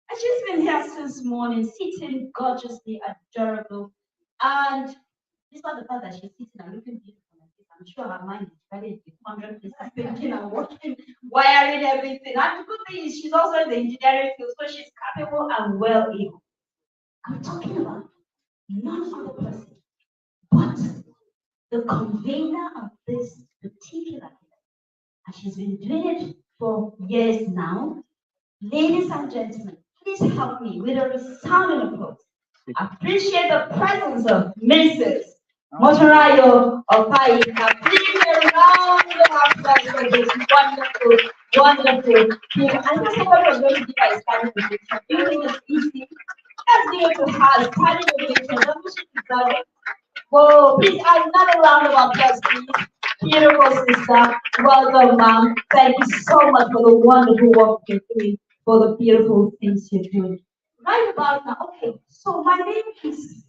And she's been here since morning, sitting gorgeously adorable. And despite the fact that she's sitting and looking beautiful like this, I'm sure her mind is ready to 100 places thinking and working, wiring everything. And the good thing is she's also in the engineering field, so she's capable and well able. I'm talking about none other person but the convener of this particular event. And she's been doing it for years now. Ladies and gentlemen, please help me with a resounding applause. Appreciate the presence of Mrs. Motorayo Opaika. Please a round of applause for this wonderful, wonderful team. I know somebody was going to give a standing ovation. Do you think it's easy? Let's give it to her. Standing ovation. Don't you deserve it? Whoa, please another round of applause, please. Beautiful sister. Welcome, ma'am. Thank you so much for the wonderful work you're doing, for the beautiful things you're doing. Right about now, okay, so my name is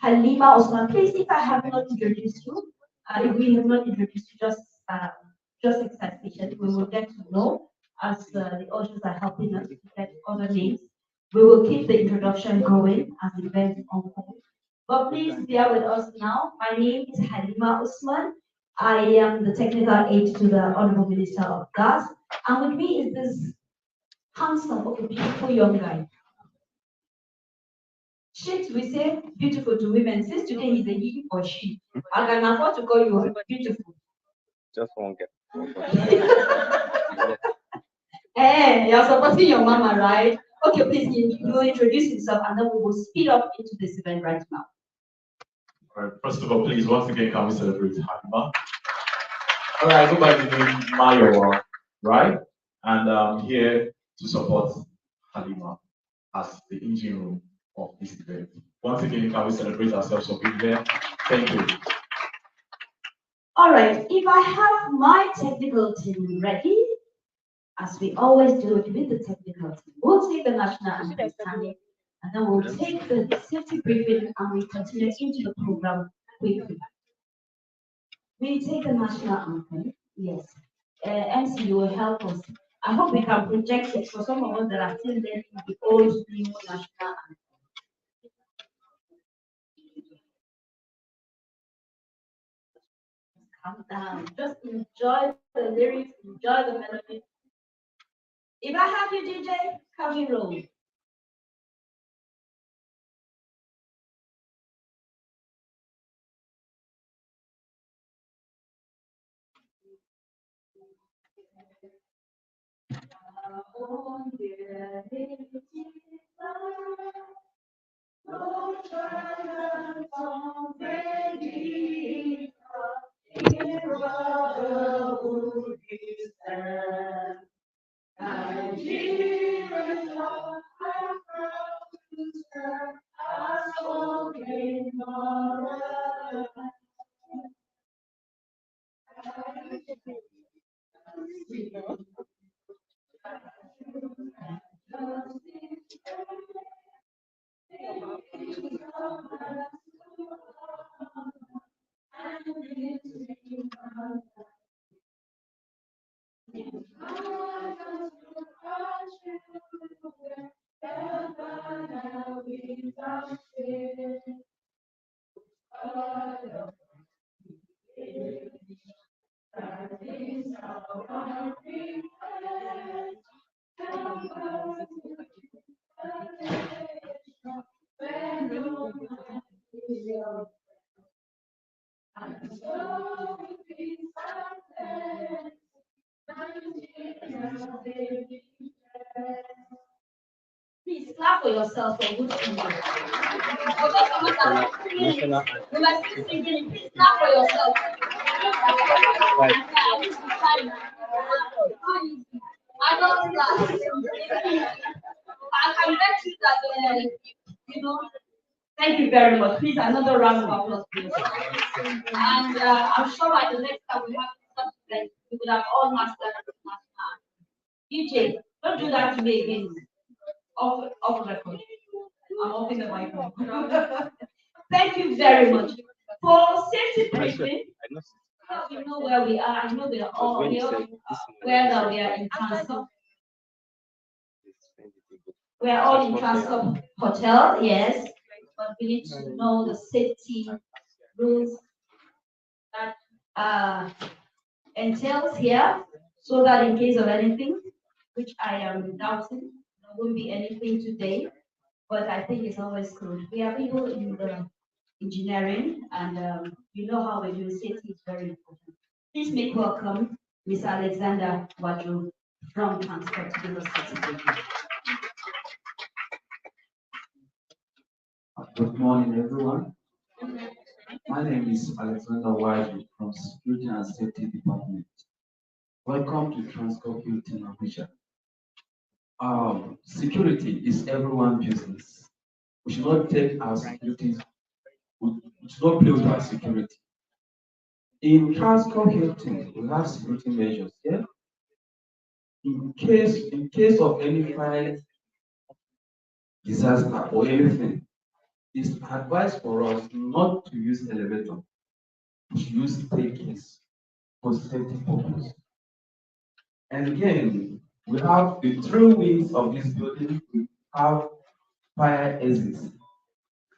Halima Osman. Please, if I have not introduced you, if we have not introduced you, just accept it. We will get to know as the audience are helping us to get other names. We will keep the introduction going as the event unfolds. But please bear with us now. My name is Halima Osman. I am the technical aide to the Honorable Minister of Gas. And with me is this handsome, okay, beautiful young guy. Shit, we say beautiful to women. Since today he's a he or she, I can afford to call you beautiful. Just one girl. Hey, you're supporting your mama, right? Okay, please, he will introduce himself and then we will speed up into this event right now. All right, first of all, please, once again, can we celebrate Halima? All right, I go by the name Mayowa, right? And I'm here to support Halima as the engine room of this event. Once again, can we celebrate ourselves for being here? Thank you. All right, if I have my technical team ready, as we always do it with the technical team, we'll take the national anthem standing, and then we'll take the safety briefing and we continue into the program quickly. We take the national anthem, yes. MC, you will help us. I hope we can project it for some of us that are still learning the old new national anthem. Calm down. Just enjoy the lyrics, enjoy the melody. If I have you, DJ, can we roll? Please clap for yourself for good singing. For those of us that are singing, we must keep singing. Please clap for yourself. I don't laugh. I can bet you that you know. Thank you very much. Please, another round of applause, please. And I'm sure by the next time we have such event, we would have all mastered the national. DJ, don't do that to me again. Off record. I'm off in the microphone. Thank you very much. For safety briefing, you know where we are. I know we are all here, whether we are in transit. We're all in Transcorp Hotel, yes, but we need to know the safety rules that entails here, so that in case of anything, which I am doubting, there won't be anything today, but I think it's always good. We are people in the engineering, and you know how we do safety is very important. Please make welcome Mr. Alexander Wadru from Transport to give us certificate. Good morning, everyone. My name is Alexander Wadru from Security and Safety Department. Welcome to Transcorp Hilton Abuja. Security is everyone's business. We should not take our security, we should not play with our security. In Transcorp Hilton, we have security measures. Yeah? In case of any fire, disaster, or anything, it's advised for us not to use elevator. We should use staircase for safety purpose. And again, we have the three wings of this building. We have fire exits.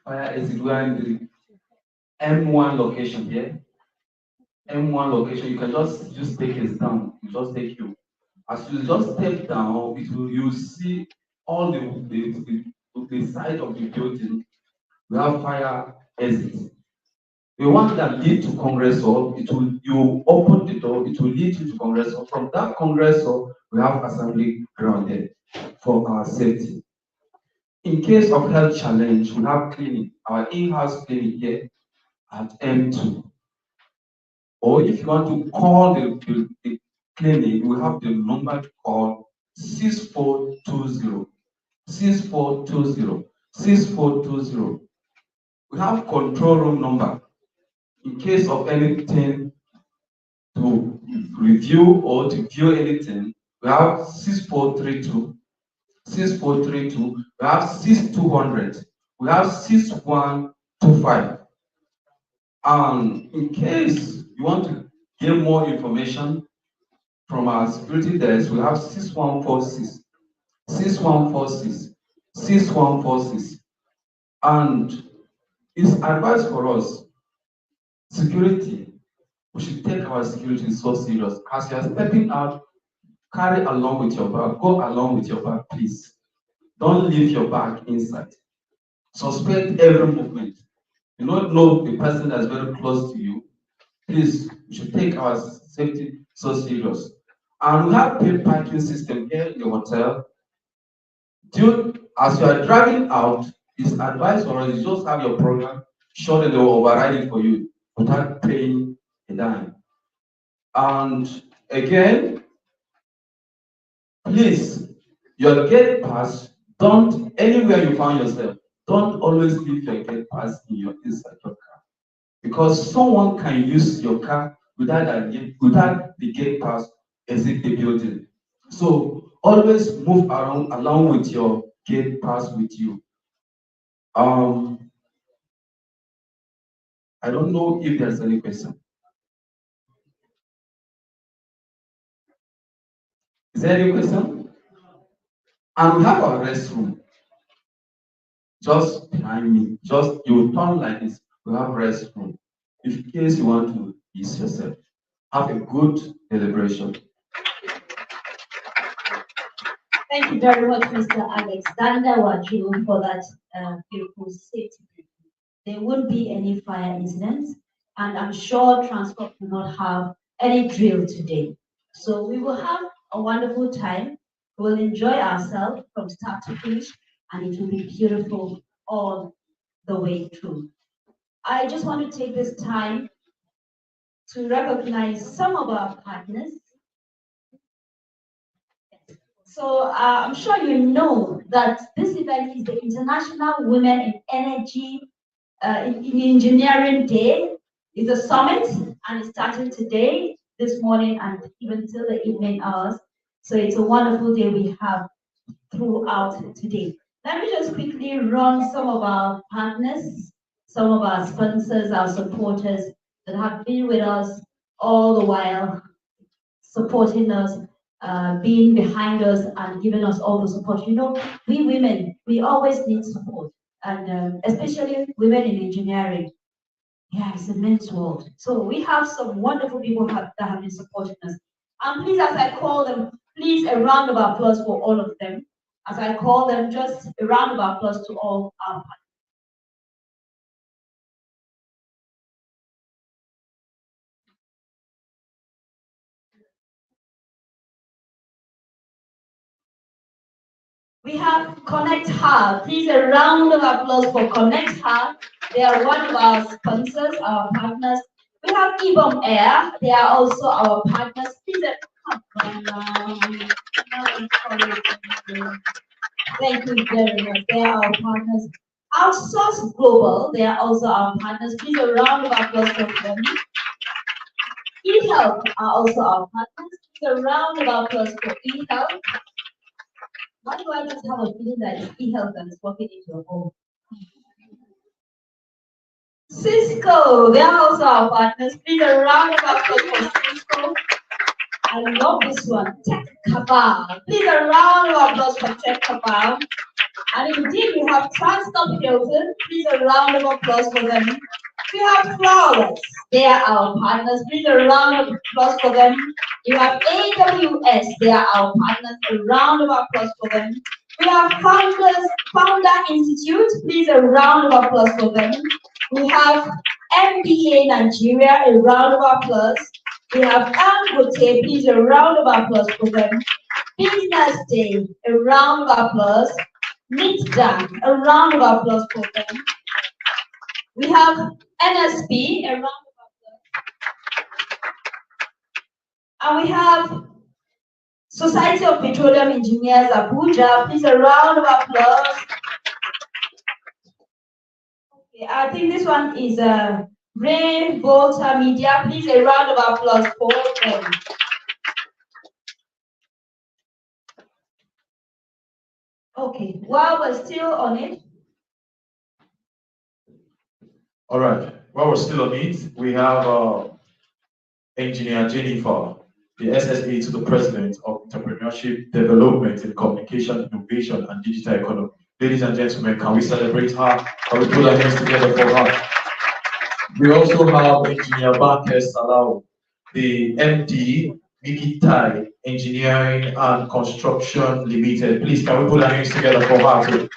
Fire exit, we are in the M1 location here. M1 location, you can just take it down. You just take you. As you just step down, you see all the side of the building. We have fire exits. The one that leads to Congress Hall, you open the door, it will lead you to Congress Hall. From that Congress Hall, we have assembly ground there for our safety. In case of health challenge, we have clinic, our in-house clinic here at M2. Or if you want to call the clinic, we have the number to call 6420. 6420. 6420. We have control room number. In case of anything to review or to view anything, we have 6432, 6432, we have 6200, we have 6125. And in case you want to get more information from our security desk, we have 6146, 6146, 6146. And it's advised for us, security, we should take our security so serious. As you are stepping out, carry along with your bag, go along with your bag, please. Don't leave your bag inside. Suspect every movement. You don't know the person that's very close to you. Please, we should take our safety so serious. And we have paid parking system here in the hotel. As you are driving out, it's advised for us, you just have your program, sure that they will override it for you without paying a dime. And again, please, your gate pass, don't, anywhere you find yourself, don't always leave your gate pass in your inside your car. Because someone can use your car without the gate pass exit the building. So always move around along with your gate pass with you. I don't know if there's any question. Is there any question? And we have our restroom just behind me. Just you turn like this. We have restroom. If in case you want to use yourself, have a good deliberation. Thank you very much, Mr. Alexander Wadru, for that beautiful safety briefing. There won't be any fire incidents, and I'm sure Transport will not have any drill today. So we will have a wonderful time. We'll enjoy ourselves from start to finish, and it will be beautiful all the way through. I just want to take this time to recognize some of our partners. So I'm sure you know that this event is the International Women in Energy in Engineering Day. It's a summit, and it's starting today, this morning, and even till the evening hours. So it's a wonderful day we have throughout today. Let me just quickly run some of our partners, some of our sponsors, our supporters that have been with us all the while, supporting us. being behind us and giving us all the support. You know, we women, we always need support, and especially women in engineering. Yeah, it's a men's world. So we have some wonderful people that have been supporting us. And please, as I call them, please a round of applause for all of them. As I call them, just a round of applause to all our partners. We have Connect Her. Please a round of applause for Connect Her. They are one of our sponsors, our partners. We have Ibom Air. They are also our partners. Please, thank you very much. They are our partners. Outsource Global. They are also our partners. Please a round of applause for them. eHealth are also our partners. Please a round of applause for eHealth. Why do I just have a feeling that it's eHealth that is working into your home? Cisco, they are also our partners. Please a round of applause for Cisco. I love this one. Tech Cabal. Please a round of applause for Tech Cabal. And indeed, we have Transcorp Hilton. Please a round of applause for them. We have Flawless. They are our partners. Please a round of applause for them. You have AWS. They are our partners. A round of applause for them. We have Founder Institute. Please a round of applause for them. We have MBA Nigeria. A round of applause. We have Angote. Please a round of applause for them. Business Day. A round of applause. Middan. A round of applause for them. We have NSP. A round of applause. And we have Society of Petroleum Engineers Abuja. Please a round of applause. Okay, I think this one is Ray Volta Media. Please a round of applause for them. Okay, while we're still on it. All right, while we're still on it, we have Engineer Jennifer, the SSA to the President of Entrepreneurship, Development in Communication, Innovation, and Digital Economy. Ladies and gentlemen, can we celebrate her? Can we put our hands together for her? We also have Engineer Bakes Salau, the MD, Mikitai Engineering and Construction Limited. Please, can we put our hands together for her too?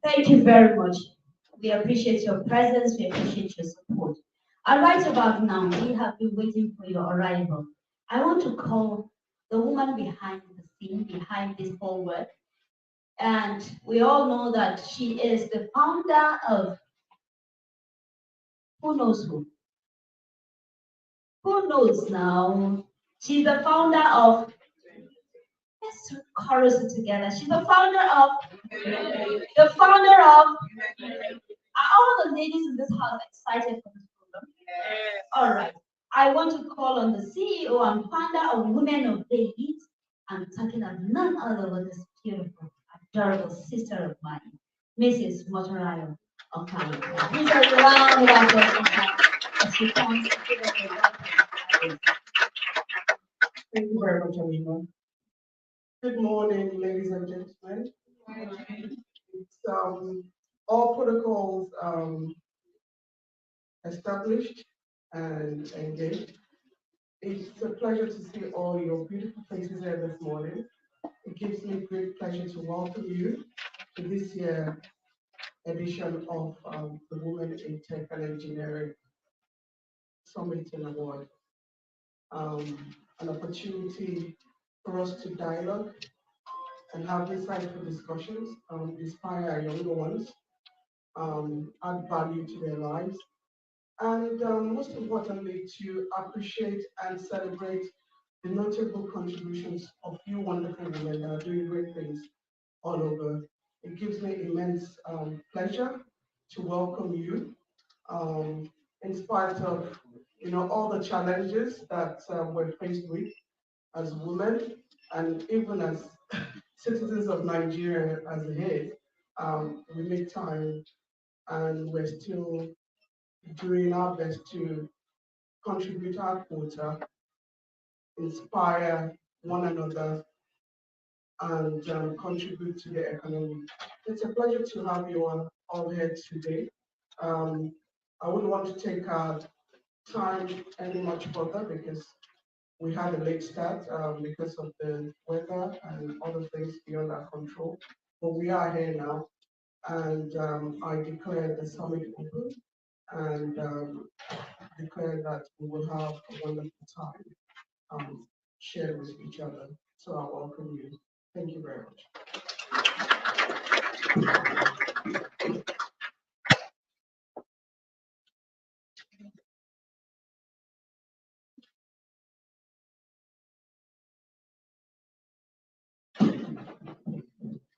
Thank you very much. We appreciate your presence, we appreciate your support. And right about now, we have been waiting for your arrival. I want to call the woman behind the scene, behind this whole work. And we all know that she is the founder of who knows who? Who knows now? She's the founder of, let's chorus it together. She's the founder of, are all the ladies in this house excited for this program? All right. I want to call on the CEO and founder of Womenovate. I'm talking of none other than this beautiful, adorable sister of mine, Mrs. Motorayo Okano. Please a round of applause as she comes to give us a welcome. Thank you very much, Amina. Good morning, ladies and gentlemen. It's all protocols established and engaged. It's a pleasure to see all your beautiful faces here this morning. It gives me great pleasure to welcome you to this year's edition of the Women in Tech and Engineering Summit and Award. An opportunity for us to dialogue and have insightful discussions, inspire our younger ones, add value to their lives, and most importantly, to appreciate and celebrate the notable contributions of you wonderful women that are doing great things all over. It gives me immense pleasure to welcome you, in spite of all the challenges that we're faced with as women, and even as citizens of Nigeria as a head. We make time, and we're still doing our best to contribute our quota inspire one another, and contribute to the economy. It's a pleasure to have you all here today. I wouldn't want to take our time any much further because we had a late start because of the weather and other things beyond our control. But we are here now, and I declare the summit open and declare that we will have a wonderful time shared with each other. So I welcome you. Thank you very much.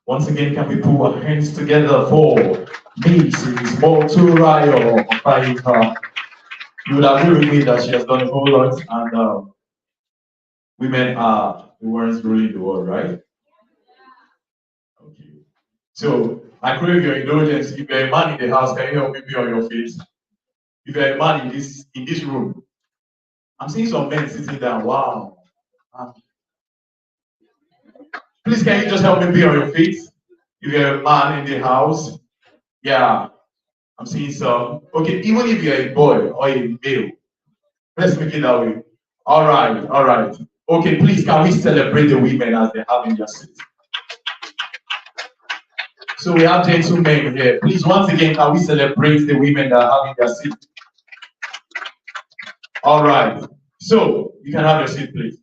Once again, can we put our hands together for Mrs. Moturayo Opaika? You will agree with me that she has done a whole lot, and women are the ones ruling the world, right? Okay. So, I crave your indulgence. If you're a man in the house, can you help me be on your feet? If you're a man in this room, I'm seeing some men sitting down. Wow. Please, can you just help me be on your feet? If you're a man in the house, yeah, I'm seeing some. Okay, even if you're a boy or a male, let's make it that way. All right, all right. Okay, please, can we celebrate the women as they're having their seat? So we have gentlemen here. Please, once again, can we celebrate the women that are having their seat? All right. So you can have your seat, please.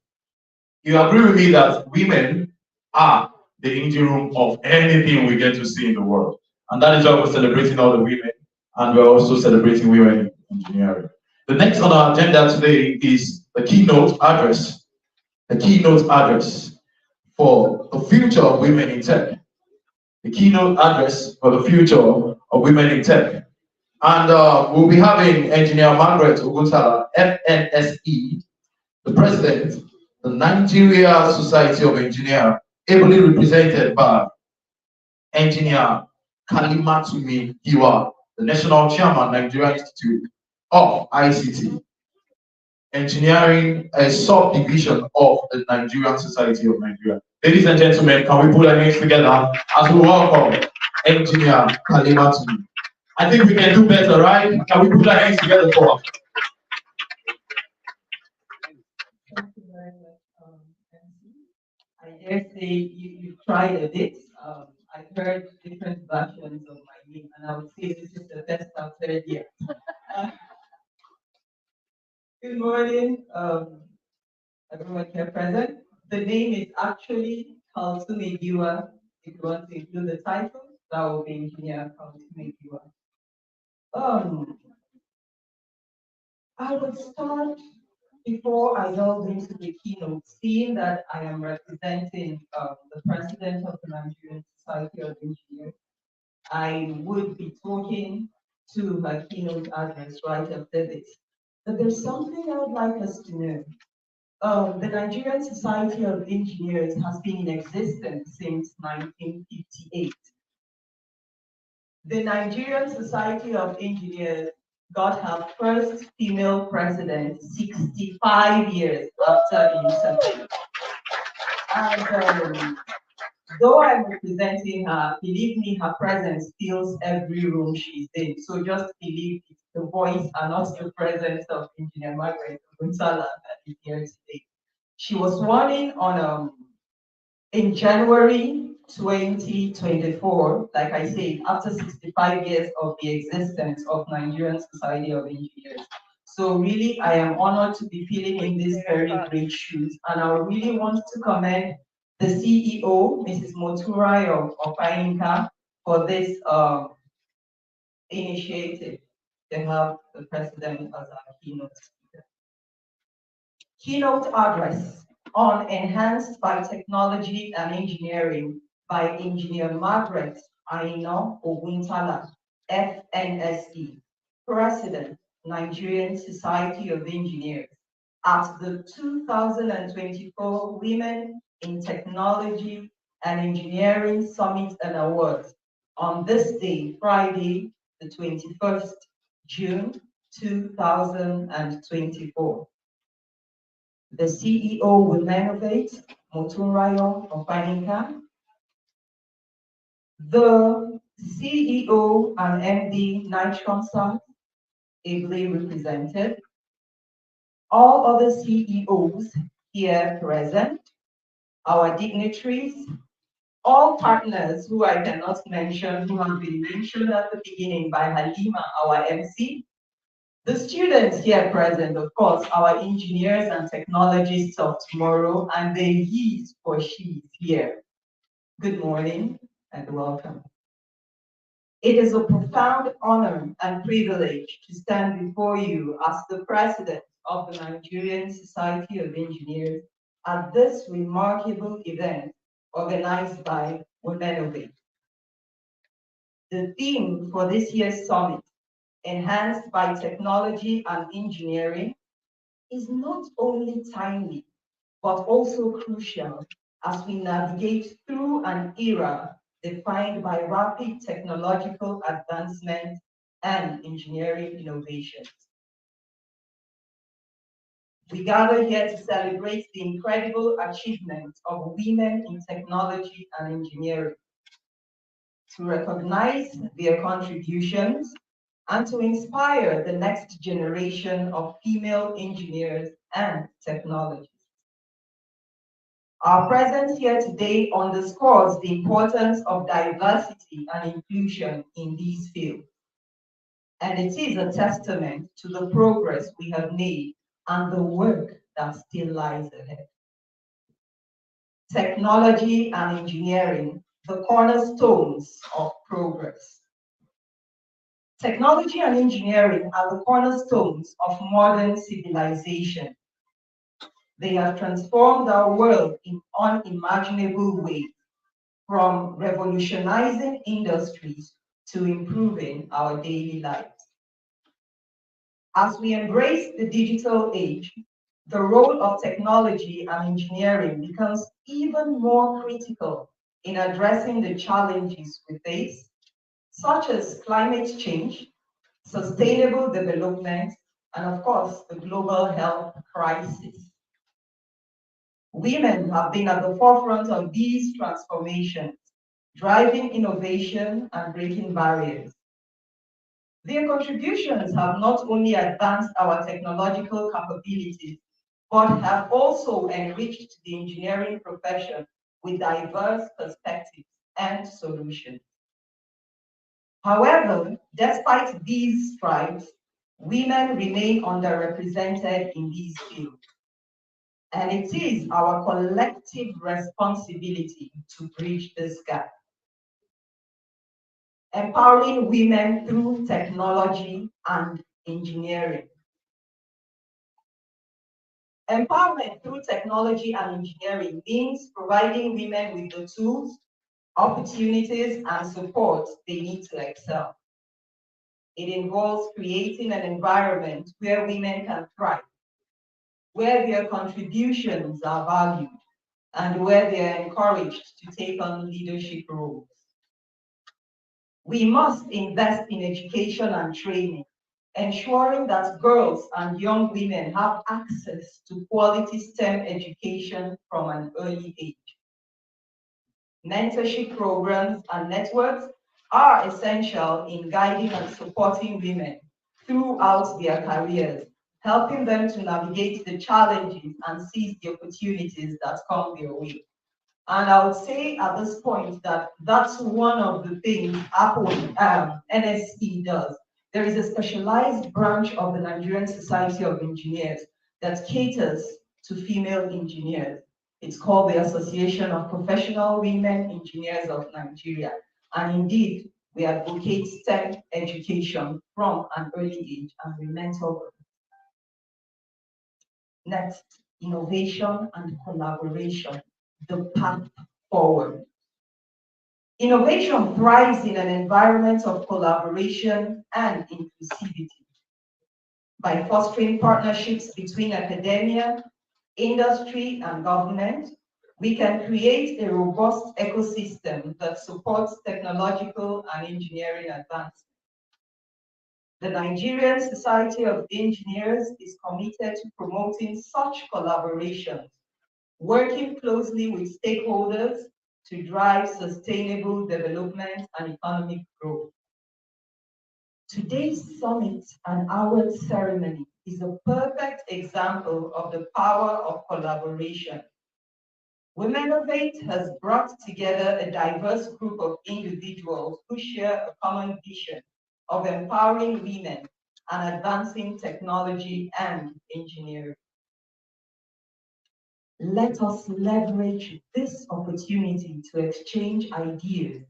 You agree with me that women are the engine room of anything we get to see in the world. And that is why we're celebrating all the women, and we're also celebrating women in engineering. The next on our agenda today is the keynote address. The keynote address for the future of women in tech. The keynote address for the future of women in tech. And we'll be having Engineer Margaret Oguntala, FNSE, the president, the Nigeria Society of Engineers, ably represented by Engineer Kalimatumi Giwa, the national chairman, Nigeria Institute of ICT. Engineering, a subdivision of the Nigerian Society of Nigeria. Ladies and gentlemen, can we put our hands together as we welcome Engineer Kalimatumi? I think we can do better, right? Can we put our hands together for us? Thank you very much, MC. I dare say you tried a bit. I've heard different versions of my name, and I would say this is the best I've heard yet. Good morning, everyone here present. The name is actually Kaltume Giwa. If you want to include the title, that will be Engineer Kaltume Giwa. I would start before I delve into the keynote, seeing that I am representing the president of the Nigerian Society of Engineers. I would be talking to my keynote address right after this. But there's something I would like us to know. The Nigerian Society of Engineers has been in existence since 1958. The Nigerian Society of Engineers got her first female president 65 years after inception. And though I'm representing her, believe me, her presence fills every room she's in. So just believe it's the voice and not the presence of Engineer Margaret Oguntala that is here today. She was sworn in January 2024, like I said, after 65 years of the existence of Nigerian Society of Engineers. So really, I am honored to be filling in these very great shoes, and I really want to commend the CEO, Mrs. Moturayo Opaika, for this initiative to have the president as our keynote speaker. Keynote address on Enhanced by Technology and Engineering by Engineer Margaret Aino Oguntala, FNSE, President, Nigerian Society of Engineers, at the 2024 Women in Technology and Engineering Summit and Awards on this day, Friday, the 21st June 2024. the CEO Womenovate, Motunrayo of Panika, the CEO and MD Night Consult, ably represented, all other CEOs here present, our dignitaries, all partners who I cannot mention, who have been mentioned at the beginning by Halima, our MC, the students here present, of course, our engineers and technologists of tomorrow, and the he's for she's here. Good morning and welcome. It is a profound honor and privilege to stand before you as the president of the Nigerian Society of Engineers at this remarkable event organized by Womenovate. The theme for this year's summit, Enhanced by Technology and Engineering, is not only timely, but also crucial as we navigate through an era defined by rapid technological advancement and engineering innovations. We gather here to celebrate the incredible achievements of women in technology and engineering, to recognize their contributions, and to inspire the next generation of female engineers and technologists. Our presence here today underscores the importance of diversity and inclusion in these fields, and it is a testament to the progress we have made and the work that still lies ahead. Technology and engineering, the cornerstones of progress. Technology and engineering are the cornerstones of modern civilization. They have transformed our world in unimaginable ways, from revolutionizing industries to improving our daily lives. As we embrace the digital age, the role of technology and engineering becomes even more critical in addressing the challenges we face, such as climate change, sustainable development, and of course, the global health crisis. Women have been at the forefront of these transformations, driving innovation and breaking barriers. Their contributions have not only advanced our technological capabilities, but have also enriched the engineering profession with diverse perspectives and solutions. However, despite these strides, women remain underrepresented in these fields. And it is our collective responsibility to bridge this gap. Empowering women through technology and engineering. Empowerment through technology and engineering means providing women with the tools, opportunities, and support they need to excel. It involves creating an environment where women can thrive, where their contributions are valued, and where they are encouraged to take on leadership roles. We must invest in education and training, ensuring that girls and young women have access to quality STEM education from an early age. Mentorship programs and networks are essential in guiding and supporting women throughout their careers, helping them to navigate the challenges and seize the opportunities that come their way. And I would say at this point that that's one of the things Apple NSE does. There is a specialized branch of the Nigerian Society of Engineers that caters to female engineers. It's called the Association of Professional Women Engineers of Nigeria. And indeed, we advocate STEM education from an early age and we mentor them. Next, innovation and collaboration, the path forward. Innovation thrives in an environment of collaboration and inclusivity. By fostering partnerships between academia, industry, and government, we can create a robust ecosystem that supports technological and engineering advancement. The Nigerian Society of Engineers is committed to promoting such collaborations, working closely with stakeholders to drive sustainable development and economic growth. Today's summit and award ceremony is a perfect example of the power of collaboration. Womenovate has brought together a diverse group of individuals who share a common vision of empowering women and advancing technology and engineering. Let us leverage this opportunity to exchange ideas,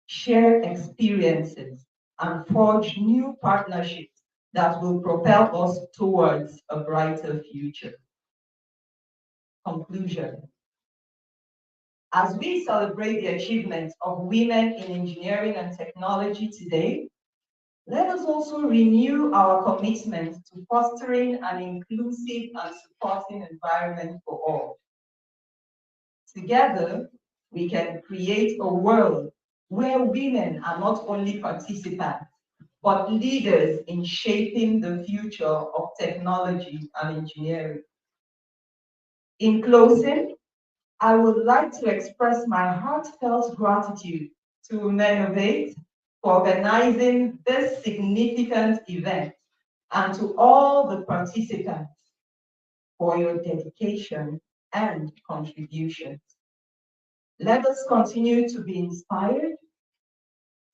share experiences, and forge new partnerships that will propel us towards a brighter future. Conclusion. As we celebrate the achievements of women in engineering and technology today, let us also renew our commitment to fostering an inclusive and supporting environment for all. Together, we can create a world where women are not only participants, but leaders in shaping the future of technology and engineering. In closing, I would like to express my heartfelt gratitude to Womenovate for organizing this significant event and to all the participants for your dedication and contributions. Let us continue to be inspired,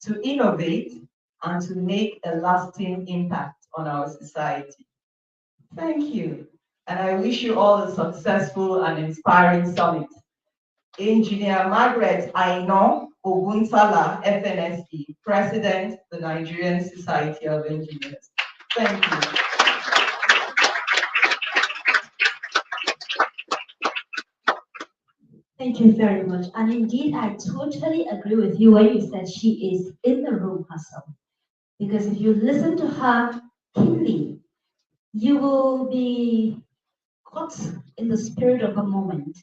to innovate, and to make a lasting impact on our society. Thank you, and I wish you all a successful and inspiring summit. Engineer Margaret Aino Ogunsala, FNSE, President, the Nigerian Society of Engineers. Thank you. Thank you very much. And indeed, I totally agree with you when you said she is in the room herself. Because if you listen to her keenly, you will be caught in the spirit of a moment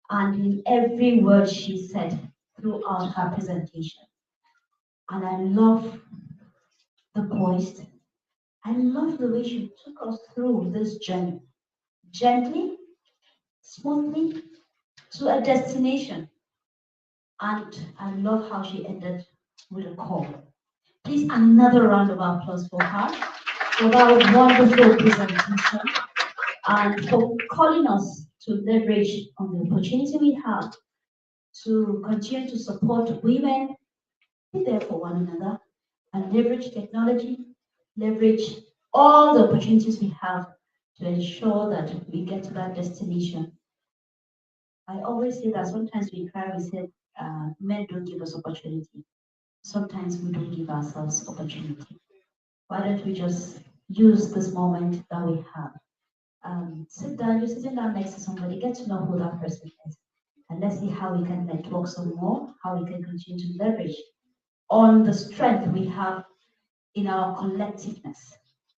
and in every word she said throughout her presentation. And I love the voice. I love the way she took us through this journey, gently, smoothly, to a destination. And I love how she ended with a call. Please, another round of applause for her, for that wonderful presentation, and for calling us to leverage on the opportunity we have to continue to support women, be there for one another, and leverage technology, leverage all the opportunities we have to ensure that we get to that destination. I always say that sometimes we cry, we say, men don't give us opportunity. Sometimes we don't give ourselves opportunity. Why don't we just use this moment that we have? Sit down, you're sitting down next to somebody, get to know who that person is. And let's see how we can network some more, how we can continue to leverage on the strength we have in our collectiveness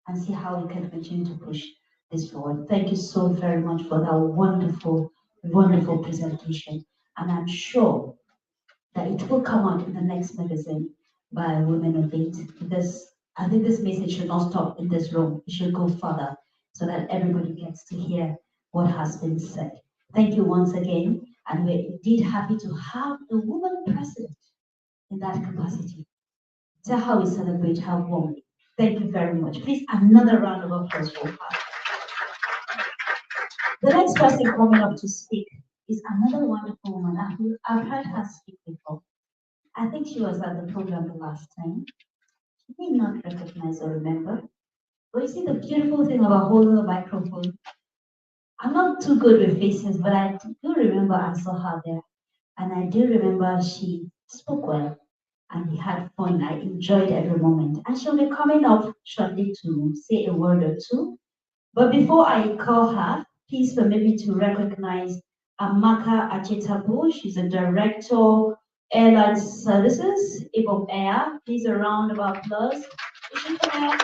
and see how we can continue to push this forward. Thank you so very much for that wonderful, wonderful presentation. And I'm sure that it will come out in the next magazine by Womenovate, because I think this message should not stop in this room. It should go further so that everybody gets to hear what has been said. Thank you once again, and we're indeed happy to have a woman president in that capacity. So how we celebrate her warmly. Thank you very much. Please, another round of applause for her. The next person coming up to speak is another wonderful woman. I've heard her speak before. I think she was at the program the last time. She may not recognize or remember. But you see, the beautiful thing about holding a microphone, I'm not too good with faces, but I do remember I saw her there. And I do remember she spoke well and we had fun. I enjoyed every moment. And she'll be coming up shortly to say a word or two. But before I call her, please permit me to recognize Amaka Achetabu. She's a director, Airline Services, Ibom Air. Please a round of applause. Is she here?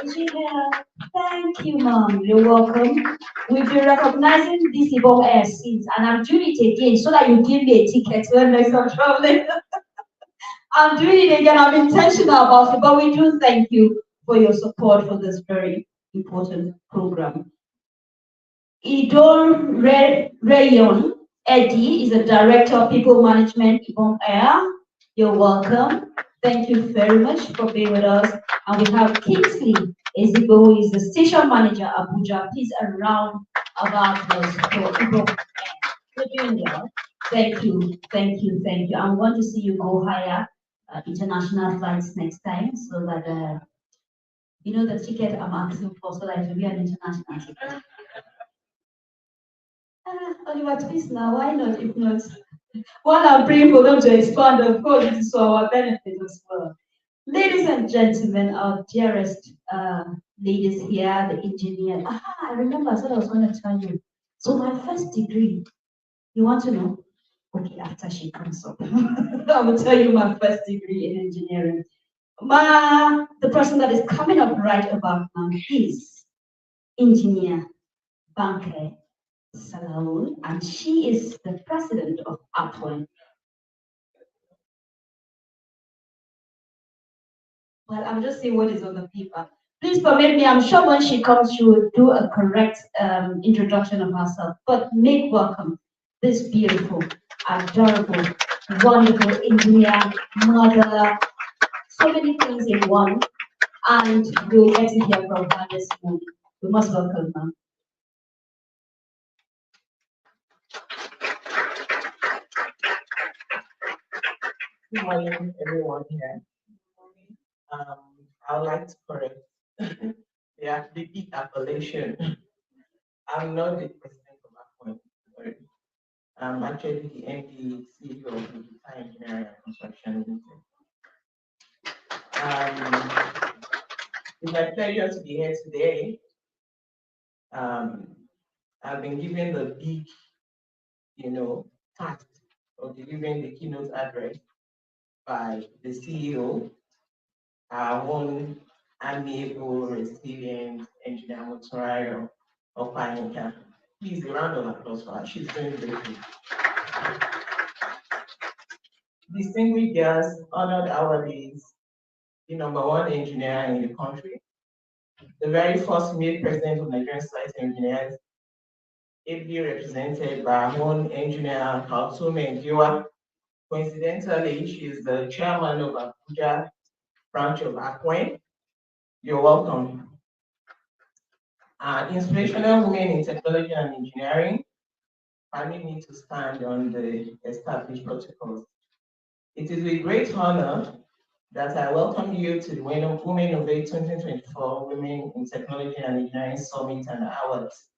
Is she here? Thank you, ma'am. You're welcome. We'll be recognizing this Ibom Air seats, and I'm doing it again so that you give me a ticket when next I'm traveling. I'm doing it again. I'm intentional about it, but we do thank you for your support for this very important program. Idol Rayon Eddie is the Director of People Management, Ibom Air. You're welcome. Thank you very much for being with us. And we have Kingsley Ezigbo, who is the Station Manager, Abuja. Please a round of applause for Ibom Air. You're doing well. Thank you, thank you, thank you. I want to see you go higher international flights next time so that you know the ticket I'm asking for, so that it will be an international ticket. Oliver, please now, why not? If not, while I'm praying for them to expand, of course, it is for our benefit as well. Ladies and gentlemen, our dearest ladies here, the engineer. I remember I said I was going to tell you. So my first degree, you want to know? Okay, after she comes up, I will tell you my first degree in engineering. The person that is coming up right about now is engineer Banke Salaul, and she is the president of Upward. Well, I'm just saying what is on the paper. Please permit me, I'm sure when she comes, she will do a correct introduction of herself. But make welcome this beautiful, adorable, wonderful engineer, mother, so many things in one. And we'll get to hear from her this morning. We must welcome her. Good morning, everyone here. I would like to correct the big appellation. I'm not the president of Appoint. Sorry. I'm actually the MD CEO of the Design Engineering and Construction Limited. It's my pleasure to be here today. I've been given the big, task of delivering the keynote address by the CEO, our own amiable, resilient engineer Motorayo of Panyika. Please, a round of applause for her. She's doing great. Distinguished guests, honored awardees, the #1 engineer in the country, the very first female president of Nigerian Site Engineers, ably represented by our own engineer, Kaltume Ngiwa. Coincidentally, she is the chairman of Abuja branch of Akwen. You're welcome. Inspirational women in technology and engineering, permit me to stand on the established protocols. It is with great honor that I welcome you to the Womenovate 2024 Women in Technology and Engineering Summit and Awards.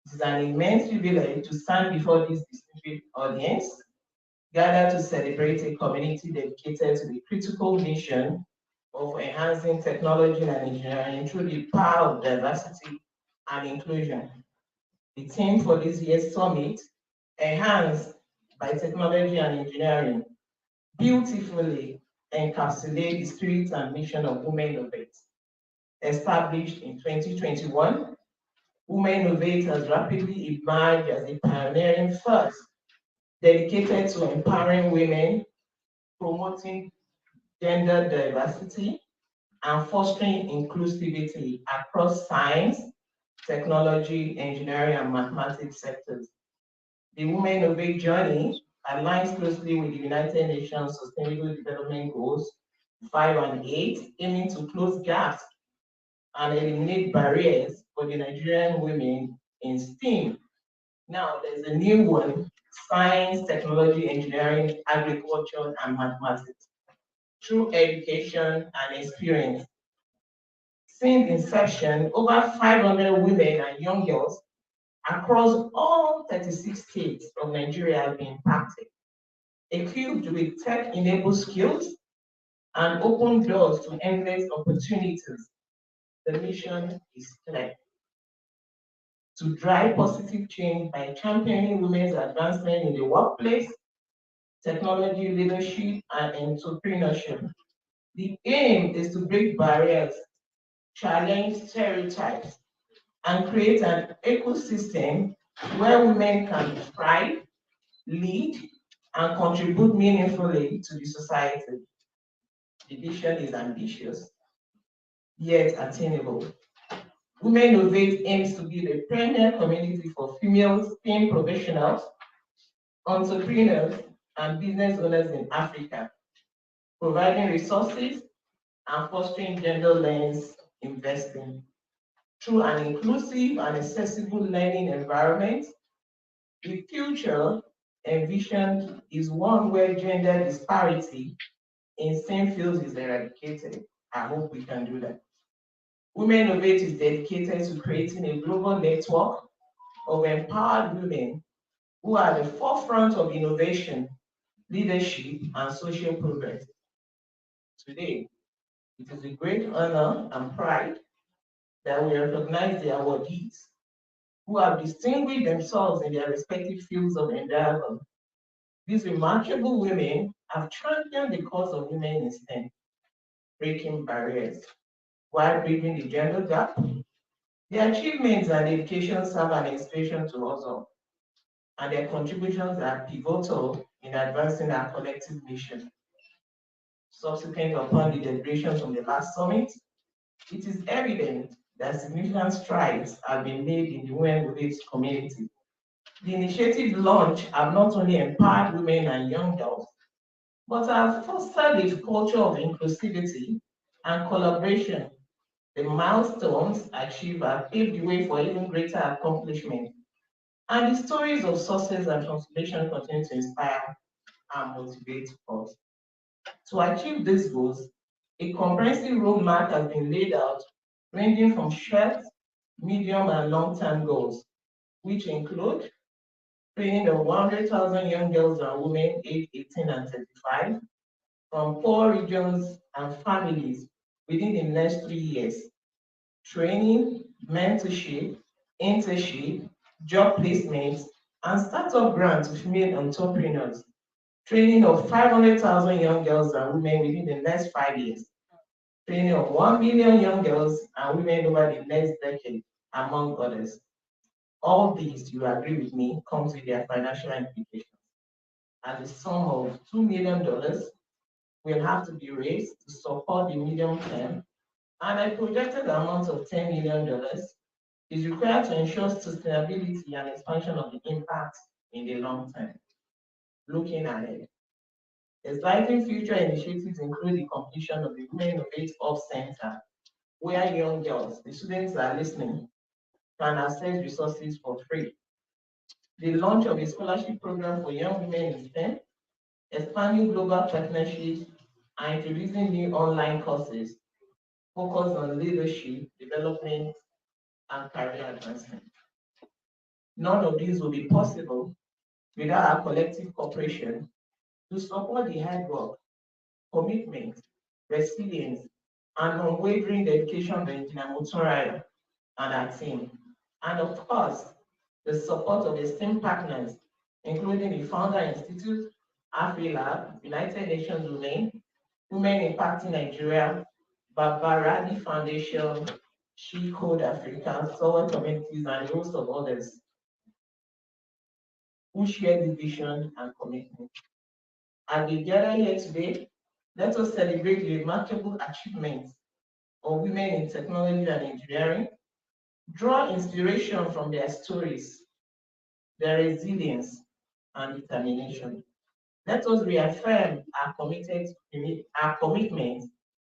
It is an immense privilege to stand before this distinguished audience, gathered to celebrate a community dedicated to the critical mission of enhancing technology and engineering through the power of diversity and inclusion. The theme for this year's summit, Enhanced by Technology and Engineering, beautifully encapsulate the spirit and mission of Womenovate. Established in 2021, Womenovate has rapidly emerged as a pioneering force dedicated to empowering women, promoting gender diversity, and fostering inclusivity across science, technology, engineering, and mathematics sectors. The Womenovate journey aligns closely with the United Nations Sustainable Development Goals 5 and 8, aiming to close gaps and eliminate barriers for the Nigerian women in STEAM. Now, there's a new one, science, technology, engineering, agriculture, and mathematics, through education and experience. Since inception, over 500 women and young girls across all 36 states of Nigeria have been impacted, equipped with tech-enabled skills and open doors to endless opportunities. The mission is clear: to drive positive change by championing women's advancement in the workplace, technology leadership, and entrepreneurship. The aim is to break barriers, challenge stereotypes, and create an ecosystem where women can thrive, lead, and contribute meaningfully to the society. The vision is ambitious, yet attainable. Womenovate aims to be the premier community for female STEM professionals, entrepreneurs, and business owners in Africa, providing resources and fostering gender lens investing. Through an inclusive and accessible learning environment, the future envisioned is one where gender disparity in STEM fields is eradicated. I hope we can do that. Womenovate is dedicated to creating a global network of empowered women who are at the forefront of innovation, leadership, and social progress. Today, it is a great honor and pride that we recognize the awardees who have distinguished themselves in their respective fields of endeavor. These remarkable women have championed the cause of women in STEM, breaking barriers while bridging the gender gap. Their achievements and dedication serve an inspiration to us all, and their contributions are pivotal in advancing our collective mission. Subsequent upon the deliberations from the last summit, it is evident that significant strides have been made in the Womenovate community. The initiative launch have not only empowered women and young girls, but have fostered a culture of inclusivity and collaboration. The milestones achieved have paved the way for even greater accomplishment, and the stories of success and transformation continue to inspire and motivate us. To achieve these goals, a comprehensive roadmap has been laid out, ranging from short, medium, and long-term goals, which include training of 100,000 young girls and women aged 18 and 35 from 4 regions and families within the next 3 years. Training, mentorship, internship, job placements, and startup grants to female entrepreneurs. Training of 500,000 young girls and women within the next 5 years. Training of 1 million young girls and women over the next decade, among others. All these, you agree with me, comes with their financial implications. And the sum of $2 million will have to be raised to support the medium term, and a projected amount of $10 million is required to ensure sustainability and expansion of the impact in the long term. Looking ahead, exciting future initiatives include the completion of the Womenovate Hub Center, where young girls, the students that are listening, can access resources for free. The launch of a scholarship program for young women in STEM, expanding global partnerships, and introducing new online courses focused on leadership, development, and career advancement. None of these will be possible without our collective cooperation to support the hard work, commitment, resilience, and unwavering dedication of Engineer Muturaya and our team. And of course, the support of esteemed partners, including the Founder Institute, AfriLab, United Nations Women, Women Impacting Nigeria, Babaradi Foundation, She Code Africa, Solar Communities, and a host of others who share the vision and commitment. As we gather here today, let us celebrate the remarkable achievements of women in technology and engineering, draw inspiration from their stories, their resilience, and determination. Let us reaffirm our commitment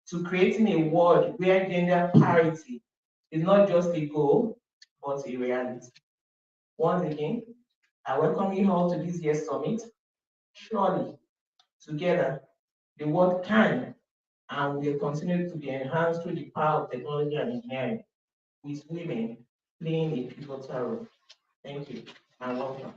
to creating a world where gender parity is not just a goal, but a reality. Once again, I welcome you all to this year's summit. Surely, together, the world can and will continue to be enhanced through the power of technology and engineering, with women playing a pivotal role. Thank you and welcome.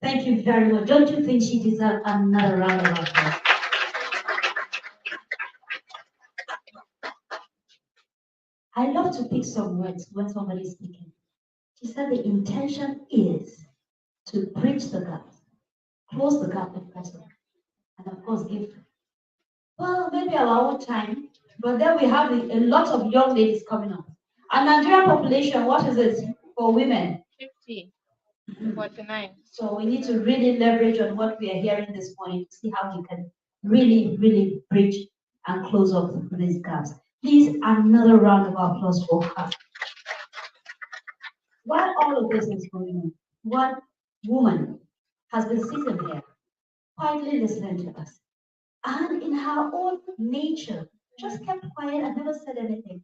Thank you very much. Don't you think she deserves another round of applause? I love to pick some words when somebody is speaking. She said the intention is to bridge the gap, close the gap with person, and of course give. Well, maybe our own time, but then we have a lot of young ladies coming up. And Nigerian population, what is it for women? 50. 49. So we need to really leverage on what we are hearing this morning to see how we can really, really bridge and close up these gaps. Please, another round of applause for her. While all of this is going on, one woman has been sitting here, quietly listening to us, and in her own nature, just kept quiet and never said anything.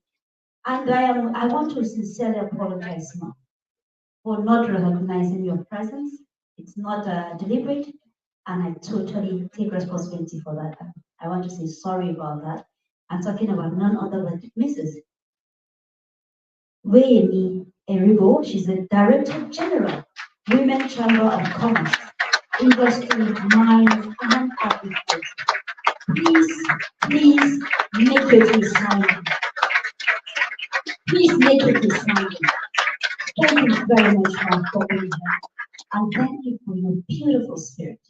And I want to sincerely apologize, ma'am, for not recognizing your presence. It's not deliberate, and I totally take responsibility for that. I want to say sorry about that. I'm talking about none other than Mrs. Wayemi Eribo. She's the Director General, Women Chamber of Commerce, Industry, Mines, and Agriculture. Please make it a sign. Please make it a sign. Thank you very much for being here. And thank you for your beautiful spirit.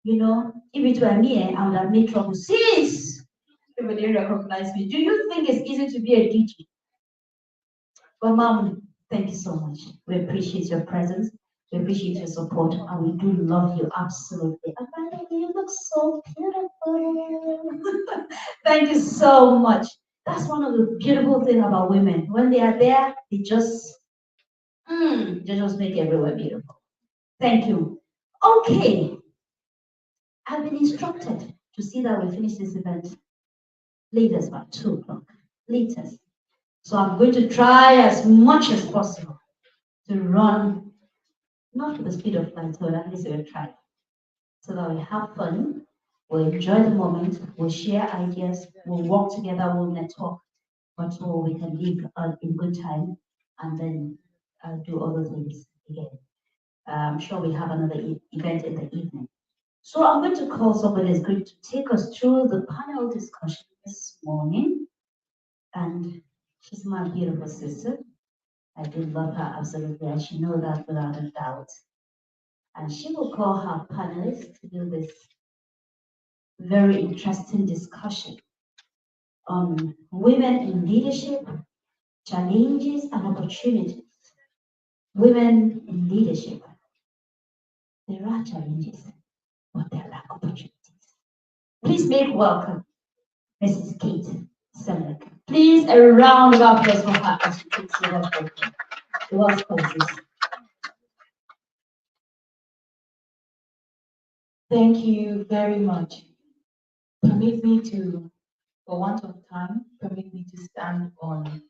You know, if it were me, I would have made trouble since people didn't recognize me. Do you think it's easy to be a DJ? Well, Mom, thank you so much. We appreciate your presence. We appreciate your support, and we do love you absolutely. And by the way, you look so beautiful. Thank you so much. That's one of the beautiful things about women. When they are there, they just make everywhere beautiful. Thank you. Okay. I've been instructed to see that we finish this event latest by 2 o'clock. Latest. So I'm going to try as much as possible to run, not with the speed of light, but at least we'll try. So that we have fun, we'll enjoy the moment, we'll share ideas, we'll work together, we'll network, but so we can live in good time and then do other things again. I'm sure we have another event in the evening. So I'm going to call somebody who's going to take us through the panel discussion this morning. And she's my beautiful sister. I do love her absolutely, and she knows that without a doubt. And she will call her panelists to do this very interesting discussion on women in leadership, challenges and opportunities. Women in leadership. There are challenges, but there are opportunities. Please make welcome Mrs. Kate Semlek. Please, a round of applause for her as she takes the last places. Thank you very much. Permit me to, for want of time, permit me to stand on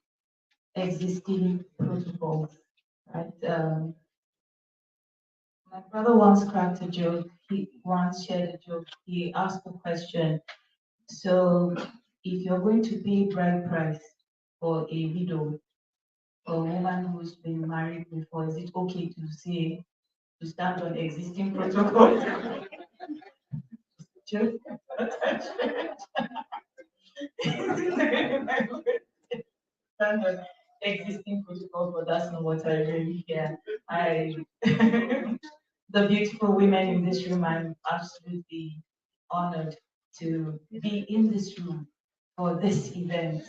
existing protocols. Right? My brother once cracked a joke. He once shared a joke. He asked a question. So, if you're going to pay bride price for a widow or a woman who's been married before, is it okay to say to stand on existing protocols? Joke. Stand on existing protocols, but that's not what I really hear. The beautiful women in this room, I'm absolutely honored to be in this room for this event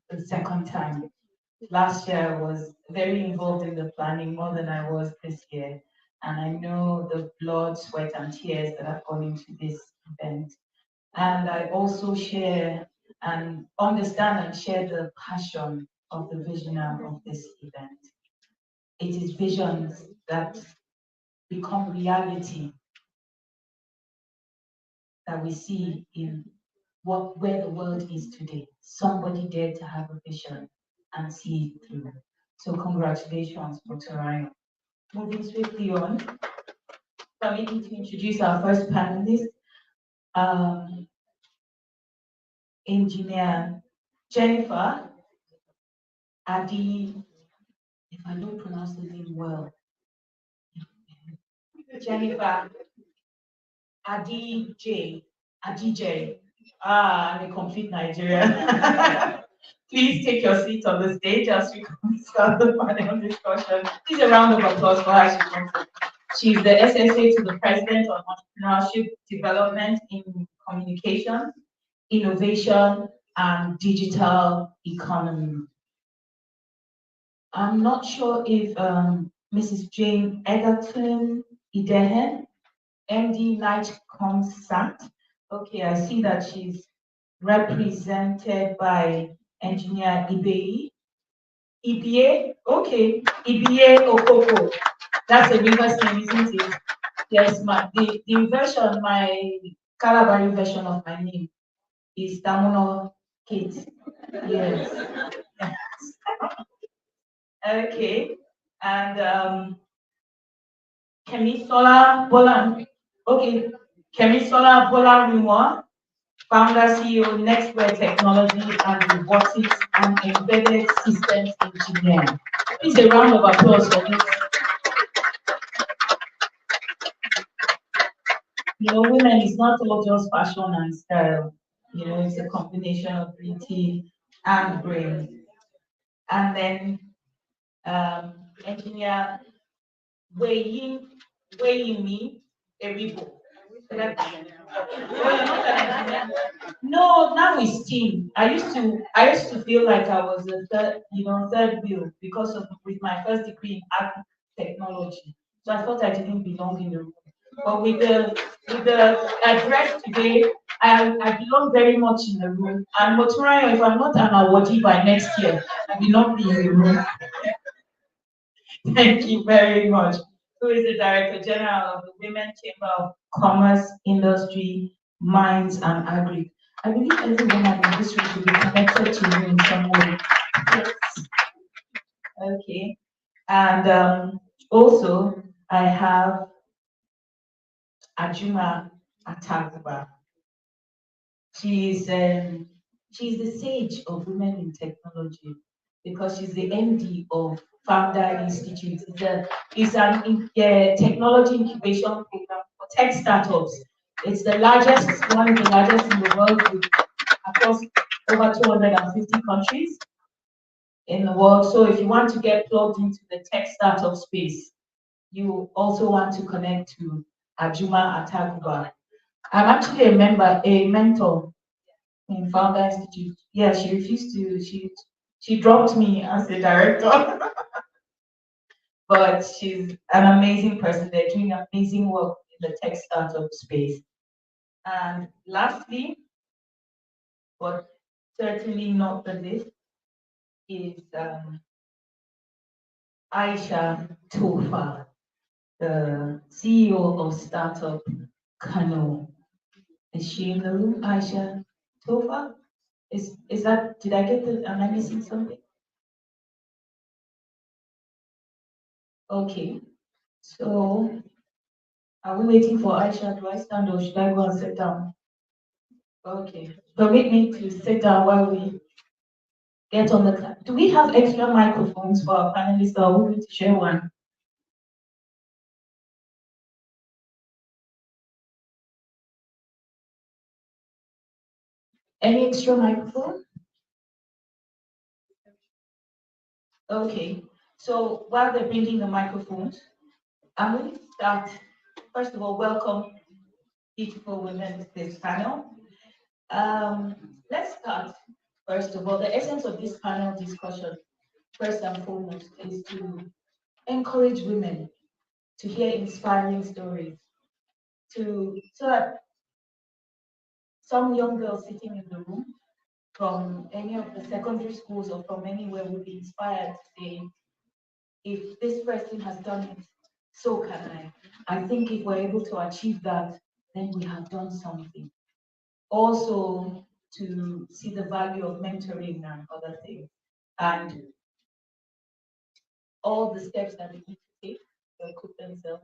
the second time. Last year I was very involved in the planning more than I was this year. And I know the blood, sweat, and tears that have gone into this event. And I also share and understand and share the passion of the visionary of this event. It is visions that become reality that we see in where the world is today. Somebody dared to have a vision and see it through. So congratulations, Dr. Ryan. Moving swiftly on, permit me to introduce our first panelist, Engineer Jennifer Adi, if I don't pronounce the name well, Jennifer Adij. I'm a complete Nigerian. Please take your seat on the stage as we start the panel discussion. Please a round of applause for her. She's the SSA to the President on Entrepreneurship Development in Communication, Innovation, and Digital Economy. I'm not sure if Mrs. Jane Egerton Idehen, MD Night Consat. Okay, I see that she's represented by Engineer Ibei. Ibie, okay, Ibie Okoko. That's a reverse name, isn't it? Yes, the version, my Calabari version of my name is Damono Kate. Yes. Okay. And Kemisola Bolan. Okay. Kemisola Bolan, founder, CEO, Nextware Technology and Robotics and Embedded Systems Engineer. Please a round of applause for this. You know, women is not all just fashion and style. You know, it's a combination of beauty and brain. And then engineer weighing me Eribo. No, you're not an engineer. No, now it's team. I used to feel like I was a third wheel because of with my first degree in art technology. So I thought I didn't belong in the room. But with the address today, I belong very much in the room. And Moturayo, if I'm not an awardee by next year, I will not be in the room. Thank you very much. Who is the Director General of the Women Chamber of Commerce, Industry, Mines, and Agri. I believe every woman in this room should be connected to you in some way. Yes. Okay. And also, I have Ajuma Ataguba. She's the sage of women in technology because she's the MD of Founder Institute. It's an technology incubation program for tech startups. It's the largest, one of the largest in the world, with across over 250 countries in the world. So if you want to get plugged into the tech startup space, you also want to connect to Ajuma Ataguba. I'm actually a mentor in Founder Institute. Yeah, she refused to, she dropped me as the director. But she's an amazing person. They're doing amazing work in the tech startup space. And lastly, but certainly not the least, is Aisha Tofa, the CEO of startup Kano. Is she in the room, Aisha Tofa? Is that, did I get the, am I missing something? Okay, so are we waiting for Aisha? Do I stand or should I go and sit down? Okay, permit me to sit down while we get on the class. Do we have extra microphones for our panelists, or are we going to share one? Any extra microphone? Okay, so while they're bringing the microphones, I'm going to start. First of all, welcome beautiful women to this panel. Let's start. First of all, the essence of this panel discussion, first and foremost, is to encourage women to hear inspiring stories, so that some young girls sitting in the room from any of the secondary schools or from anywhere will be inspired to say, if this person has done it, so can I. I think if we're able to achieve that, then we have done something. Also, to see the value of mentoring and other things, and all the steps that they need to take to equip themselves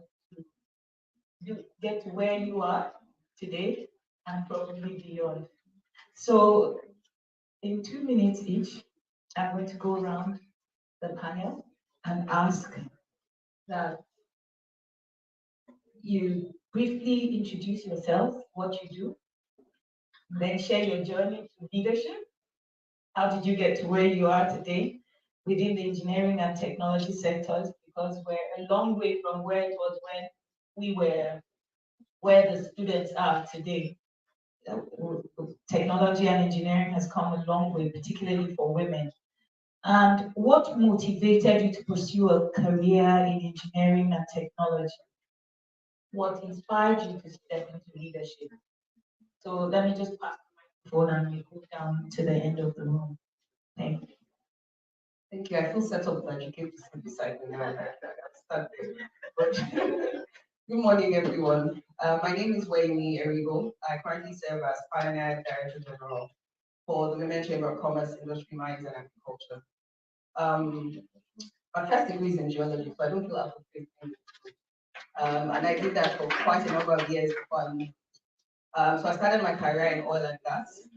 to get to where you are today and probably beyond. So, in 2 minutes each, I'm going to go around the panel and ask that you briefly introduce yourself, what you do, then share your journey to leadership. How did you get to where you are today within the engineering and technology sectors? Because we're a long way from where it was when we were, where the students are today. Technology and engineering has come a long way, particularly for women. And what motivated you to pursue a career in engineering and technology? What inspired you to step into leadership? So let me just pass the microphone and we go down to the end of the room. Thank you. Thank you. I feel settled that you came to sit beside me now. Start there. But good morning, everyone. My name is Wayne Erigo. I currently serve as Pioneer Director General for the Women Chamber of Commerce, Industry, Mines, and Agriculture. My first degree is in geology, so I don't feel out of place. And I did that for quite a number of years before I moved. So I started my career in oil and gas,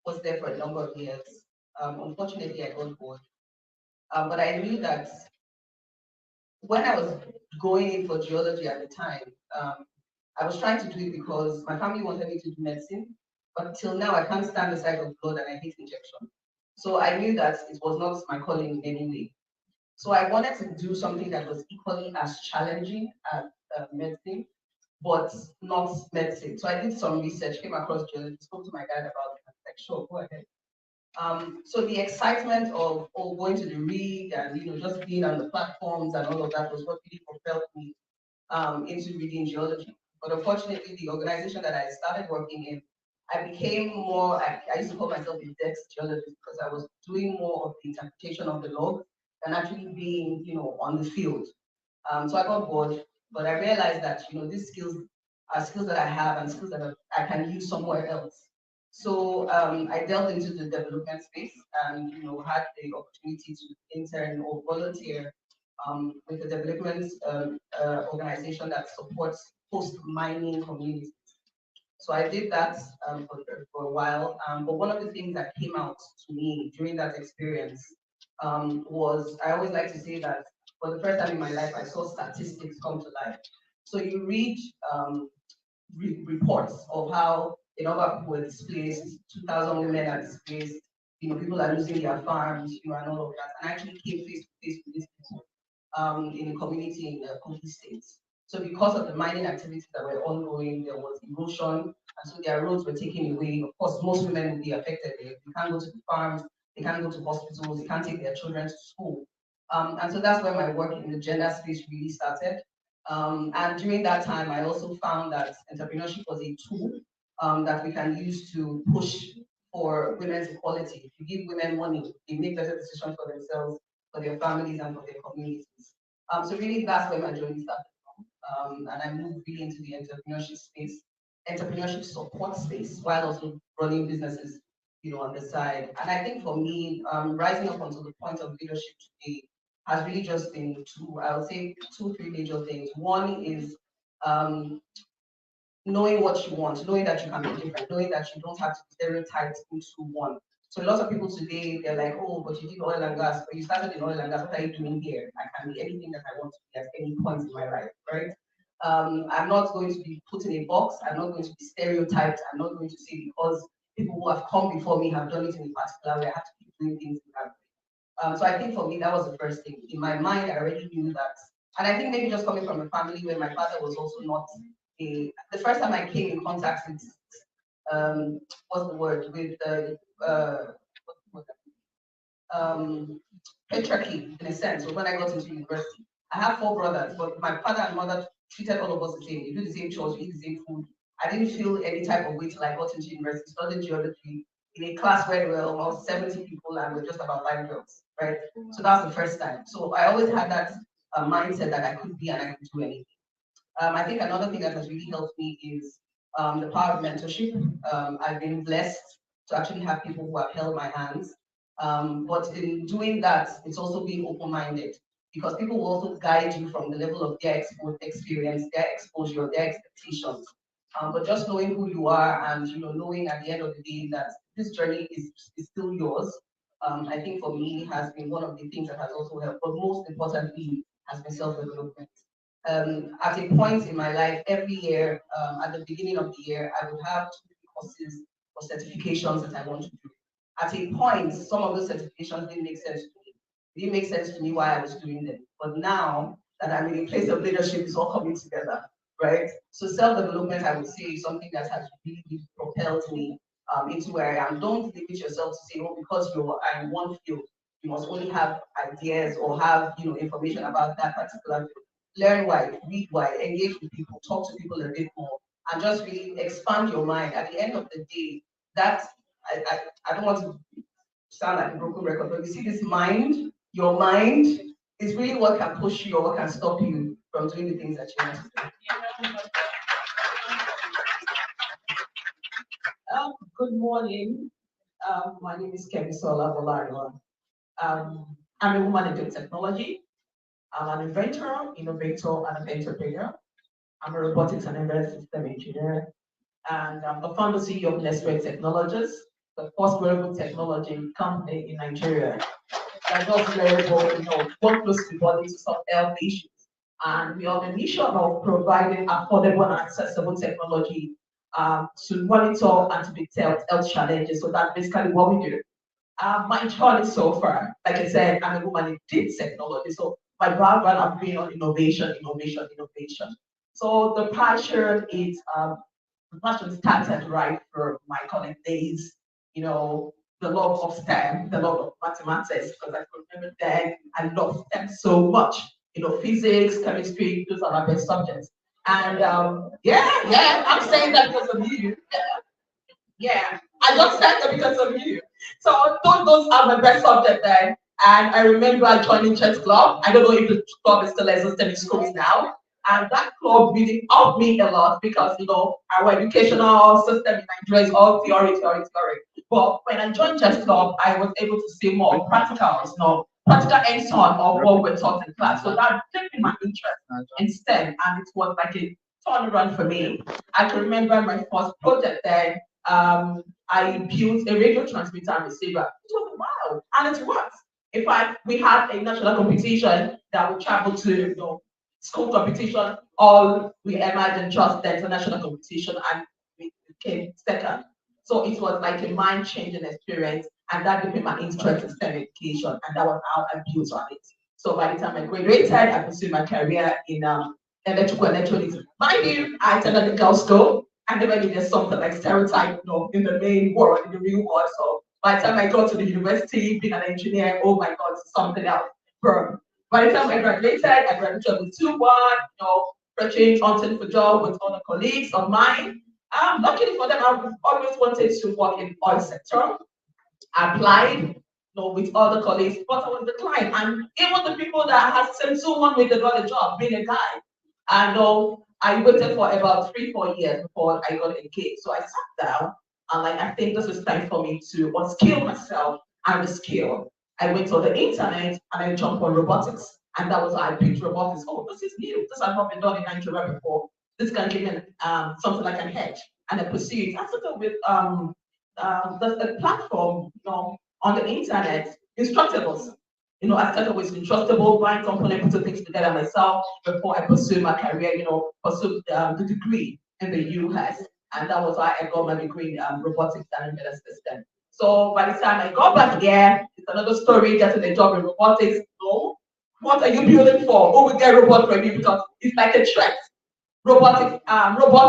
was there for a number of years. Unfortunately, I got bored. But I knew that when I was going in for geology at the time, I was trying to do it because my family wanted me to do medicine, but till now I can't stand the sight of blood and I hate injection. So I knew that it was not my calling in any way. So I wanted to do something that was equally as challenging as medicine, but not medicine. So I did some research, came across geology, spoke to my dad about it, and like, sure, go ahead. So the excitement of going to the rig and just being on the platforms and all of that was what really propelled me into reading geology. But unfortunately, the organization that I started working in, I became more, I used to call myself a desk geologist because I was doing more of the interpretation of the log than actually being, on the field. So I got bored, but I realized that, these skills are skills that I have and skills that I can use somewhere else. So I delved into the development space and, had the opportunity to intern or volunteer with a development organization that supports post-mining communities. So I did that for a while, but one of the things that came out to me during that experience was, I always like to say that for the first time in my life, I saw statistics come to life. So you read reports of how a number of people were displaced, 2,000 women are displaced, people are losing their farms, and all of that. And I actually came face to face with these people in a community in the Kogi states. So because of the mining activities that were ongoing, there was erosion, and so their roads were taken away. Of course, most women will be affected. They can't go to the farms, they can't go to hospitals, they can't take their children to school. And so that's where my work in the gender space really started. And during that time, I also found that entrepreneurship was a tool that we can use to push for women's equality. If you give women money, they make better decisions for themselves, for their families, and for their communities. So really, that's where my journey started from. And I moved really into the entrepreneurship space, entrepreneurship support space, while also running businesses, on the side. And I think for me, rising up until the point of leadership today has really just been I would say three major things. One is knowing what you want, knowing that you can be different, knowing that you don't have to be stereotyped into one. So a lot of people today, they're like, oh, but you did oil and gas, but you started in oil and gas, what are you doing here? I can be anything that I want to be at any point in my life, right? I'm not going to be put in a box, I'm not going to be stereotyped, I'm not going to say because people who have come before me have done it in a particular way, I have to keep doing things in that way. So I think for me, that was the first thing. In my mind, I already knew that. And I think maybe just coming from a family where my father was also not the first time I came in contact with what's the word, with patriarchy in a sense. So when I got into university, I have 4 brothers, but my father and mother treated all of us the same. We do the same chores, we eat the same food. I didn't feel any type of way till I got into university, studied geology in a class where there were almost 70 people and we're just about 5 girls, right? So that was the first time. So I always had that mindset that I could be and I could do anything. I think another thing that has really helped me is the power of mentorship. I've been blessed to actually have people who have held my hands. But in doing that, it's also being open-minded because people will also guide you from the level of their experience, their exposure, their expectations. But just knowing who you are and knowing at the end of the day that this journey is still yours, I think for me has been one of the things that has also helped. But most importantly, has been self-development. At a point in my life, every year, at the beginning of the year, I would have 2 courses or certifications that I want to do. At a point, some of those certifications didn't make sense to me. It didn't make sense to me why I was doing them. But now that I'm in a place of leadership, it's all coming together, right? So self-development, I would say, is something that has really, really propelled me into where I am. Don't limit yourself to say, oh, because you're in one field, you must only have ideas or have information about that particular field. Learn wide, read wide, engage with people, talk to people a bit more, and just really expand your mind. At the end of the day, that's I don't want to sound like a broken record, but you see this mind, your mind is really what can push you or what can stop you from doing the things that you want to do. Good morning. My name is Kemisola Bolariwa. I'm a woman in technology. I'm an inventor, innovator, and an entrepreneur. I'm a robotics and embedded system engineer. And I'm the founder CEO of Network Technologies, the first wearable technology company in Nigeria that does wearable, work close to the body to solve health issues. And we are on the mission of providing affordable and accessible technology to monitor and to detect health challenges. So that's basically what we do. My journey so far, like I said, I'm a woman in deep technology. So my background, I've been on innovation. So the passion started right from my college days, the love of STEM, the love of mathematics, because I could remember then I loved STEM so much. Physics, chemistry, those are my best subjects. And I'm saying that because of you. Yeah, I just said that because of you. So those are my best subjects then. And I remember I joined in chess club. I don't know if the club is still existing in schools now. And that club really helped me a lot because our educational system in Nigeria is all theory. But when I joined chess club, I was able to see more practicals, practical hands-on of what we're taught in class. So that took me my interest in STEM, and it was like a turnaround for me. I can remember my first project then. I built a radio transmitter and receiver. It was wow, and it worked. In fact, we had a national competition that we traveled to, school competition. All we imagined just the international competition, and we came second. So it was like a mind-changing experience, and that became my interest in STEM education, and that was how I built on it. So by the time I graduated, I pursued my career in electrical and electronics. Mind you, I attended the girls' school. I never needed something like stereotype, in the main world, in the real world. So by the time I got to the university, being an engineer, oh my God, it's something else. By the time I graduated with 2-1, searching, hunting for job with other colleagues of mine. Luckily for them, I've always wanted to work in the oil sector. I applied, with other colleagues, but I was declined. And even the people that had sent someone with got a job, being a guy. And I waited for about 3-4 years before I got engaged. So I sat down and I think this is time for me to upskill myself and reskill. I went on the internet and I jumped on robotics. And that was how I picked robotics. Oh, this is new. This has not been done in Nigeria before. This can give me something like an edge. And I pursued. I started with the platform, on the internet, Instructables. I started with Instructable, buying component, putting things together myself before I pursued my career, pursued the degree in the US. And that was why I got my degree in robotics and embedded system. So by the time I got back here, it's another story, getting a job in robotics. No, what are you building for? Who will get robot from you? Because it's like a threat. Robot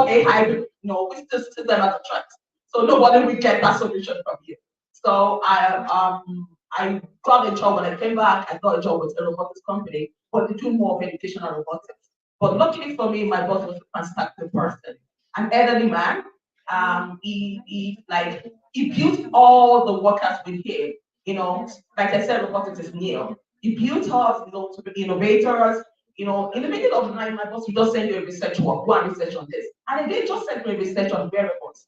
AI, we still see them as a threat. So nobody will get that solution from you. So I got a job when I came back. I got a job with a robotics company, but they do more of educational robotics. But luckily for me, my boss was a fantastic person, an elderly man. He built all the workers with him. Like I said, robotics is new. He built us, to be innovators. In the middle of the night, my boss would just send you a research work, go and research on this. And they just sent me a research on wearables.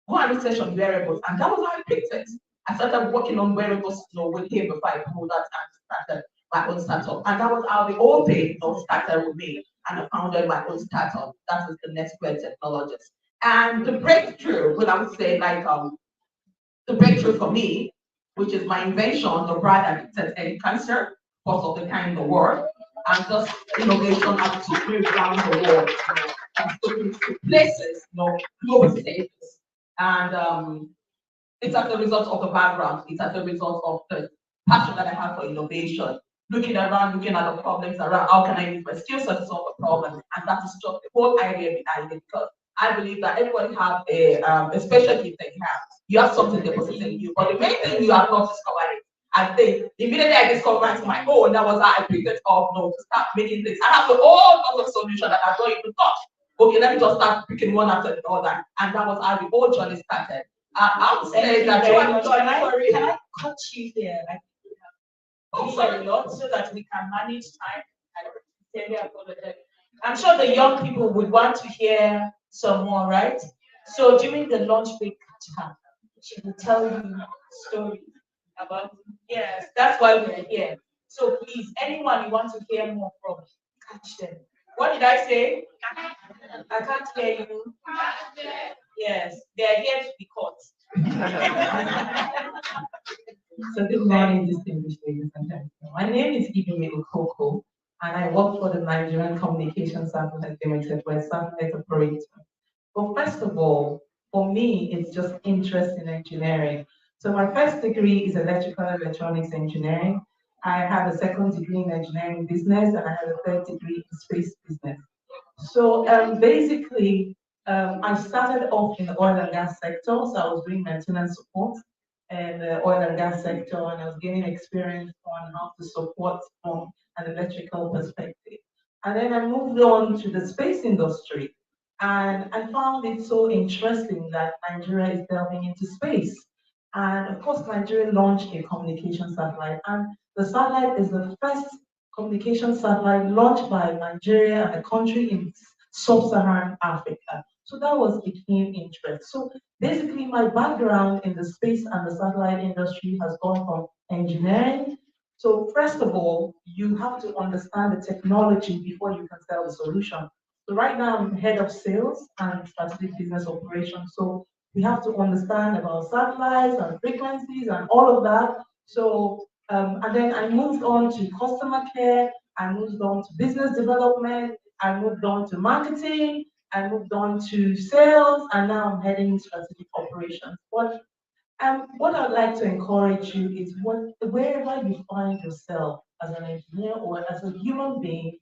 Go and research on wearables. And that was how I picked it. I started working on wearables, with him before I pulled that and started my own startup. And that was how the whole thing, started with me. And I founded my own startup. That is the Network Technologies. And the breakthrough, when I would say the breakthrough for me, which is my invention, the brand that detects any cancer, first of the kind in the world, and just innovation up to bring around the world, and to places, global stages. And it's as a result of the background, it's as a result of the passion that I have for innovation. Looking around, looking at the problems around, how can I use my skill set to solve a problem? And that is just the whole idea behind it, because I believe that everybody has a special gift that you have. You have something deposited in you, but the main thing you have not discovered it. And then immediately I discovered it my own, that was how I picked it up, to start making things. I have a whole lot of solutions that I don't even touch. Okay, let me just start picking one after the other. And that was how the whole journey started. I would say that can I cut you there? Oh, sorry, Lord. So that we can manage time. I sincerely apologize. I'm sure the young people would want to hear some more, right? So during the lunch break, catch her. She will tell you stories about. Yes, that's why we're here. So please, anyone you want to hear more from, catch them. What did I say? I can't hear you. Yes, they're here to be caught. So good morning, distinguished ladies and gentlemen. My name is Ibimi Ukoko, and I work for the Nigerian Communications Satellite Limited, where satellite operator. But first of all, for me, it's just interest in engineering. So my first degree is electrical electronics engineering. I have a second degree in engineering business, and I have a third degree in space business. So basically, I started off in the oil and gas sector, so I was doing maintenance support in the oil and gas sector, and I was gaining experience on how to support from an electrical perspective. And then I moved on to the space industry, and I found it so interesting that Nigeria is delving into space. And of course, Nigeria launched a communication satellite, and the satellite is the first communication satellite launched by Nigeria and a country in sub-Saharan Africa. So that was a keen interest. So basically, my background in the space and the satellite industry has gone from engineering. So first of all, you have to understand the technology before you can sell the solution. So right now, I'm head of sales and strategic business operations. So we have to understand about satellites and frequencies and all of that. So and then I moved on to customer care, I moved on to business development, I moved on to marketing, I moved on to sales, and now I'm heading strategic operations. What I'd like to encourage you is wherever you find yourself as an engineer or as a human being,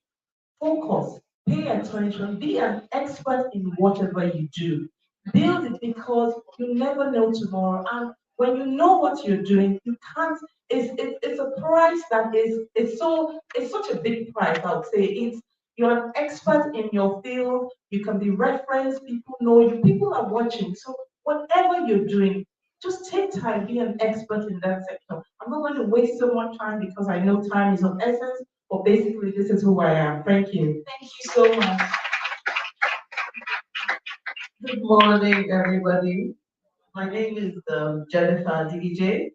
focus, pay attention, be an expert in whatever you do. Build it because you never know tomorrow. And when you know what you're doing, you can't, it's a price that is, it's such a big price, I would say. You're an expert in your field, you can be referenced, people know you, people are watching. So whatever you're doing, just take time, be an expert in that sector. I'm not going to waste so much time because I know time is of essence. But basically, this is who I am. Thank you. Thank you so much. Good morning, everybody. My name is Jennifer DDJ.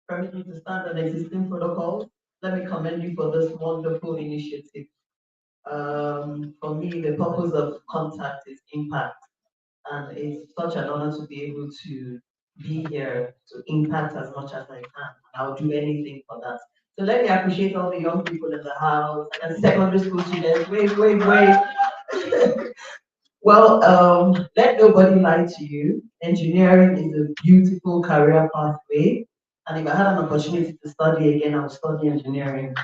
Permit me to stand on existing protocol. Let me commend you for this wonderful initiative. For me, the purpose of contact is impact, and it's such an honor to be able to be here to impact as much as I can. I'll do anything for that. So let me appreciate all the young people in the house and secondary school students. Wait. Well, let nobody lie to you. Engineering is a beautiful career pathway. And if I had an opportunity to study again, I would study engineering.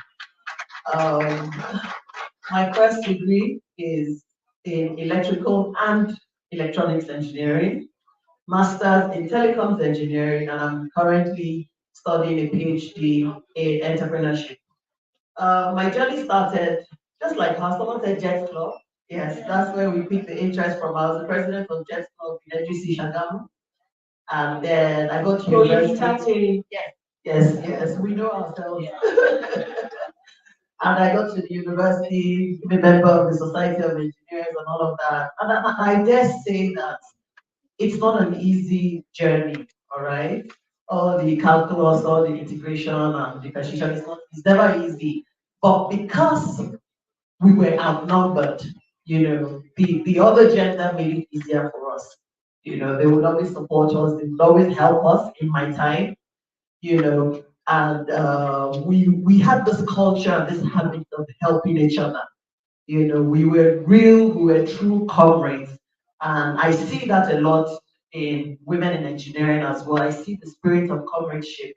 My first degree is in electrical and electronics engineering, master's in telecoms engineering, and I'm currently studying a PhD in entrepreneurship. My journey started just like how someone said Jets Club. Yes, that's where we picked the interest from. I was the president of Jets Club in NGC Shagamu. And then I got to university. Yes, we know ourselves. And I got to the university, be a member of the Society of Engineers and all of that. And I dare say that it's not an easy journey, all right? All the calculus, all the integration and differentiation, it's never easy. But because we were outnumbered, the other gender made it easier for us. They would always support us, they would always help us in my time, and we had this culture, this habit of helping each other. We were real, we were true comrades. And I see that a lot in women in engineering as well. I see the spirit of comradeship,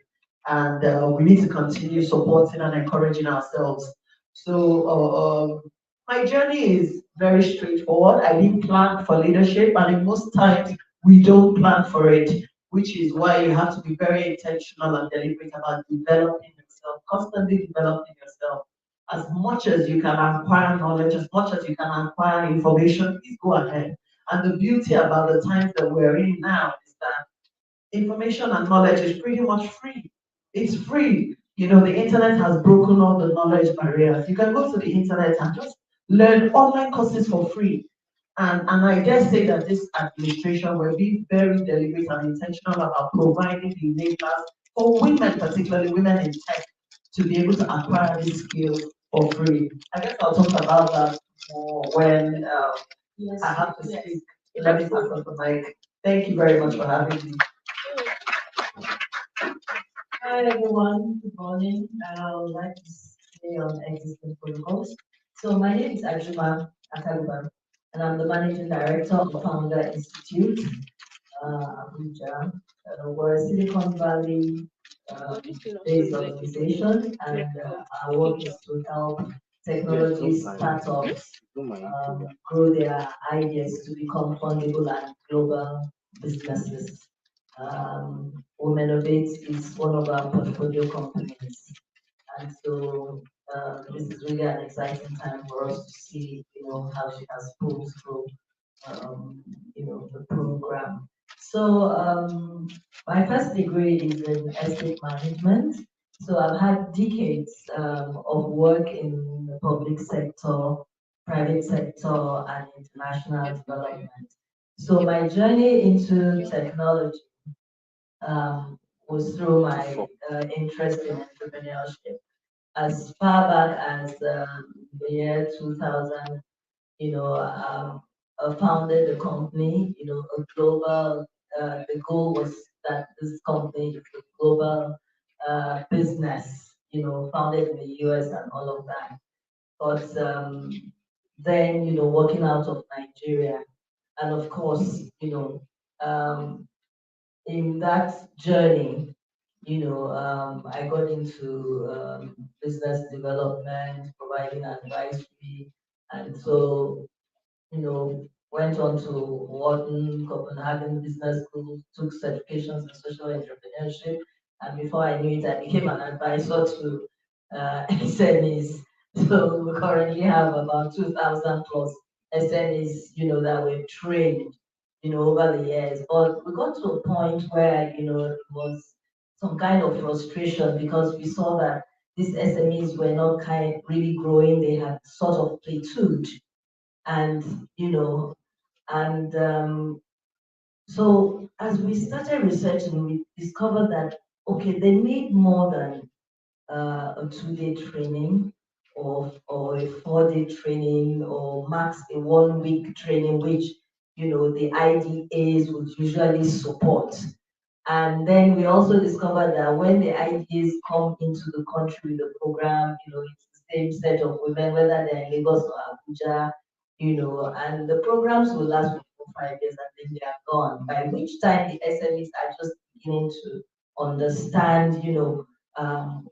and we need to continue supporting and encouraging ourselves. So my journey is very straightforward. I didn't plan for leadership, and in most times we don't plan for it. which is why you have to be very intentional and deliberate about developing yourself, constantly developing yourself. As much as you can acquire knowledge, as much as you can acquire information, please go ahead. And the beauty about the times that we're in now is that information and knowledge is pretty much free. It's free. You know, the internet has broken all the knowledge barriers. You can go to the internet and just learn online courses for free. And I dare say that this administration will be very deliberate and intentional about providing the enablers for women, particularly women in tech, to be able to acquire these skills for free. I guess I'll talk about that more when Yes, I have to yes. speak. Let me pass on the mic. Thank you very much for having me. Hi everyone, good morning. I would like to say on existing protocols. So my name is Ajuma Akaluba, and I'm the managing director of Founder Institute, Abuja. We're a Silicon Valley based organization, and our work is to help technology startups grow their ideas to become fundable and global businesses. Womenovate is one of our portfolio companies. And so this is really an exciting time for us to see, how she has pulled through, the program. So my first degree is in estate management. So I've had decades of work in the public sector, private sector, and international development. So my journey into technology was through my interest in entrepreneurship. As far back as the year 2000, founded a company, a global, the goal was that this company is a global business, founded in the US and all of that. But then, working out of Nigeria, and of course, in that journey, I got into business development, providing advisory, and so, went on to Wharton, Copenhagen Business School, took certifications in social entrepreneurship, and before I knew it, I became an advisor to SMEs. So we currently have about 2,000 plus SMEs, that we've trained, over the years. But we got to a point where, it was some kind of frustration because we saw that these SMEs were not really growing, they had sort of plateaued. And, and so as we started researching, we discovered that, okay, they need more than a 2-day training or a 4-day training or max a 1-week training, which the IDAs would usually support. And then we also discovered that when the IDAs come into the country with the program, it's the same set of women, whether they're in Lagos or Abuja, and the programs will last for 5 years and then they are gone, by which time the SMEs are just beginning to understand,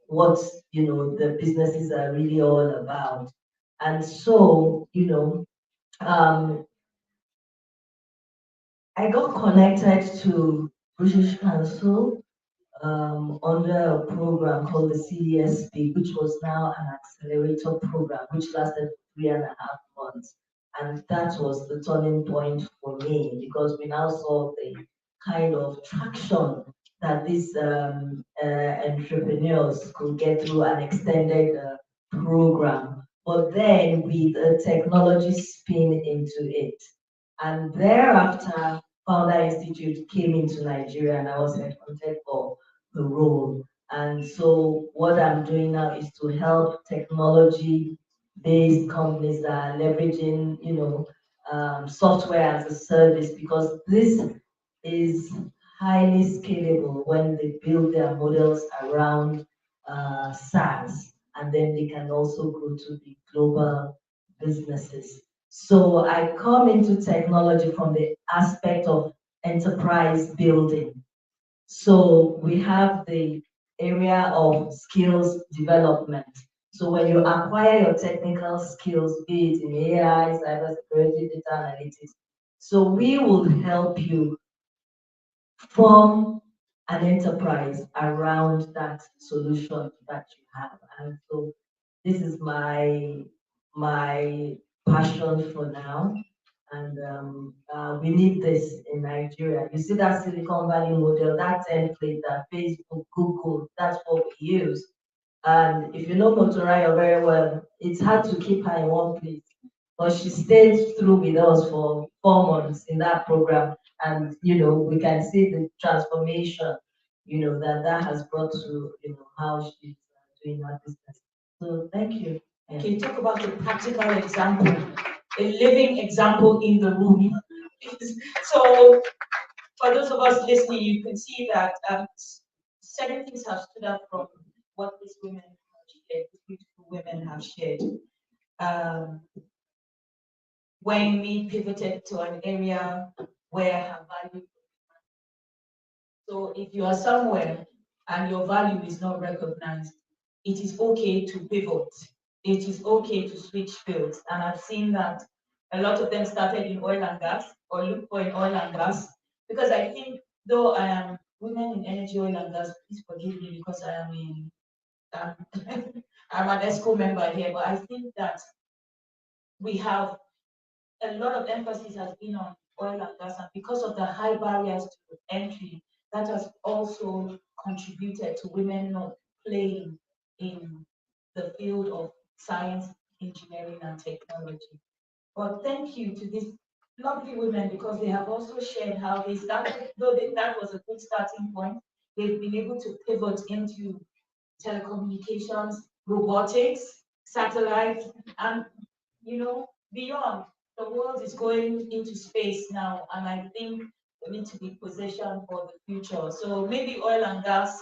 what, the businesses are really all about. And so, I got connected to British Council under a program called the CDSP, which was now an accelerator program, which lasted 3.5 months. And that was the turning point for me because we now saw the kind of traction that these entrepreneurs could get through an extended program, but then with a technology spin into it. And thereafter, Founder Institute came into Nigeria and I was headhunted for the role. And so what I'm doing now is to help technology-based companies that are leveraging, software as a service, because this is highly scalable when they build their models around SaaS, and then they can also grow to the global businesses. So I come into technology from the aspect of enterprise building. So we have the area of skills development. So when you acquire your technical skills, be it in AI, cybersecurity, data analytics, so we will help you form an enterprise around that solution that you have. And so this is my passion for now. And we need this in Nigeria. You see that Silicon Valley model, that template that Facebook, Google, that's what we use. And if you know Motoraya very well, it's hard to keep her in one place. But she stayed through with us for 4 months in that program. And, we can see the transformation, that has brought to, how she's doing her business. So thank you. Can you talk about a practical example, a living example in the room? So for those of us listening, you can see that certain things have stood out from what these women have shared, these beautiful women have shared. When we pivoted to an area where her value. So if you are somewhere and your value is not recognized, it is okay to pivot. It is okay to switch fields. And I've seen that a lot of them started in oil and gas or look for in oil and gas. Because I think though I am women in energy, oil and gas, please forgive me because I am I'm an ESCO member here, but I think that we have a lot of emphasis has been on oil and gas, and because of the high barriers to entry, that has also contributed to women not playing in the field of science, engineering, and technology. But thank you to these lovely women because they have also shared how they started, that was a good starting point, they've been able to pivot into telecommunications, robotics, satellites, and beyond. The world is going into space now, and I think we need to be positioned for the future. So maybe oil and gas,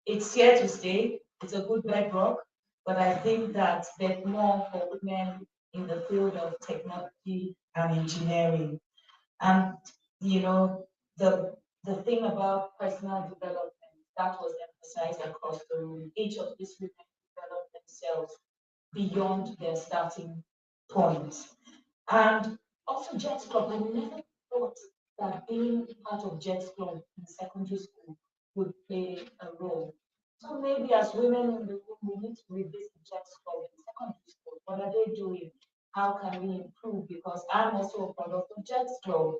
it's here to stay. It's a good bedrock, but I think that there's more for women in the field of technology and engineering. And the the thing about personal development that was emphasized across the room. Each of these women develop themselves beyond their starting point. And also Jets Club, I never thought that being part of Jets Club in secondary school would play a role. So maybe as women in the room, we need to revisit Jets Club in secondary school. What are they doing? How can we improve? Because I'm also a product of Jets Club,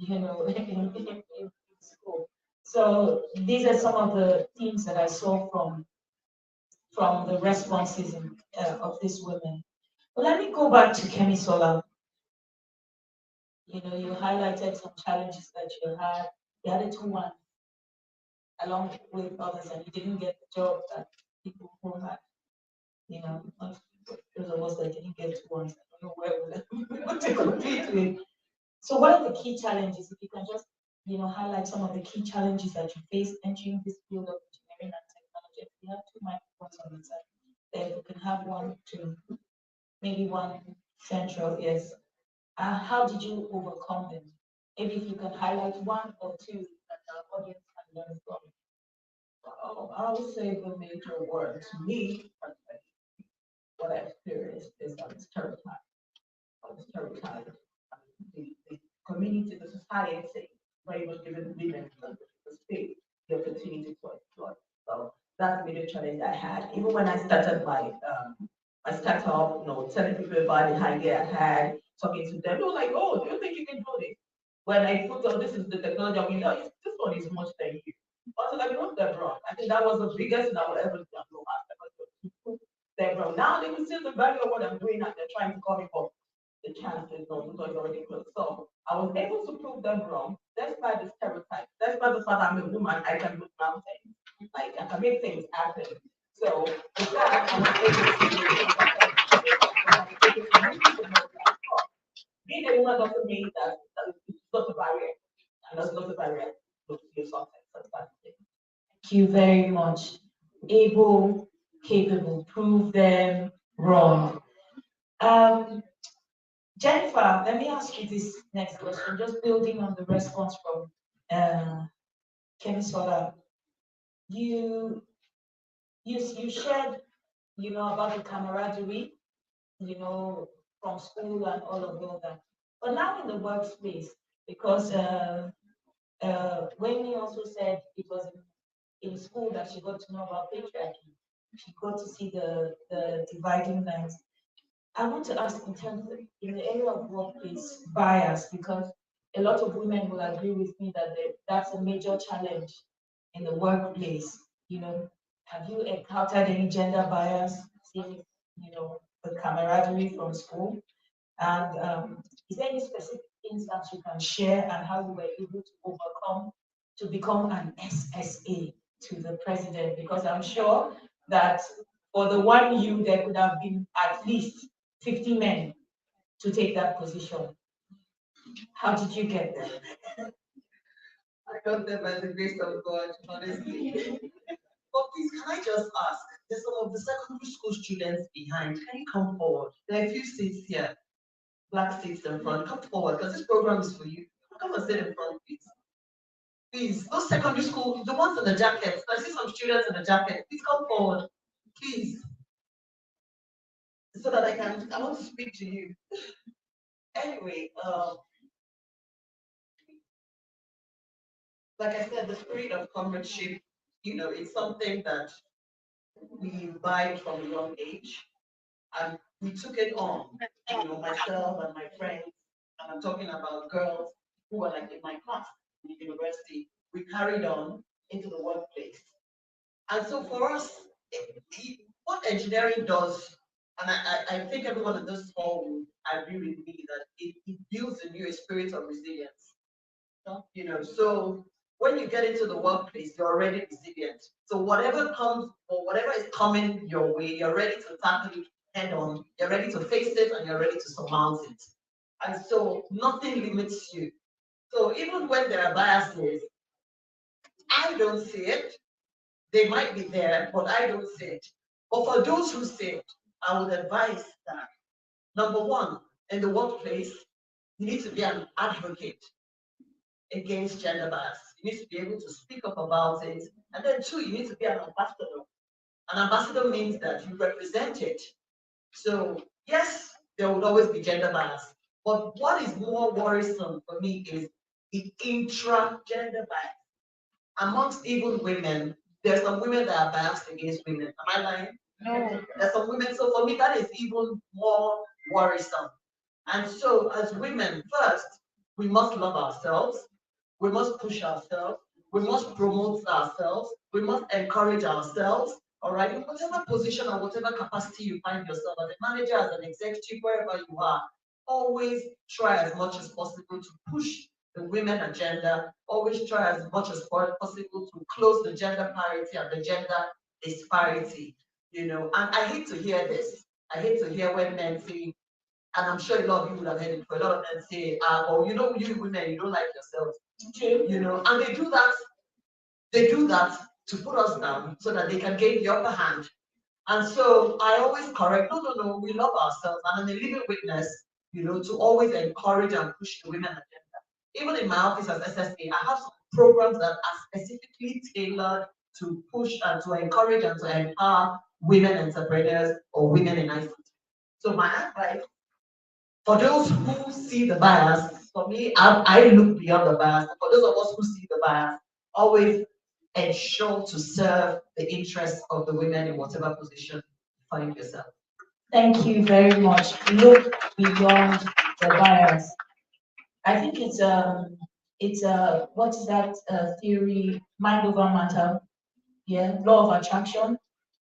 in school. So these are some of the themes that I saw from the responses of these women. But let me go back to Kemi Sola. You highlighted some challenges that you had. The other two ones, along with others, and you didn't get the job that people who had, not those of us that didn't get two ones. I don't know where we're able to compete with. So what are the key challenges? If you can just, highlight some of the key challenges that you face entering this field of engineering and technology. If you have two microphones on the side, then you can have one to maybe one central, yes. How did you overcome them? Maybe if you can highlight one or two that our audience can learn from. I would say the major word to me, what I experienced is that it's terrifying. I was terrified. The community, the society, very much given women the space, the opportunity to explore. So that's the major challenge I had. Even when I started my startup, telling people about the idea I had, talking to them, they were like, "Oh, do you think you can do this?" When I put, "Oh, this is the technology," I mean, no, this one is much than you. Also, like, what's that wrong? I think that was the biggest thing I would ever do. They're wrong. Now they can see the value of what I'm doing and they're trying to call me for the chances of because already close. So I was able to prove them wrong, despite the stereotype, despite the fact I'm a woman, I can move mountains. Like I can make things happen. So with that, I was able to being a woman doesn't mean that it's not a barrier. And that's not a barrier to your success. Thank you very much. Able, capable, prove them wrong. Jennifer, let me ask you this next question, just building on the response from Kemi Sola. You shared, about the camaraderie, from school and all of that. But now in the workspace, because when he also said it was in school that she got to know about patriarchy, she got to see the dividing lines. I want to ask in terms of, in the area of workplace bias, because a lot of women will agree with me that that's a major challenge in the workplace. Have you encountered any gender bias, seeing, the camaraderie from school? And is there any specific things that you can share and how you were able to overcome to become an SSA to the president? Because I'm sure that for the one you, there could have been at least 50 men to take that position. How did you get there? I got there by the grace of God, honestly. But please, can I just ask? There's some of the secondary school students behind. Can you come forward? There are a few seats here, black seats in front. Come forward, because this program is for you. Come and sit in front, please. Please, those secondary school, the ones in the jackets. I see some students in the jacket. Please come forward, please, so that I want to speak to you. Anyway, like I said, the spirit of comradeship, it's something that we imbibe from a young age, and we took it on. Myself and my friends, and I'm talking about girls who were like in my class in university. We carried on into the workplace, and so for us, what engineering does, and I think everyone in this hall will agree with me that it builds in you a spirit of resilience. So when you get into the workplace, you're already resilient. So whatever comes or whatever is coming your way, you're ready to tackle it head on, you're ready to face it, and you're ready to surmount it. And so nothing limits you. So even when there are biases, I don't see it. They might be there, but I don't see it. But for those who see it, I would advise that, number one, in the workplace, you need to be an advocate against gender bias. You need to be able to speak up about it. And then two, you need to be an ambassador. An ambassador means that you represent it. So yes, there would always be gender bias. But what is more worrisome for me is the intra-gender bias. Amongst even women, there's some women that are biased against women. Am I lying? No. There's some women, so for me, that is even more worrisome. And so as women, first, we must love ourselves. We must push ourselves. We must promote ourselves. We must encourage ourselves. All right, in whatever position or whatever capacity you find yourself, as a manager, as an executive, wherever you are, always try as much as possible to push the women agenda. Always try as much as possible to close the gender parity and the gender disparity. And I hate to hear this. I hate to hear when men say, and I'm sure a lot of you would have heard it, a lot of men say, oh, you women, you don't like yourselves. And they do that to put us down so that they can gain the upper hand. And so I always correct, no, we love ourselves. And I'm a living witness, to always encourage and push the women agenda. Even in my office as SSA, I have some programs that are specifically tailored to push and to encourage and to empower women entrepreneurs or women in ICT. So my advice, for those who see the bias, for me, I look beyond the bias. For those of us who see the bias, always ensure to serve the interests of the women in whatever position you find yourself. Thank you very much. Look beyond the bias. I think it's what is that theory? Mind over matter. Yeah, law of attraction.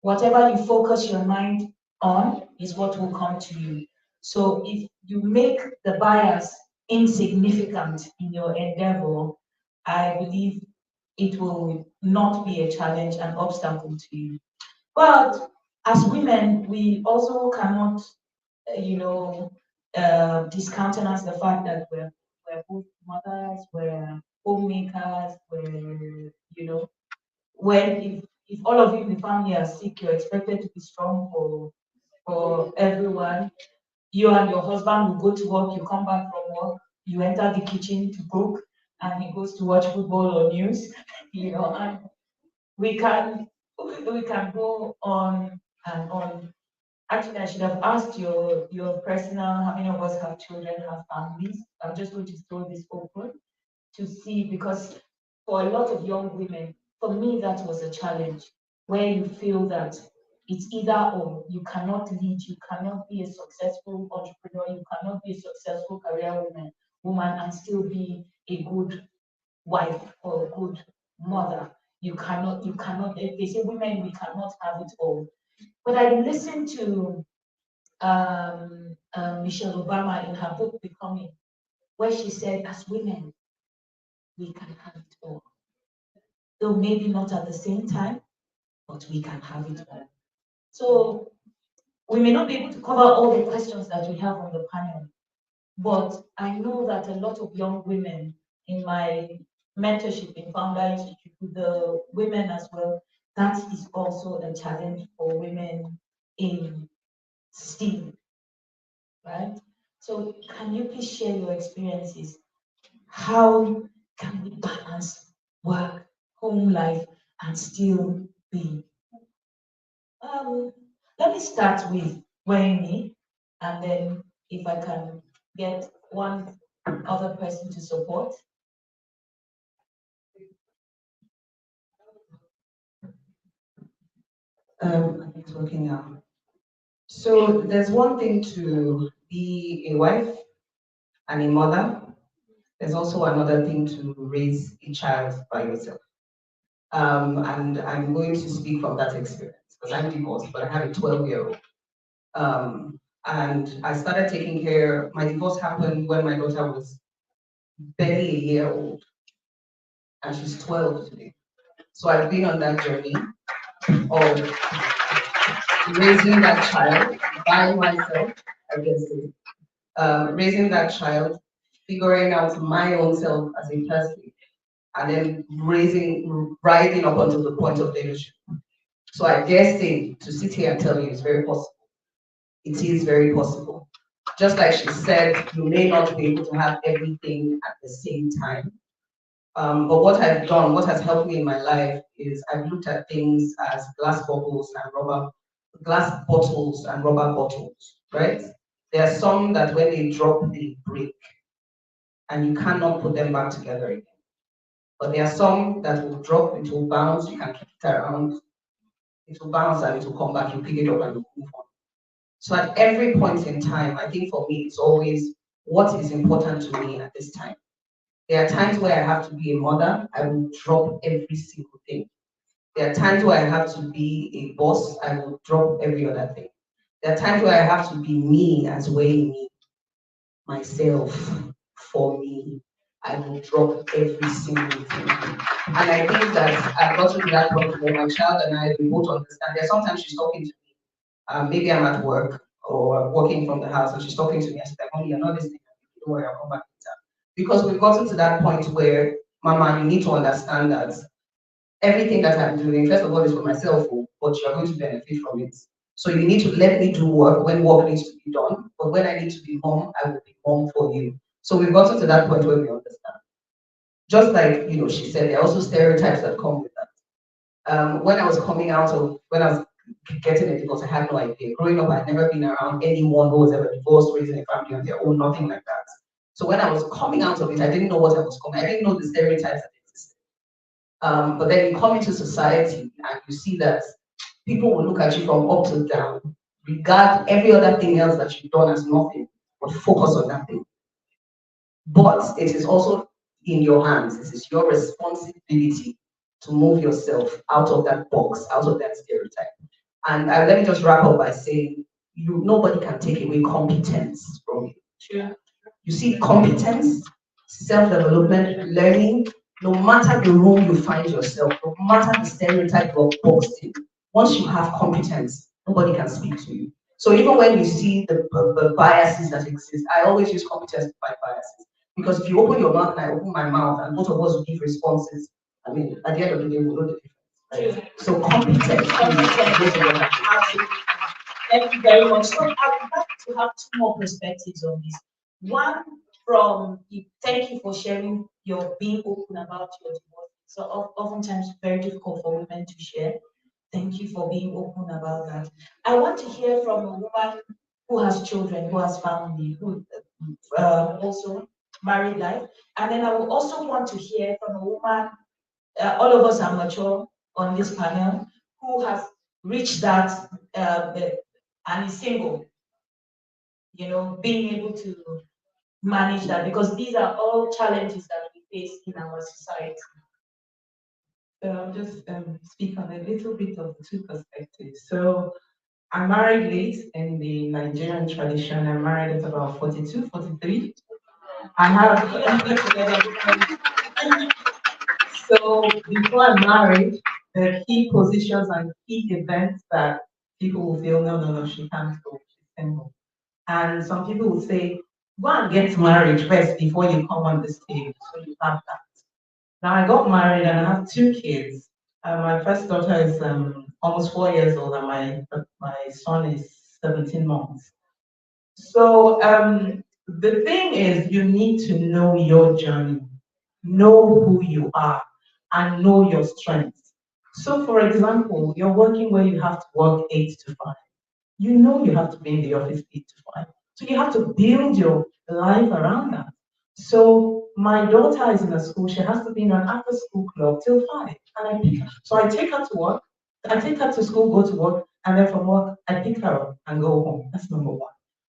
Whatever you focus your mind on is what will come to you. So if you make the bias insignificant in your endeavor, I believe it will not be a challenge, an obstacle to you. But as women, we also cannot, discountenance the fact that we're both mothers, we're homemakers, if all of you in the family are sick, you're expected to be strong for everyone. You and your husband will go to work, you come back from work, you enter the kitchen to cook, and he goes to watch football or news, and we can go on and on. Actually, I should have asked your personal, how many of us have children, have families? I'm just going to throw this open. to see, because for a lot of young women, for me, that was a challenge, where you feel that it's either or. You cannot lead, you cannot be a successful entrepreneur, you cannot be a successful career woman and still be a good wife or a good mother. You cannot, they say women, we cannot have it all. But I listened to Michelle Obama in her book Becoming, where she said, as women, we can have it all. Though maybe not at the same time, but we can have it all. So we may not be able to cover all the questions that we have on the panel, but I know that a lot of young women in my mentorship in Founder Institute, with the women as well, that is also a challenge for women in STEAM, right? So can you please share your experiences? How can we balance work, home life, and still be? Let me start with Wendy, and then if I can get one other person to support. I think it's working now. So there's one thing to be a wife and a mother. There's also another thing to raise a child by yourself. And I'm going to speak from that experience because I'm divorced, but I have a 12-year-old. And I started taking care. My divorce happened when my daughter was barely a year old, and she's 12 today. So I've been on that journey of raising that child by myself, I guess, raising that child, figuring out my own self as a person, and then rising up until the point of leadership. So I dare say, to sit here and tell you it's very possible. It is very possible. Just like she said, you may not be able to have everything at the same time. But what I've done, what has helped me in my life is I've looked at things as glass bottles and rubber bottles, right? There are some that when they drop, they break, and you cannot put them back together again. But there are some that will drop, it will bounce, you can kick it around, it will bounce and it will come back, you pick it up and you move on. So at every point in time, I think for me, it's always what is important to me at this time. There are times where I have to be a mother, I will drop every single thing. There are times where I have to be a boss, I will drop every other thing. There are times where I have to be me as weighing me, myself, for me. I will drop every single thing. And I think that I've gotten to that point where my child and I, we both understand. There's sometimes she's talking to me. Maybe I'm at work or working from the house and she's talking to me and she's like, Mommy, you're not listening. Don't worry, I'll come back later. Because we've gotten to that point where, Mama, you need to understand that everything that I'm doing, first of all, is for myself, but you're going to benefit from it. So you need to let me do work when work needs to be done. But when I need to be mom, I will be mom for you. So we've gotten to that point where we understand. Just like, she said, there are also stereotypes that come with that. When I was getting a divorce, I had no idea. Growing up, I'd never been around anyone who was ever divorced, raising a family on their own, nothing like that. So when I was coming out of it, I didn't know what I was coming. I didn't know the stereotypes that existed. But then you come into society and you see that people will look at you from up to down, regard every other thing else that you've done as nothing, but focus on that thing. But it is also in your hands. It is your responsibility to move yourself out of that box, out of that stereotype. And let me just wrap up by saying, nobody can take away competence from you. Sure. You see, competence, self-development, learning, no matter the room you find yourself, no matter the stereotype you're boxed in, once you have competence, nobody can speak to you. So even when you see the biases that exist, I always use competence to fight biases. Because if you open your mouth and I open my mouth and both of us will give responses, I mean, at the end of the day, we'll know the difference. Right? So competence. Thank you very much. So I would like to have two more perspectives on this. One thank you for sharing your being open about your divorce. So oftentimes very difficult for women to share. Thank you for being open about that. I want to hear from a woman who has children, who has family, who also married life. And then I would also want to hear from a woman, all of us are mature on this panel, who has reached that and is single, being able to manage that, because these are all challenges that we face in our society. So I'll just speak on a little bit of the two perspectives. So I'm married late in the Nigerian tradition. I'm married at about 42, 43. I have so before I'm married, the key positions and key events that people will feel, no, no, no, she can't go, she's single. And some people will say, go and get married first before you come on the stage. So you have that. Now I got married and I have two kids. My first daughter is almost 4 years old, and my son is 17 months. So the thing is, you need to know your journey, know who you are, and know your strengths. So, for example, you're working where you have to work 8 to 5. You know you have to be in the office 8 to 5. So you have to build your life around that. So my daughter is in a school, she has to be in an after school club till 5. And I pick her. So I take her to work, I take her to school, go to work, and then from work, I pick her up and go home. That's number one.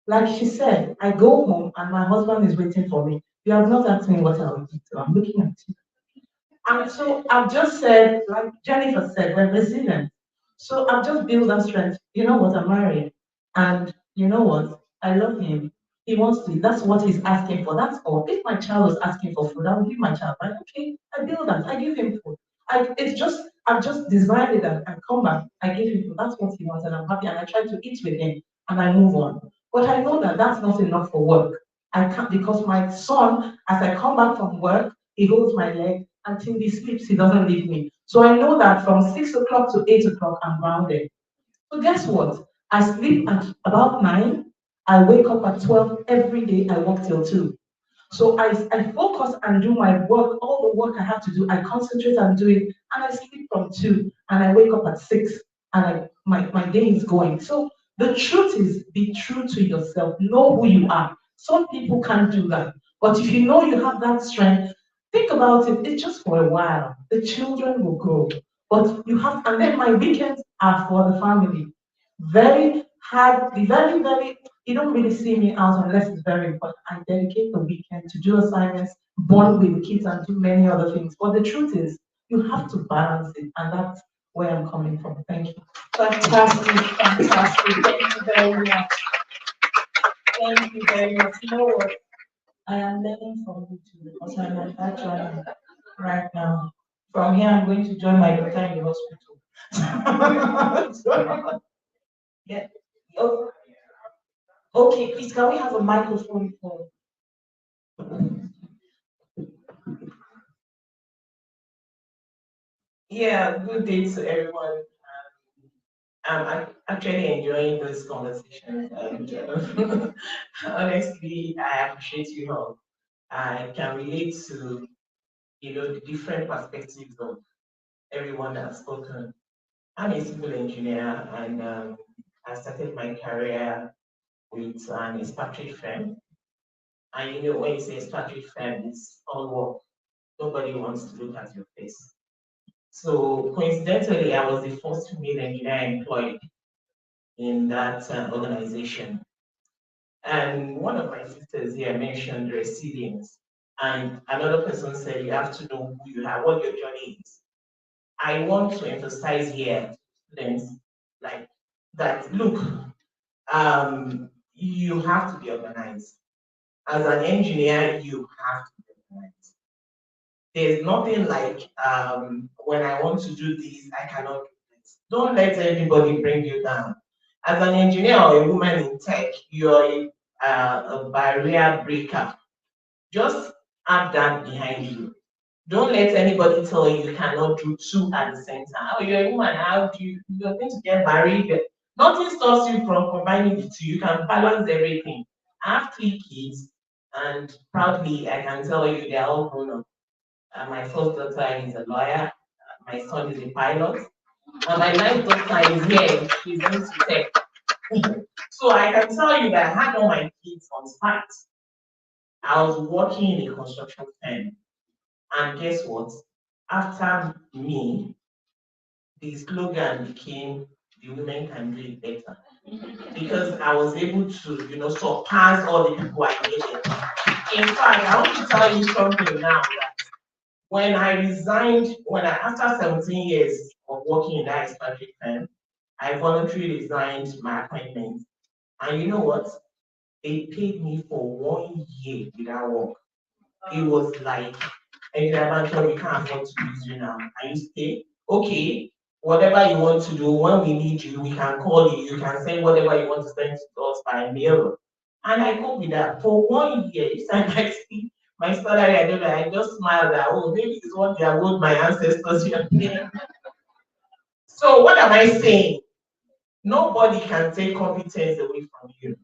Like she said, I go home and my husband is waiting for me. You have not asked me what I will eat, so I'm looking at you. And so I've just said, like Jennifer said, we're resilient. So I've just built that strength. You know what? I'm married. And you know what? I love him. He wants to, that's what he's asking for. That's all. If my child was asking for food, I would give my child, right? Okay, I build that. I give him food. I've just designed it that I come back, I give him food. That's what he wants, and I'm happy. And I try to eat with him and I move on. But I know that that's not enough for work. I can't, because my son, as I come back from work, he holds my leg until he sleeps, he doesn't leave me. So I know that from 6 o'clock to 8 o'clock, I'm grounded. So guess what? I sleep at about 9, I wake up at 12 every day, I work till 2. So I focus and do my work, all the work I have to do, I concentrate and do it, and I sleep from 2, and I wake up at 6, and my day is going. So the truth is, be true to yourself, know who you are. Some people can't do that, but if you know you have that strength, think about it, it's just for a while. The children will grow, but you have, and then my weekends are for the family. Very hard, very, very, you don't really see me out unless it's very important. I dedicate the weekend to do assignments, bond with the kids, and do many other things. But the truth is, you have to balance it, and that's where I'm coming from. Thank you. Fantastic, fantastic. Thank you very much. Thank you very much. You know what? I am learning from you too, because I'm on that journey right now. From here, I'm going to join my daughter in the hospital. Yeah. Oh, okay, please, can we have a microphone for? Yeah, good day to everyone. I'm actually enjoying this conversation, and honestly, I appreciate you all. I can relate to the different perspectives of everyone that's spoken. I'm a civil engineer, and I started my career with an expatriate firm. And when you say expatriate firm, it's all work. Nobody wants to look at your face. So coincidentally, I was the first female engineer employed in that organization. And one of my sisters here mentioned resilience. And another person said you have to know who you are, what your journey is. I want to emphasize here to students like that, look, you have to be organized. As an engineer, you have to be organized. There's nothing like when I want to do this, I cannot do this. Don't let anybody bring you down. As an engineer or a woman in tech, you're a barrier breaker. Just have that behind you. Don't let anybody tell you cannot do two at the same time. Oh, you're a woman, how do you're going to get married? Nothing stops you from combining the two. You can balance everything. I have 3 kids, and proudly I can tell you they're all grown up. My first daughter is a lawyer. My son is a pilot. And my ninth daughter is here. She's into tech. So I can tell you that I had all my kids on spot. I was working in a construction firm. And guess what? After me, the slogan became the women can do it better. Because I was able to, surpass all the people I needed. In fact, I want to tell you something now that when I resigned, after 17 years of working in that expatriate firm, I voluntarily resigned my appointment. And you know what? They paid me for 1 year without work. It was like, Engineer, we can't afford to use you now. Can you stay? Okay, whatever you want to do, when we need you, we can call you. You can send whatever you want to send to us by mail. And I cope with that for 1 year. Each time I see my salary, I don't know, I just smile that, oh, maybe it's what they owed my ancestors here. So what am I saying? Nobody can take competence away from you.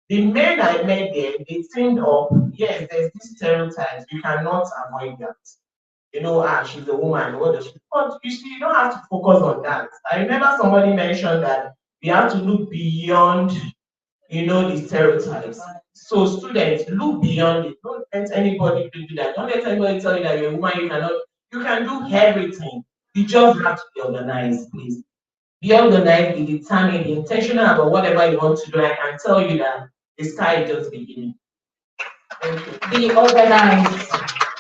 The men I met there, they seemed up, yes, there's these stereotypes, you cannot avoid that. She's a woman, what does she? But you see, you don't have to focus on that. I remember somebody mentioned that we have to look beyond, the stereotypes. So students, look beyond it. Don't let anybody do that. Don't let anybody tell you that you're a woman, you can do everything. You just have to be organized, please. Be organized, be determined, be intentional about whatever you want to do. I can tell you that the sky is just beginning. Thank you. Be organized,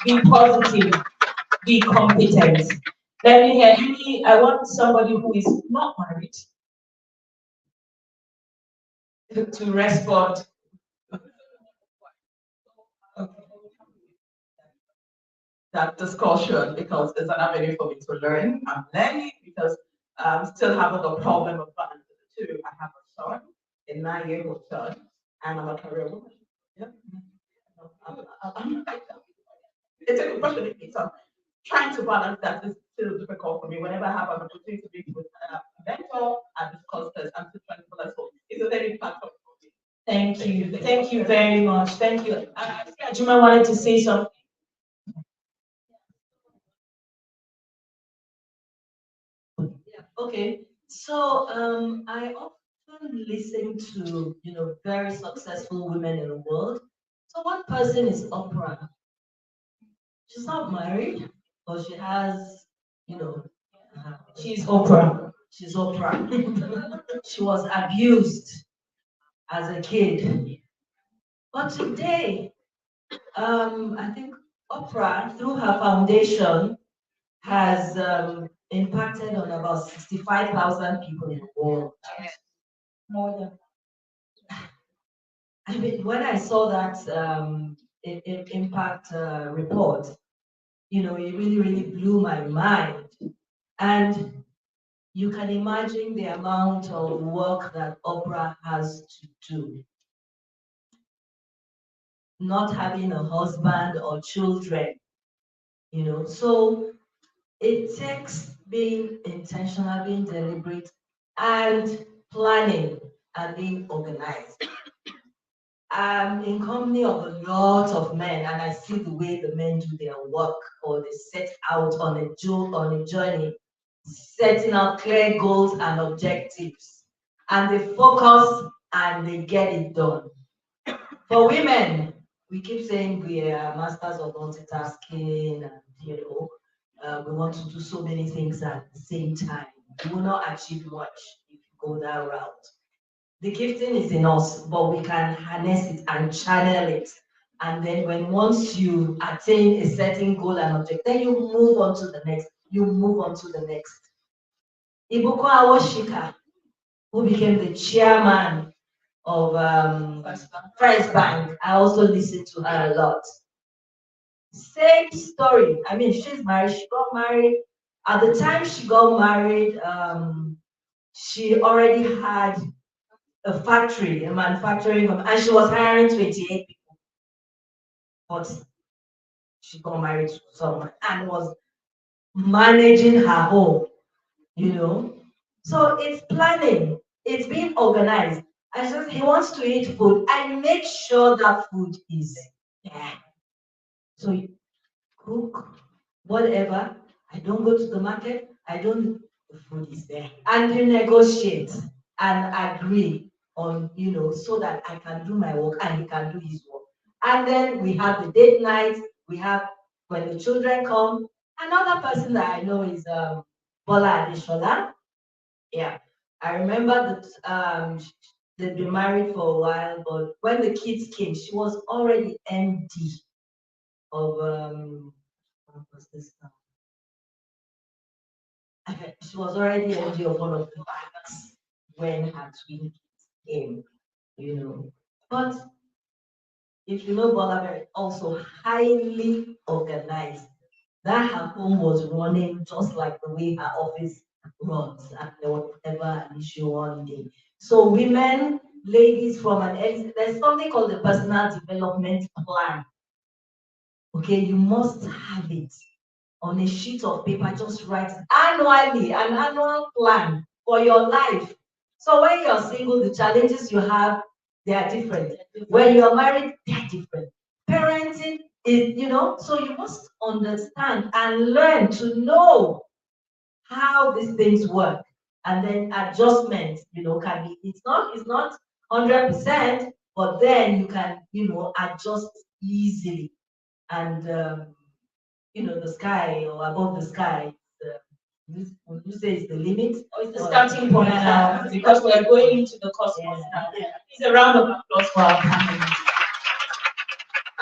be positive, be competent. Let me hear I want somebody who is not married to respond. That discussion because it's an avenue for me to learn. I'm learning because I'm still having the problem of balancing the two. I have a son, a 9-year-old son, and I'm a career woman. Yeah. It's a good question. So trying to balance that is still difficult for me. Whenever I have an opportunity to be with a mentor, I discuss this. I'm still trying to balance. So it's a very platform for me. Thank you. Thank you very much. Thank you. Juma wanted to say something. Okay, so I often listen to very successful women in the world. So one person is Oprah. She's not married, but she has, she's Oprah. She's Oprah. She was abused as a kid, but today, I think Oprah through her foundation has impacted on about 65,000 people in the world. More than. I mean, when I saw that impact report, it really, really blew my mind. And you can imagine the amount of work that Oprah has to do. Not having a husband or children, so it takes being intentional, being deliberate, and planning and being organized. I'm in company of a lot of men, and I see the way the men do their work, or they set out on a journey, setting out clear goals and objectives, and they focus and they get it done. For women, we keep saying we are masters of multitasking, and we want to do so many things at the same time. You will not achieve much if you go that route. The gifting is in us, but we can harness it and channel it. And then once you attain a certain goal and objective, then you move on to the next. You move on to the next. Ibuko Awoshika, who became the chairman of First Bank, I also listened to her a lot. Same story. I mean, she's married. She got married. At the time she got married, she already had a factory, a manufacturing, and she was hiring 28 people. But she got married to someone and was managing her home, So it's planning, it's being organized. I said he wants to eat food. I make sure that food is there. So you cook, whatever. I don't go to the market. The food is there. And you negotiate and agree on, so that I can do my work and he can do his work. And then we have the date night, we have when the children come. Another person that I know is Bola Adeshola. Yeah, I remember that they'd been married for a while, but when the kids came, she was already MD of what was this now? She was already MD of one of the banks when her twin kids came, you know. But if you know Bola, also highly organized. That her home was running just like the way her office runs, and there was never an issue one day. So women, ladies from an there's something called the personal development plan. Okay, you must have it on a sheet of paper. Just write annually an annual plan for your life. So when you're single, the challenges you have, they are different. When you're married, they're different. Parenting is, so you must understand and learn to know how these things work. And then adjustment, can be, it's not 100%, but then you can, adjust easily. And the sky or above the sky, would you say it's the limit? Or it's the starting point now, because we're going into the cosmos now. It's a round of applause for our panel.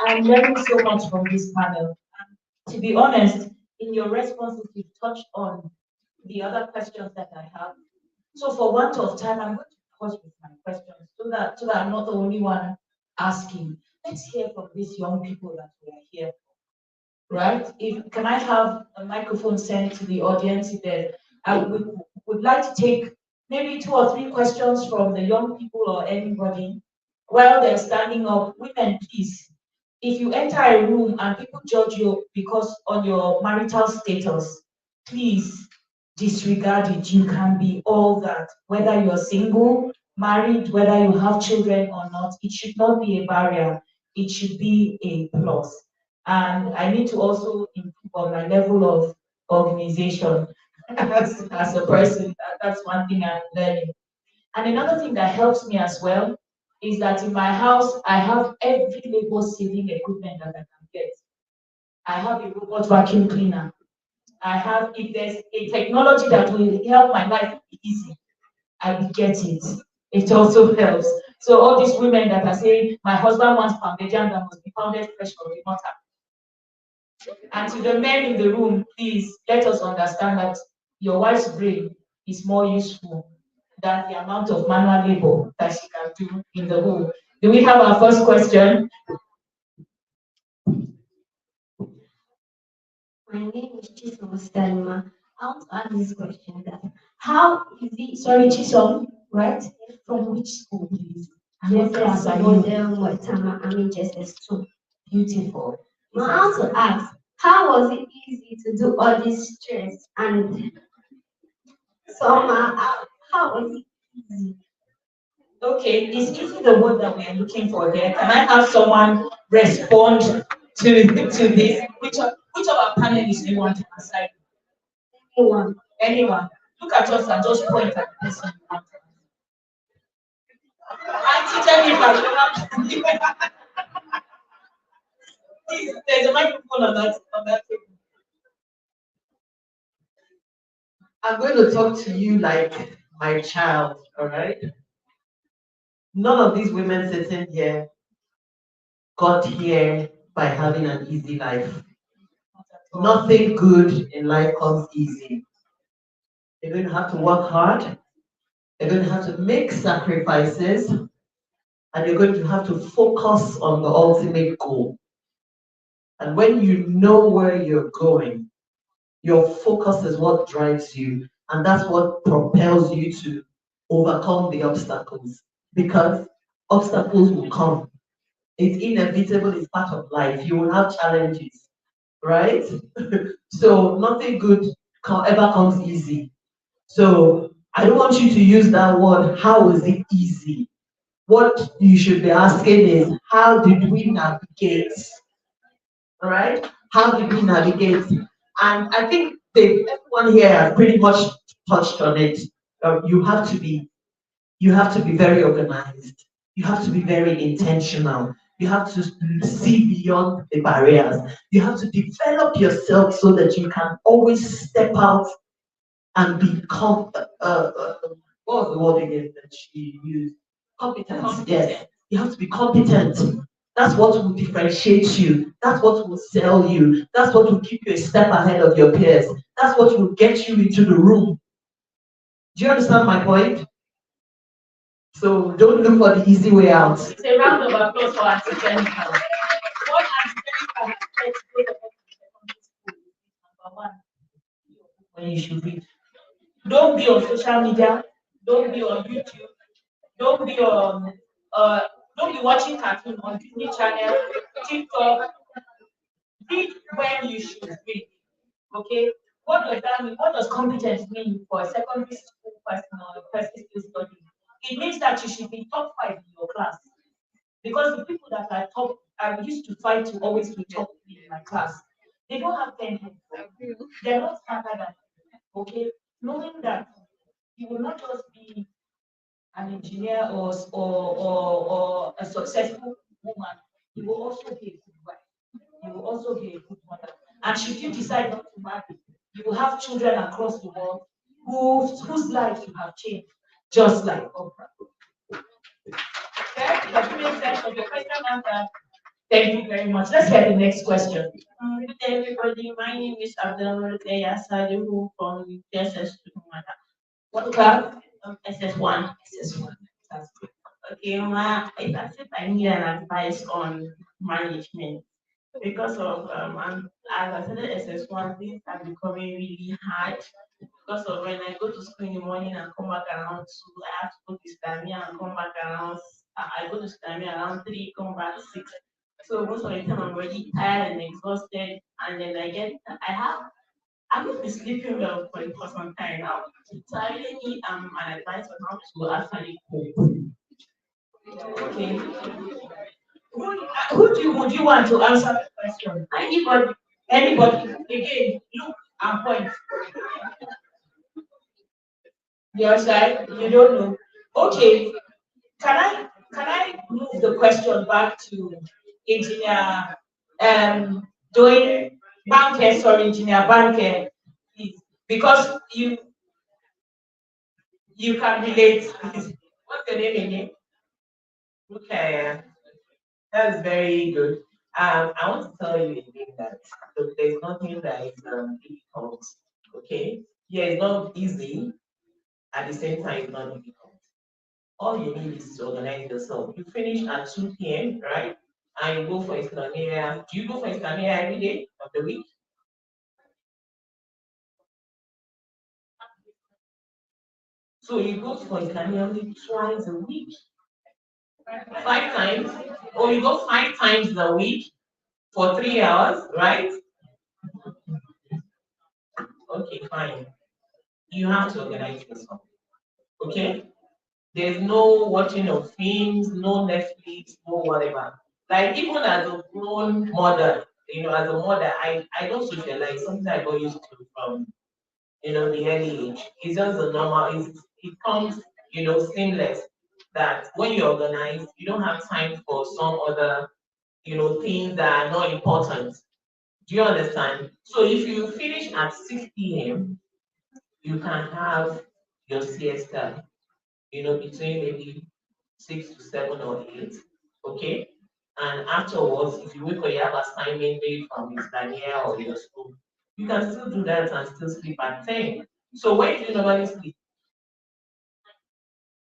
I'm learning so much from this panel. To be honest, in your responses, you've touched on the other questions that I have. So for want of time, I'm going to pause with my questions so that I'm not the only one asking. Let's hear from these young people that we are here for, right? Can I have a microphone sent to the audience? I would like to take maybe 2 or 3 questions from the young people or anybody while they're standing up. Women, please. If you enter a room and people judge you because on your marital status, please disregard it. You can be all that, whether you're single, married, whether you have children or not. It should not be a barrier. It should be a plus. And I need to also improve on my level of organization as a person. That's one thing I'm learning. And another thing that helps me as well is that in my house, I have every labor saving equipment that I can get. I have a robot vacuum cleaner. I have, if there's a technology that will help my life be easy, I will get it. It also helps. So all these women that are saying, my husband wants pounded jam that must be pounded fresh from the mortar. And to the men in the room, please let us understand that your wife's brain is more useful than the amount of manual labor that she can do in the home. Do we have our first question? My name is Chisom Stelma. I want to ask this question that how is it? Sorry, Chisom, right? From which school, please? Yes, model Moitama, I'm in JSS2. Beautiful. Now, I want to ask, how was it easy to do all this stress and somehow, how was it easy? Okay, is easy the word that we are looking for here? Can I have someone respond to this? Which of our panelists do you want to answer? Anyone. Anyone. Look at us and just point at the person you want to answer. Auntie Jennifer, please, there's a microphone on that table. I'm going to talk to you like my child, all right? None of these women sitting here got here by having an easy life. Nothing good in life comes easy. You're going to have to work hard. You're going to have to make sacrifices. And you're going to have to focus on the ultimate goal. And when you know where you're going, your focus is what drives you. And that's what propels you to overcome the obstacles. Because obstacles will come. It's inevitable, it's part of life. You will have challenges, right? So nothing good ever comes easy. So I don't want you to use that word, how is it easy? What you should be asking is, how did we navigate? All right? How did we navigate? And I think everyone here has pretty much touched on it. You have to be very organized. You have to be very intentional. You have to see beyond the barriers. You have to develop yourself so that you can always step out and become, what was the word again that she used? Competence. Yes, you have to be competent. That's what will differentiate you. That's what will sell you. That's what will keep you a step ahead of your peers. That's what will get you into the room. Do you understand my point? So don't look for the easy way out. It's a round of applause for Auntie Jennifer. What Auntie Jennifer has said to go to secondary school is number one, when you should read. Don't be on social media. Don't be on YouTube. Don't be on. Don't be watching cartoon on Disney Channel, TikTok. Read when you should read. Okay. What does that mean? What does competence mean for a secondary school person or a person still studying? It means that you should be top 5 in your class. Because the people that are top, I used to fight to always be top 3 in my class. They don't have 10 heads. They're not smarter than you. Okay. Knowing that you will not just be an engineer or a successful woman, you will also be a good wife. You will also be a good mother. And should you decide not to marry, you will have children across the world whose lives you have changed, just like Oprah. Okay? Does it make sense of your question answer? Thank you very much. Let's get the next question. Good day, everybody. My name is Abdul Sadihu from SS Mata. What class? SS1. SS1. That's good. Okay, I need an advice on management because of as I said SS1, things are becoming really hard because of when I go to school in the morning and come back around 2, I have to go to Islamia and come back around. I go to Islamia around 3, come back 6. So most of the time I'm already tired and exhausted, and then I'm not sleeping well for some time now. So I really need an advice on how to actually cope. Okay. Would you want to answer the question? Anybody, Anybody? Again, look and point. Your side, you don't know. Okay. Can I move the question back to engineer doing banker, sorry, engineer banker, please, because you can relate. What's your name again? Okay, that's very good. I want to tell you again that look, there's nothing that is difficult. Okay, yeah, it's not easy. At the same time, it's not difficult. All you need is to organize yourself. You finish at 2 p.m., right? And you go for Islamia. Do you go for Islamia every day of the week? So you go for Islamia only twice a week. 5 times, or you go 5 times a week for 3 hours, right? Okay, fine. You have to organize yourself. Okay? There's no watching of films, no Netflix, no whatever. Like even as a grown mother, as a mother, I don't socialize. Something I got used to from the early age. It's just a normal, it comes, seamless that when you organize, you don't have time for some other, things that are not important. Do you understand? So if you finish at 6 p.m., you can have your siesta, between maybe 6 to 7 or 8. Okay? And afterwards, if you wake up, you have assignment maybe from Islamia or your school, you can still do that and still sleep at 10. So when do you normally sleep?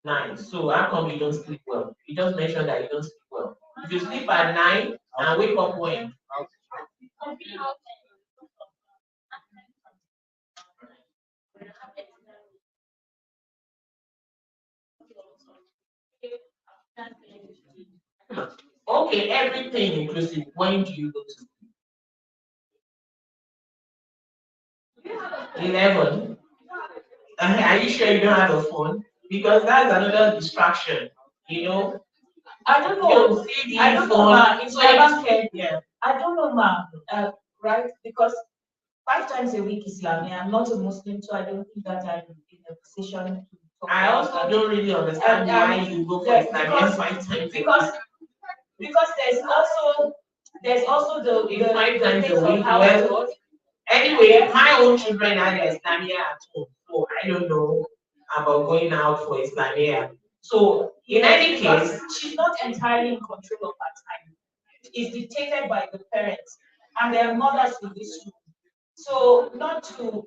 9. So how come you don't sleep well? You just mentioned that you don't sleep well. If you sleep at 9 and wake up when? Okay, everything inclusive. When do you go to sleep? 11. Are you sure you don't have a phone? Because that's another distraction. I don't know. I don't know, ma. It's my basket. Yeah. I don't know, ma. Right? Because 5 times a week Islamia. I'm not a Muslim, so I don't think that I'm in a position to talk I about also that. don't really understand why you go for Islamia 5 times a week. Because because there's also the 5 times things a of week. how Well, it was. anyway, my own children are Islamia at home, so I don't know about going out for Islamia. So in any Because case, she's not entirely in control of her time. It's dictated by the parents, and there are mothers in this room. So not to,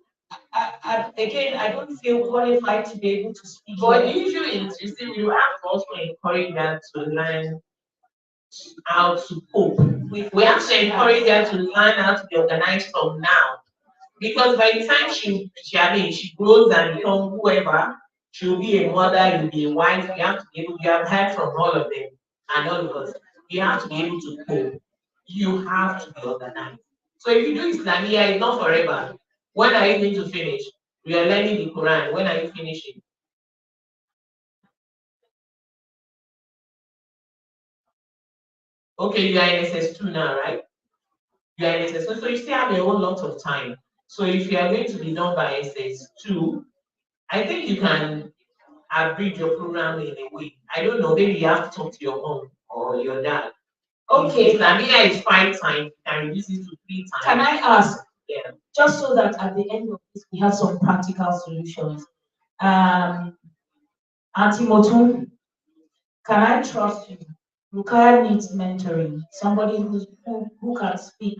again, I don't feel qualified to be able to speak. but here. the issue is, you see, you have to also encourage them to learn how to cope. We have to encourage them to learn how to be organized from now. Because by the time she grows and becomes whoever, she'll be a mother, you'll be a wife, you have to be able, you have heard from all of them and all of us. You have to be able to cope. You have to be organized. So if you do Islamia, it's not forever. When are you going to finish? We are learning the Quran. When are you finishing? Okay, you are in SS2 now, right? You are in SS2, so you still have a whole lot of time. So if you are going to be done by SS2, I think you can abridge your program in a way. I don't know, maybe you have to talk to your mom or your dad. Okay, Islamia is 5 times, you can reduce it to 3 times. can I ask, Yeah. just so that at the end of this we have some practical solutions? Auntie Motu, can I trust you? Rukaya needs mentoring, somebody who can speak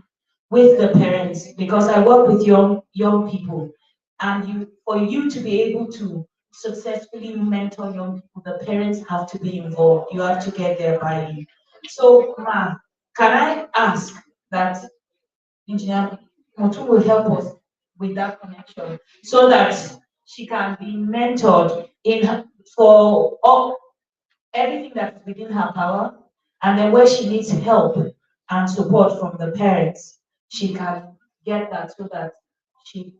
with the parents, because I work with young people, and for you to be able to successfully mentor young people, the parents have to be involved. You have to get their buy-in. So, Ma, can I ask that Engineer Motu will help us with that connection so that she can be mentored for all everything that's within her power, and then where she needs help and support from the parents, she can get that so that she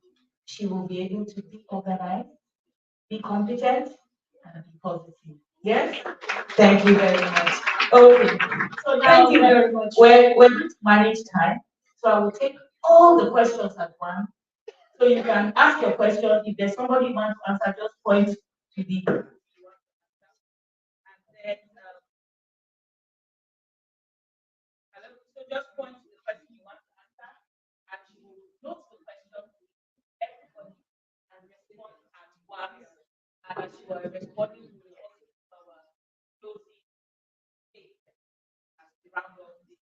she will be able to be organized, be competent, and be positive. Yes? Thank you very much. Okay. So now Thank you very much. we're going to manage time. So I will take all the questions at once. So you can ask your question. If there's somebody who wants to answer, just point to the and then so just point to the question you want to answer, and you will note the question to everybody and respond at once. And as you are responding, you will also give our closing statement as we round up this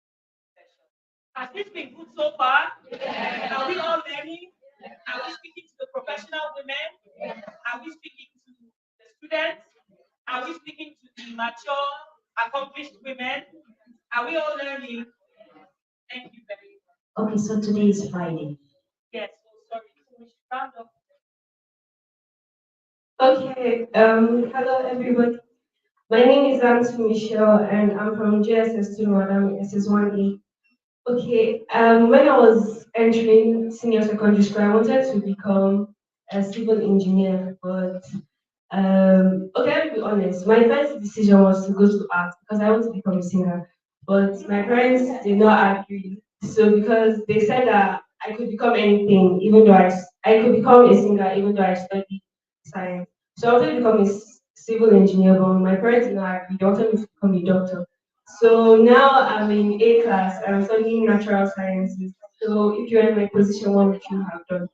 session. Has this been good so far? Yeah. Are we all learning? Are we speaking to the professional women? Yeah. Are we speaking to the students? Are we speaking to the mature, accomplished women? Are we all learning? Thank you very much. Okay, so today is Friday. Yes, so sorry. So we should round up. Okay, hello everybody. My name is Auntie Michelle and I'm from JSS2 Madam SS1E. Okay, when I was entering senior secondary school, I wanted to become a civil engineer, but okay, I'll be honest, my first decision was to go to art because I want to become a singer, but my parents did not agree. So because they said that I could become anything, even though I could become a singer, even though I studied science. So I wanted to become a civil engineer, but my parents did not agree. They wanted me to become a doctor. So now I'm in A class. I'm studying natural sciences. So if you're in my position, what would you have done?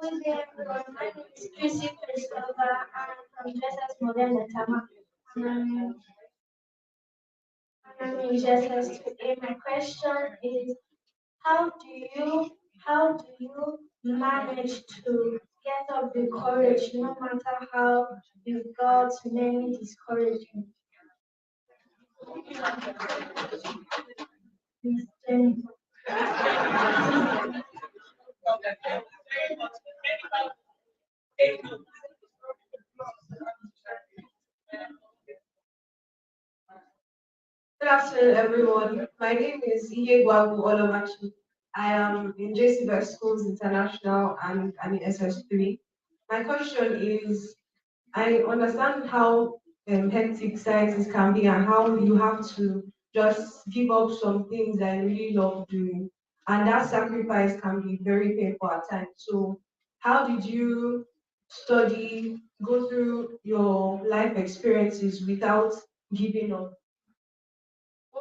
Good day, everyone. My name is Chrissy Christopher. I'm from Jesus Modern Tama. I'm in Jesus today. My question is, how do you manage to get up the courage no matter how you've got many discouragements? Good afternoon, everyone. My name is Iyegwagu Olomachi. I am in JCB Schools International and I'm in SS3. My question is, I understand how hectic sciences can be and how you have to just give up some things I really love doing. And that sacrifice can be very painful at times. So how did you study, go through your life experiences without giving up?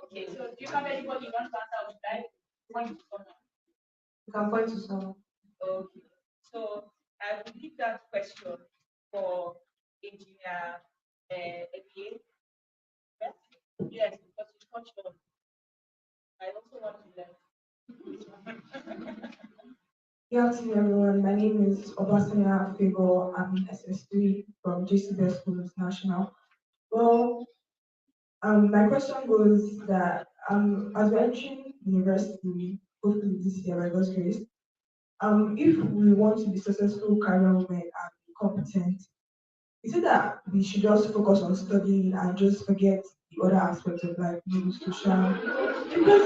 Okay, so do you have anybody you want to answer with that? Point to someone. You can point to someone. Okay, so I will leave that question for engineer Ebie. Yes, because you touched on. I also want to learn. Good afternoon, everyone. My name is Obasanya Figo. I'm in SS3 from JCB Schools National. Well, my question goes that as we're entering university, hopefully this year by God's grace, if we want to be successful career women and be competent, is it that we should just focus on studying and just forget the other aspects of life, social? Because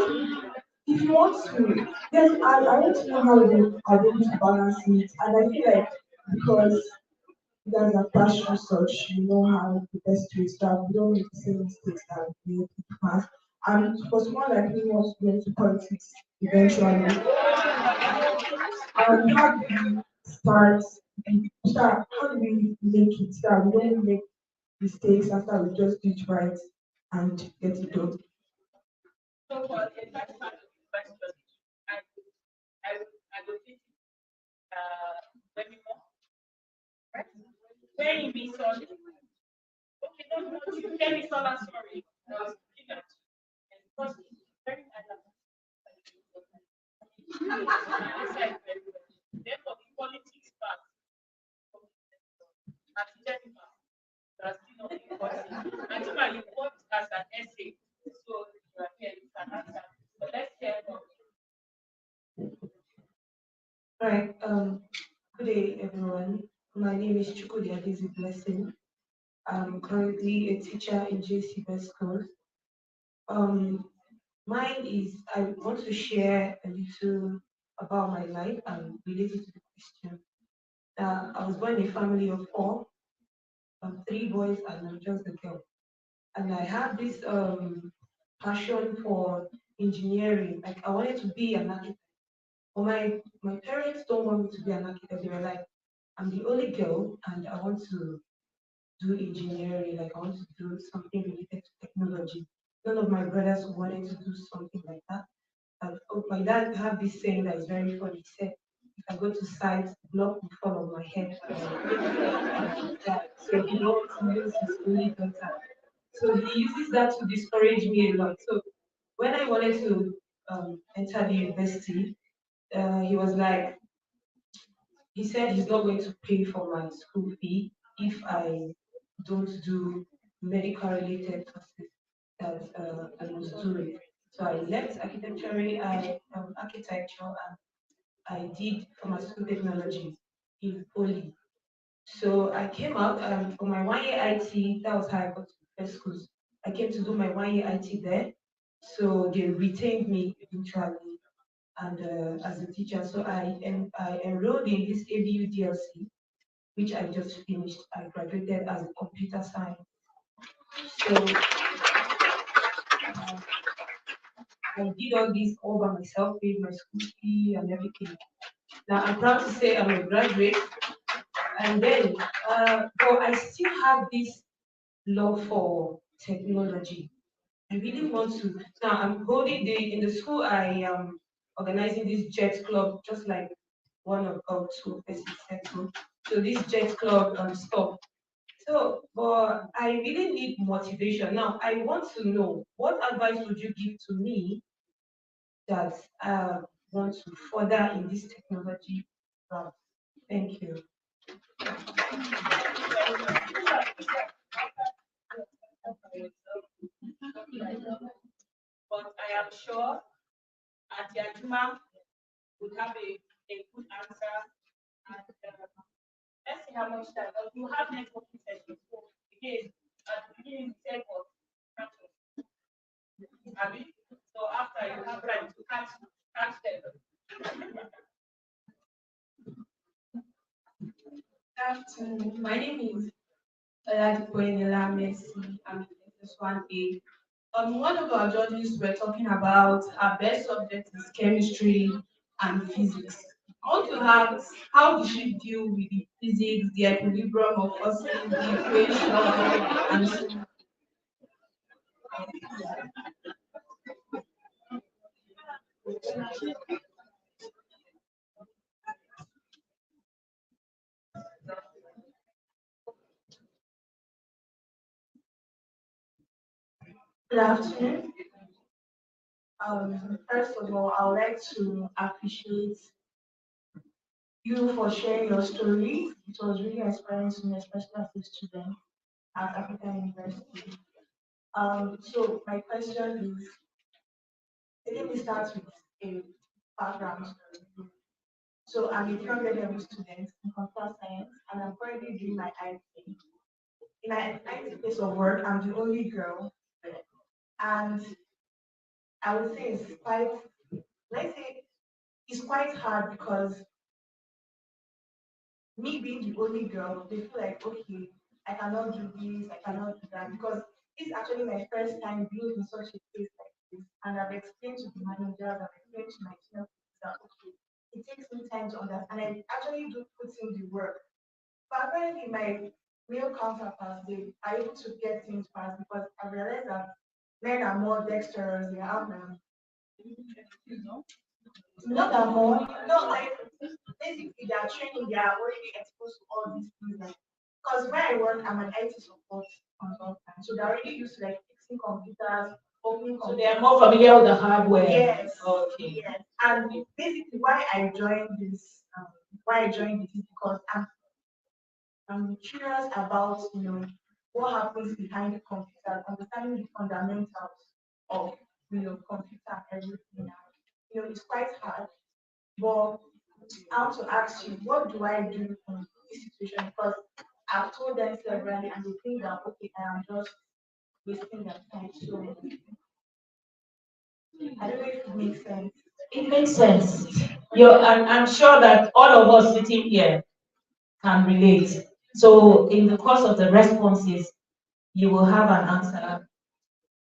if you want to, yes, I want to know how you are able to balance it. And I feel like because you guys have passed through such, you know how the best way is that we don't make the same mistakes that we made in the past. And for someone like me who wants to go into politics eventually, how do we how do we make it that we don't make mistakes after we just do it right and get it done? So for the first part of the question, I will think maybe more. Right? Where in me, sorry. Okay, no, you tell me, sorry. I was looking at you. Because it's very then for the politics part, academic part, that's still not important. Actually, you worked as an essay, so you are here, you can answer. But let's hear more. All right. Good day, everyone. My name is Chukudi Adizi Blessing. I'm currently a teacher in JC Best Schools. Mine is I want to share a little about my life and related to the question. I was born in a family of four, three boys and I'm just a girl. And I have this passion for engineering. Like I wanted to be an architect. But my parents don't want me to be an architect. They were like, I'm the only girl and I want to do engineering, like I want to do something related to technology. None of my brothers wanted to do something like that. My dad had this saying that is very funny. He said, if I go to site, block will fall on my head. So he wants to use his only daughter. So he uses that to discourage me a lot. So when I wanted to enter the university, he was like, he said he's not going to pay for my school fee if I don't do medical related courses that I was doing. So I left architecture and I did pharmaceutical technology in Poly. So I came out for my 1 year IT, that was how I got to first schools. I came to do my 1 year IT there. So they retained me eventually and as a teacher. So I enrolled in this ABU DLC, which I just finished. I graduated as a computer science. So I did all this all by myself, paid my school fee and everything. Now I'm proud to say I'm a graduate. And then, but I still have this love for technology. I really want to. Now I'm holding in the school. I am organizing this jet club, just like one of our two persons said so. So this jet club stuff. So, but I really need motivation. Now I want to know what advice would you give to me that want to further in this technology route? Thank you. But I am sure Atiajuma would have a good answer. And let's see how much time. You have networking sessions. So again, at the beginning, you said what? Abi? So after you have time to catch them. Good afternoon. My name is Oladipo Eniola Mercy. I'm in SS1A. One of our judges were talking about her best subject is chemistry and physics. I want to ask, how did she deal with the physics, the equilibrium of forces, the equation, and so on? Good afternoon. First of all, I would like to appreciate you for sharing your story. It was really inspiring to me, especially as a student at African University. So my question is, let me start with a background story. So I'm a 300 level student in computer science, and I'm currently doing my IT. In my IT place of work, I'm the only girl there. And I would say it's quite, let's say, it's quite hard because me being the only girl, they feel like, okay, I cannot do this, I cannot do that, because it's actually my first time being in such a place like this. And I've explained to the managers, I've explained to my senior colleagues that, okay, it takes me time to understand. And I actually do put in the work. But apparently, my male counterparts, they are able to get things fast because I realized that men are more dexterous, they have not that more, no, like basically they are training, they are already exposed to all these things. Like, because where I work, I'm an IT support consultant, so they're already used to like fixing computers, opening computers. So they are more familiar with the hardware. Yes. Okay. Yes. And basically why I joined this is because I'm curious about, what happens behind the computer, understanding the fundamentals of, computer and everything. It's quite hard, but I want to ask you, what do I do in this situation? Because I've told them severally, and they think that, okay, I am just wasting their time. So I don't know if it makes sense. It makes sense. I'm sure that all of us sitting here can relate. So in the course of the responses, you will have an answer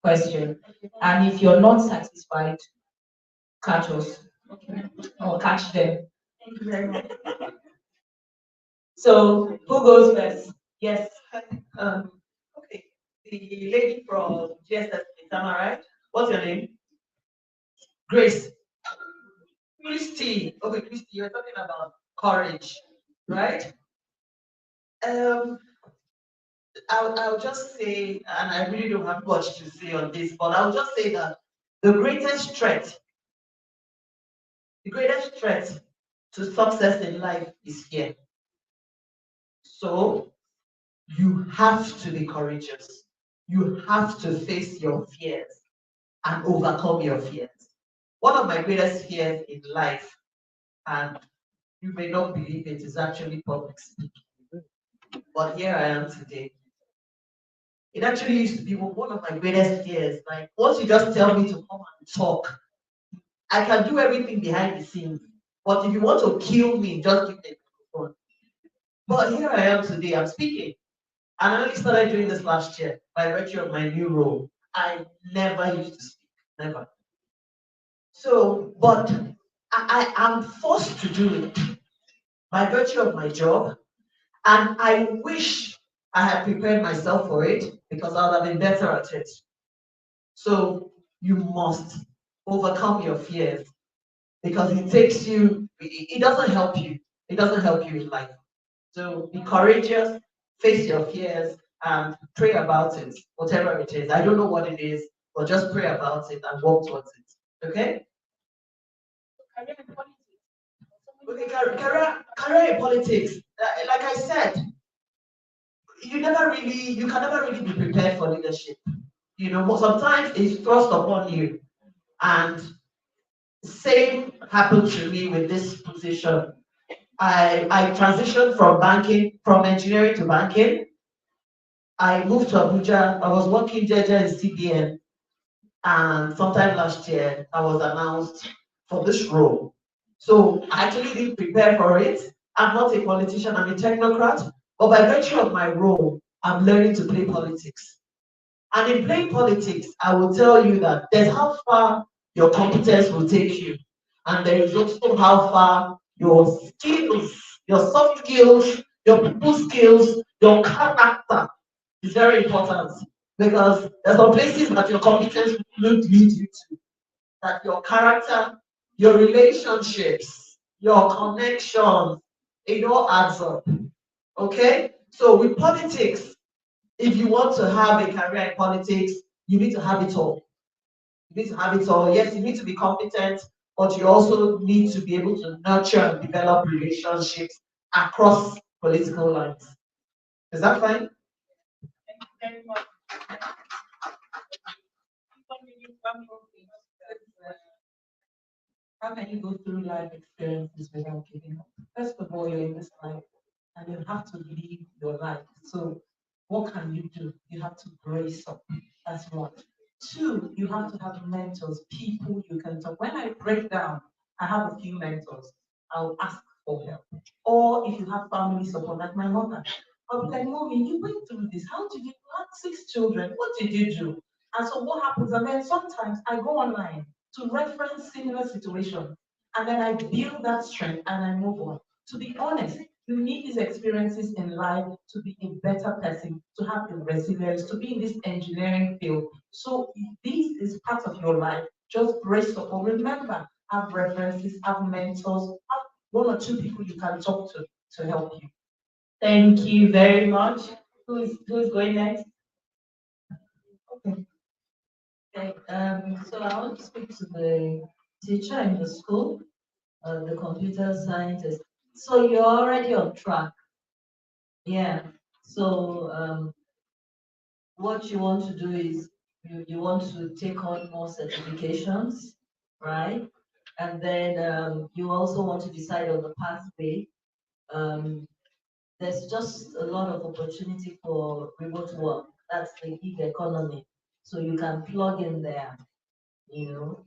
question. And if you're not satisfied, catch us or catch them. Thank you very much. So who goes first? Yes. Okay, the lady from GSS, am I right? What's your name? Grace. Christy. Okay, Christy, you're talking about courage, right? Um, I'll just say, and I really don't have much to say on this, but I'll just say that the greatest threat, to success in life is fear. So you have to be courageous. You have to face your fears and overcome your fears. One of my greatest fears in life, and you may not believe it, is actually public speaking. But here I am today. It actually used to be one of my greatest fears. Like, once you just tell me to come and talk, I can do everything behind the scenes. But if you want to kill me, just give me the microphone. But here I am today, I'm speaking. And I only started doing this last year by virtue of my new role. I never used to speak, never. So, but I am forced to do it by virtue of my job. And I wish I had prepared myself for it because I would have been better at it. So you must overcome your fears because it doesn't help you. It doesn't help you in life. So be courageous, face your fears, and pray about it, whatever it is. I don't know what it is, but just pray about it and work towards it. Okay? Okay, career in politics. Like I said, you can never really be prepared for leadership. Sometimes it's thrust upon you. And same happened to me with this position. I transitioned from engineering to banking. I moved to Abuja. I was working JJ in CBN. And sometime last year, I was announced for this role. So I actually didn't prepare for it. I'm not a politician, I'm a technocrat. But by virtue of my role, I'm learning to play politics. And in playing politics, I will tell you that there's how far your competence will take you. And there is also how far your skills, your soft skills, your people skills, your character is very important. Because there's some places that your competence will lead you to. That your character, your relationships, your connections, it all adds up. Okay? So with politics, if you want to have a career in politics, you need to have it all. You need to have it all. Yes, you need to be competent, but you also need to be able to nurture and develop relationships across political lines. Is that fine? How can you go through life experiences without giving up? First of all, you're in this life and you have to live your life. So what can you do? You have to brace up. That's one. Two, you have to have mentors, people you can talk. When I break down, I have a few mentors. I'll ask for help. Or if you have family support, like my mother, I'll be like, Mommy, you went through this. How did you have 6 children? What did you do? And so what happens? And then sometimes I go online to reference similar situations. And then I build that strength and I move on. To be honest, you need these experiences in life to be a better person, to have the resilience, to be in this engineering field. So this is part of your life. Just brace up. Or remember, have references, have mentors, have one or two people you can talk to help you. Thank you very much. Who's going next? Okay. Okay, so I want to speak to the teacher in the school, the computer scientist. So you're already on track. Yeah. So what you want to do is you want to take on more certifications, right? And then you also want to decide on the pathway. There's just a lot of opportunity for remote work. That's the gig economy. So you can plug in there, you know.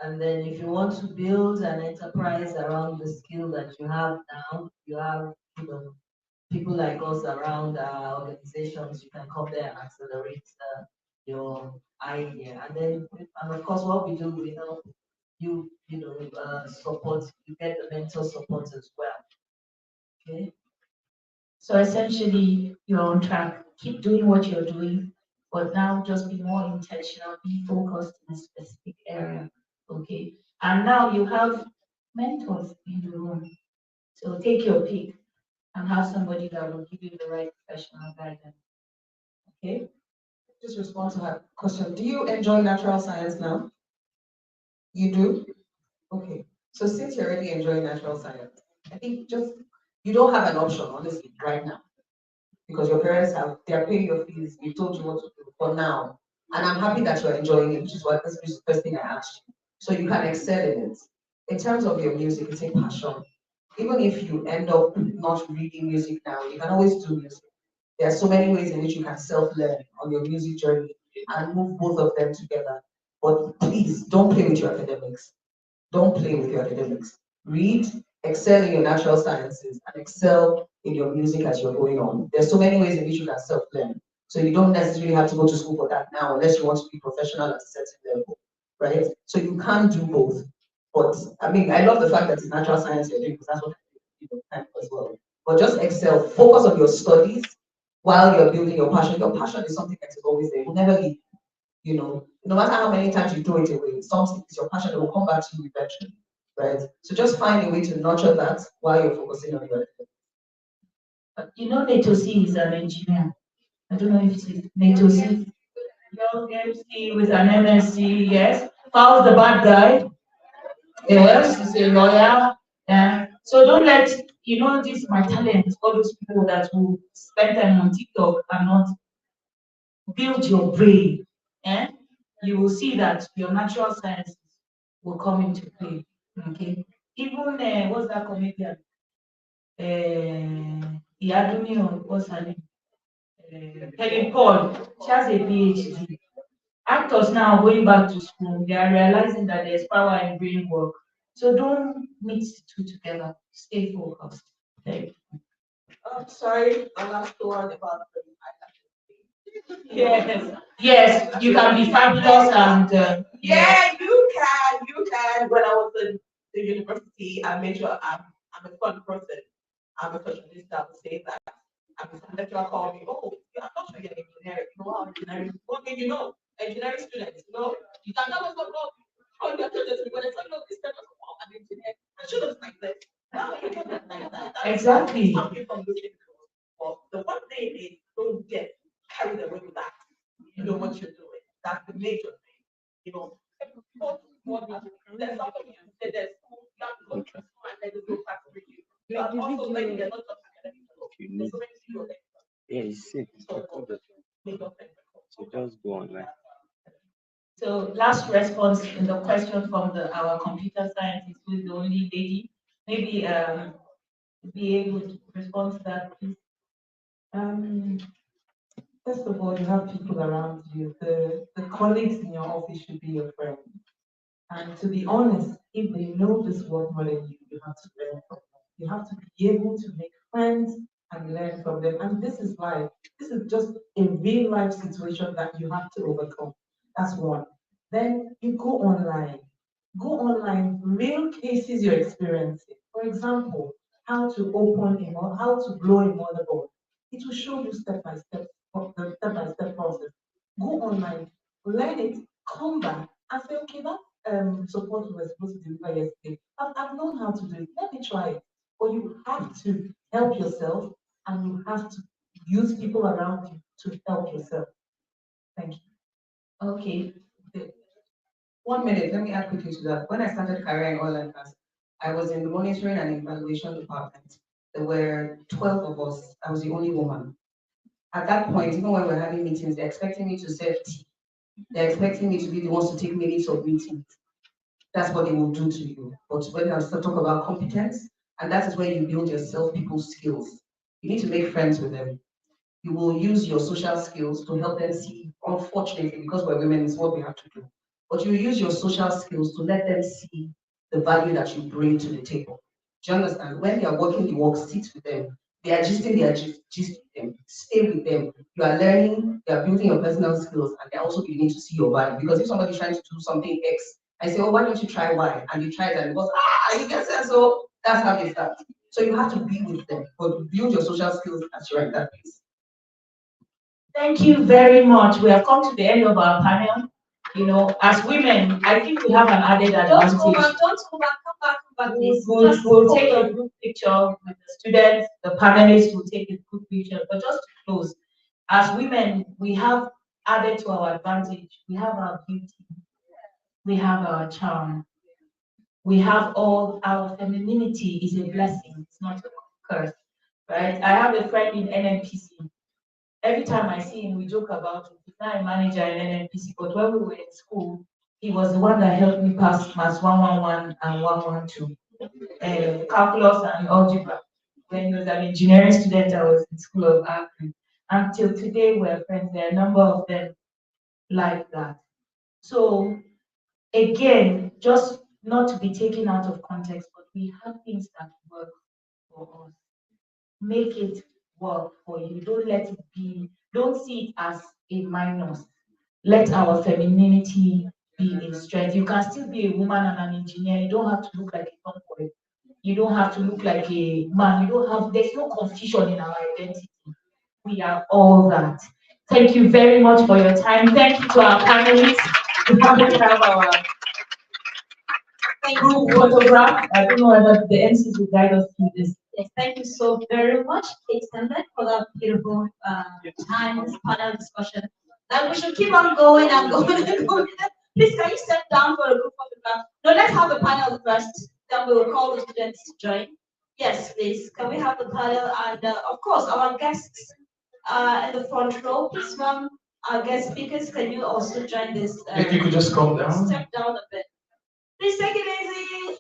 And then if you want to build an enterprise around the skill that you have now, you have, you know, people like us around our organizations, you can come there and accelerate your idea. And then, and of course, what we do, we help you, support, you get the mentor support as well. Okay. So essentially, you're on track. Keep doing what you're doing, but now just be more intentional, be focused in a specific area. Okay. And now you have mentors in the room. So take your pick and have somebody that will give you the right professional guidance. Okay. Just respond to her question. Do you enjoy natural science now? You do? Okay. So since you're already enjoying natural science, I think just you don't have an option, honestly, right now. Because your parents they're paying your fees, you told you what to do for now. And I'm happy that you're enjoying it, which is the first thing I asked you. So you can excel in it. In terms of your music, it's a passion. Even if you end up not reading music now, you can always do music. There are so many ways in which you can self-learn on your music journey and move both of them together. But please don't play with your academics. Don't play with your academics. Read, excel in your natural sciences, and excel in your music as you're going on. There's so many ways in which you can self-learn. So you don't necessarily have to go to school for that now unless you want to be professional at a certain level, right? So you can do both. But I mean, I love the fact that it's natural science you're doing because that's what I do, as well. But just excel, focus on your studies while you're building your passion. Your passion is something that is always there. It will never leave. No matter how many times you throw it away, something is your passion that will come back to you eventually, right? So just find a way to nurture that while you're focusing on your. NATO C is an engineer. I don't know if it's NATO C. Young MC with an MSc, yes. How's the bad guy? Yes, he's a lawyer. Yeah. So don't let, this is my talent, all those people that will spend time on TikTok and not build your brain. Eh? You will see that your natural sciences will come into play. Okay. Even what's that comedian? Iaduni, what's her name? Helen Paul. She has a PhD. Actors now going back to school, they are realizing that there's power in brain work. So don't mix the two together. Stay focused. Thank you. Sorry, the last one about the Yes, yes, you can be fabulous and Yeah, you can. When I was in the university, I made sure I'm a fun person. I'm a fashionista. I would say that. I'm a lecturer called me, oh, I'm not sure you're an engineer. You know how engineering, what do you know? Engineering students, you know? You can tell us about how you're telling me when I said, look, this person is an engineer. I should have like this. Now you can like that. Exactly. Something from looking good. But the one thing is don't get carried away with that. You know what you're doing. That's the major thing. You know, there's something you say there's school, you have to go to school and then you go back to you. You are also learning a lot of academic work. There's so many people there. Yeah, it's safe. So just go online. So last response in the question from our computer scientist, who is the only lady, maybe be able to respond to that, please. First of all, you have people around you. The colleagues in your office should be your friends. And to be honest, if they know this work more than you have to learn from them. You have to be able to make friends and learn from them. And this is life. This is just a real life situation that you have to overcome. That's one. Then you go online. Go online, real cases you're experiencing. For example, how to how to blow a motherboard. It will show you step by step, the step by step process. Go online, learn it, come back and say, okay, that support we were supposed to deliver yesterday. I've known how to do it. Let me try it. Or you have to help yourself and you have to use people around you to help yourself. Thank you. Okay. 1 minute, let me add quickly to that. When I started career in oil and gas, I was in the monitoring and evaluation department. There were 12 of us. I was the only woman. At that point, even when we were having meetings, they're expecting me to serve tea. They're expecting me to be the ones to take minutes of meetings. That's what they will do to you. But when I start talk about competence, and that is where you build yourself people's skills. You need to make friends with them. You will use your social skills to help them see, unfortunately, because we're women, it's what we have to do. But you use your social skills to let them see the value that you bring to the table. Do you understand? When they are working the work, sit with them. They are gisting, gist with them. Stay with them. You are learning, you are building your personal skills, and they're also beginning to see your value. Because if somebody's trying to do something X, I say, oh, why don't you try Y? And you try that, and it goes, you get sense. So that's how they start. So you have to be with them, but build your social skills as you're at that place. Thank you very much. We have come to the end of our panel. You know, as women, I think we have an added advantage. Don't go back, come back, please. We'll take a group picture with the students, the panelists will take a group picture. But just to close, as women, we have added to our advantage. We have our beauty, we have our charm, we have all our femininity is a blessing, it's not a curse, right? I have a friend in NNPC. Every time I see him, we joke about it. He's not a manager in NNPC, but when we were in school, he was the one that helped me pass Maths 111 and 112, calculus and algebra. When he was an engineering student, I was in School of Agri. Until today, we're friends. There are a number of them like that. So again, just not to be taken out of context, but we have things that work for us. Make it work for you. Don't see it as a minus. Let our femininity be a strength. You can still be a woman and an engineer. You don't have to look like a tomboy. You don't have to look like a man. There's no confusion in our identity. We are all that. Thank you very much for your time. Thank you to our panelists. We have our group photograph. I don't know whether the MCs will guide us through this. Yes, thank you so very much, Kate Sandberg, for that beautiful time, this panel discussion. Now we should keep on going and going and going. Please, can you step down for a group photograph? No, let's have the panel first. Then we will call the students to join. Yes, please. Can we have the panel and, of course, our guests in the front row. Please, ma'am, our guest speakers, can you also join this? If you could just come down. Step down a bit. Please take it easy.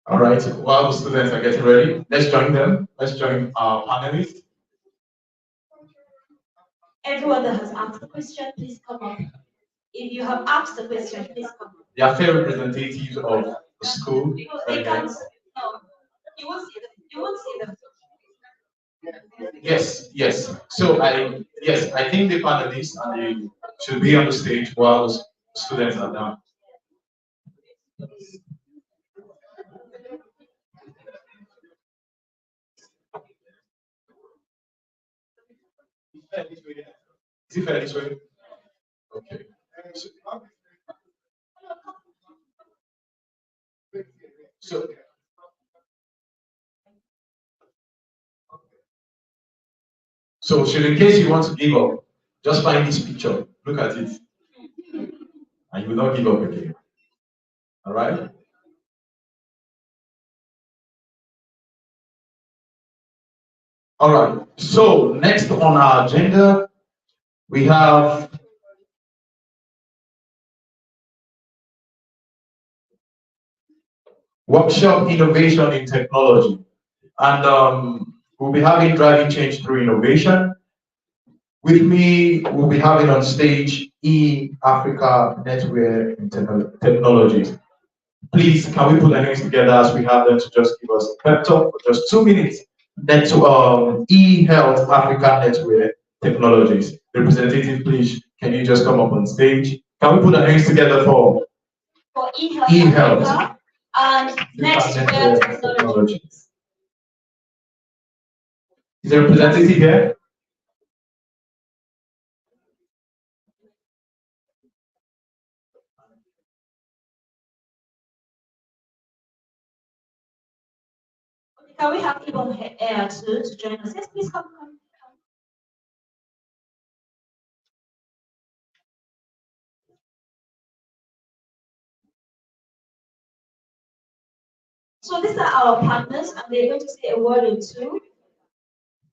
All right, while the students are getting ready, let's join them. Let's join our panelists. Everyone that has asked a question, please come up. If you have asked a question, please come up. They are fair representatives of the school. They can't, no, you won't see them. You won't see them. Yes, yes. So I think the panelists and they should be on the stage while the students are down. Is it fair this way? Okay. So should in case you want to give up, just find this picture, look at it, and you will not give up again. All right? All right. So next on our agenda, we have workshop innovation in technology, and we'll be having driving change through innovation. With me, we'll be having on stage Africa Network and Technologies. Please, can we put our names together as we have them to just give us a pep talk for just 2 minutes? Health Africa Network Technologies. Representative, please, can you just come up on stage? Can we put our names together for eHealth and Network Technologies? Is there a representative here? Can we have people here to join us? Yes, please come. So these are our partners, and they're going to say a word or two.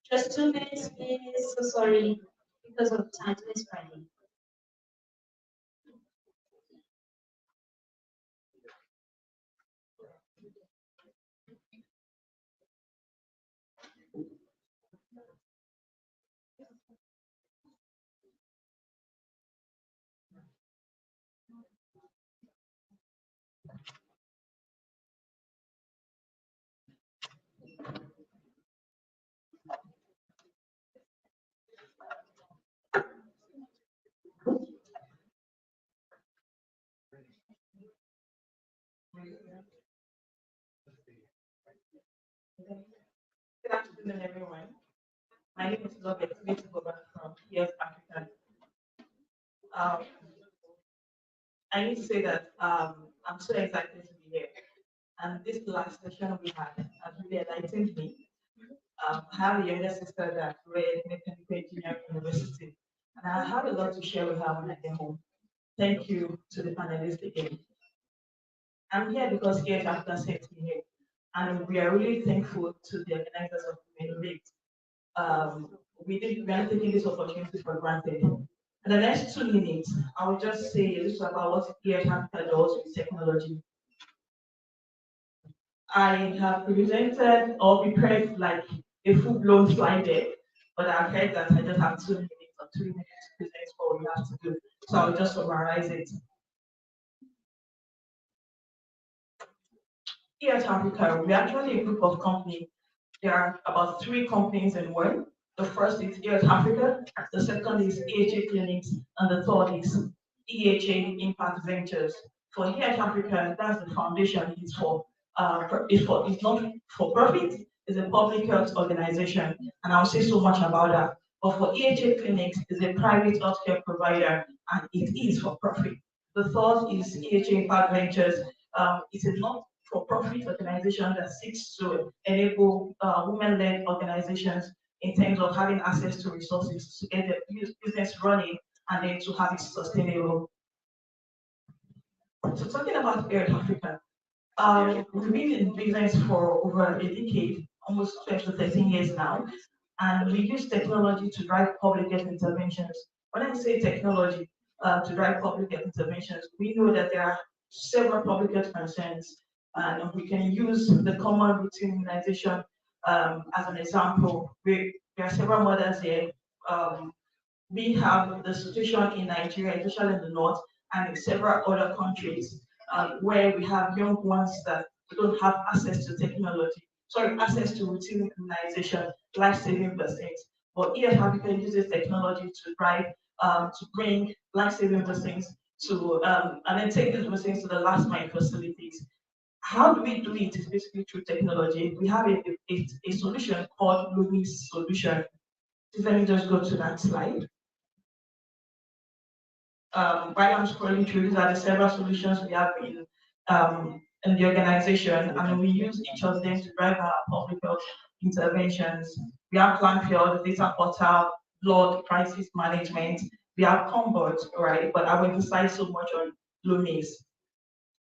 Just 2 minutes, please. So sorry because of time. Today's Friday. Good afternoon, everyone. My name is Love. It's great to go back from Africa. I need to say that I'm so excited to be here. And this last session we had has really enlightened me. I have a younger sister that read mechanical engineering university, and I have a lot to share with her when I get home. Thank you to the panelists again. I'm here because Africa sent me here, and we are really thankful to the organizers of Womenovate. We are taking this opportunity for granted. In the next 2 minutes, I will just say a little about what Africa does with technology. I have presented or prepared like a full-blown slide deck, but I've heard that I just have 2 minutes or 3 minutes to present what we have to do. So I'll just summarize it. Here at Africa, we're actually a group of companies. There are about 3 companies in one. The first is here at Africa, the second is EHA Clinics, and the third is EHA Impact Ventures. For here at Africa, that's the foundation. It's not for profit. It's a public health organization, and I'll say so much about that. But for EHA Clinics, it's a private healthcare provider, and it is for profit. The third is EHA Impact Ventures. It's a not-for-profit organization that seeks to enable women-led organizations in terms of having access to resources to get their business running and then to have it sustainable. So talking about Air Africa, we've been in business for over a decade, almost 12 to 13 years now, and we use technology to drive public health interventions. When I say technology to drive public health interventions, we know that there are several public health concerns And we can use the common routine immunization as an example. There are several models here. We have the situation in Nigeria, especially in the north, and in several other countries where we have young ones that don't have access to technology, sorry, access to routine immunization, life-saving vaccines. But EF Africa uses technology to drive, to bring life-saving vaccines to, and then take these vaccines to the last mile facilities. How do we do it? Is basically through technology. We have a solution called Lumis solution. Let me just go to that slide. While I'm scrolling through, these are the several solutions we have in the organization, and we use each of them to drive our public health interventions. We have Planfield, data portal, blood crisis management. We have Combot, right? But I will emphasize so much on Lumis.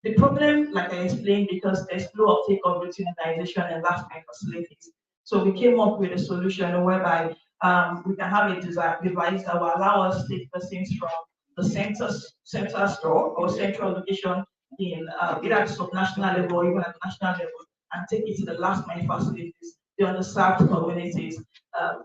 The problem, like I explained, because there's low uptake of routinization and last mile facilities. So we came up with a solution whereby we can have a device that will allow us to take vaccines from the center store or central location in either at subnational level or even at national level, and take it to the last mile facilities, the underserved communities.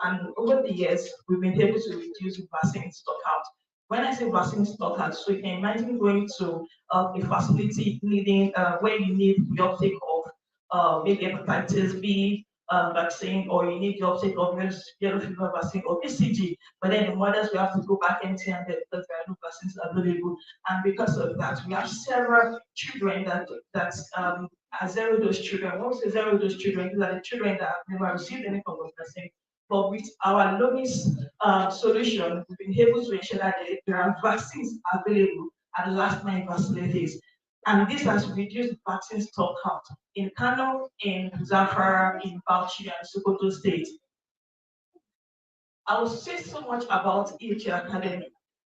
And over the years, we've been able to reduce vaccine stock out. When I say vaccine stock out, so you can imagine going to a facility needing where you need the uptake of maybe hepatitis B vaccine, or you need the uptake of yellow fever vaccine or BCG, but then the mothers will have to go back empty and because there are no vaccines available. And because of that, we have several children that are zero dose children. When we say zero dose children, these are the children that have never received any form of vaccine. But with our Lomis solution, we've been able to ensure that there are vaccines available at the last mile facilities. And this has reduced vaccine stock out in Kano, in Zamfara, in Bauchi, and Sokoto State. I will say so much about EH Academy.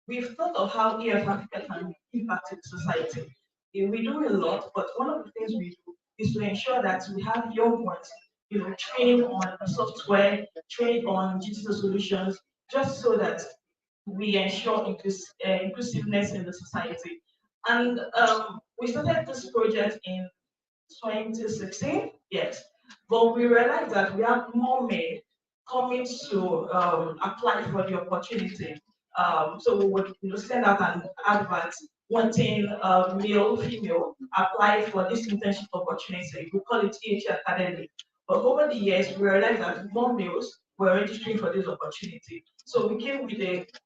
We've thought of how EF Africa can impact in society. We do a lot, but one of the things we do is to ensure that we have young ones, trained on software, trained on digital solutions, just so that we ensure inclusiveness in the society. And we started this project in 2016, yes, but we realized that we have more men coming to apply for the opportunity. So we would send out an advert wanting male, female, apply for this internship opportunity. We call it EH Academy. But over the years, we realized that more males were registering for this opportunity. So we came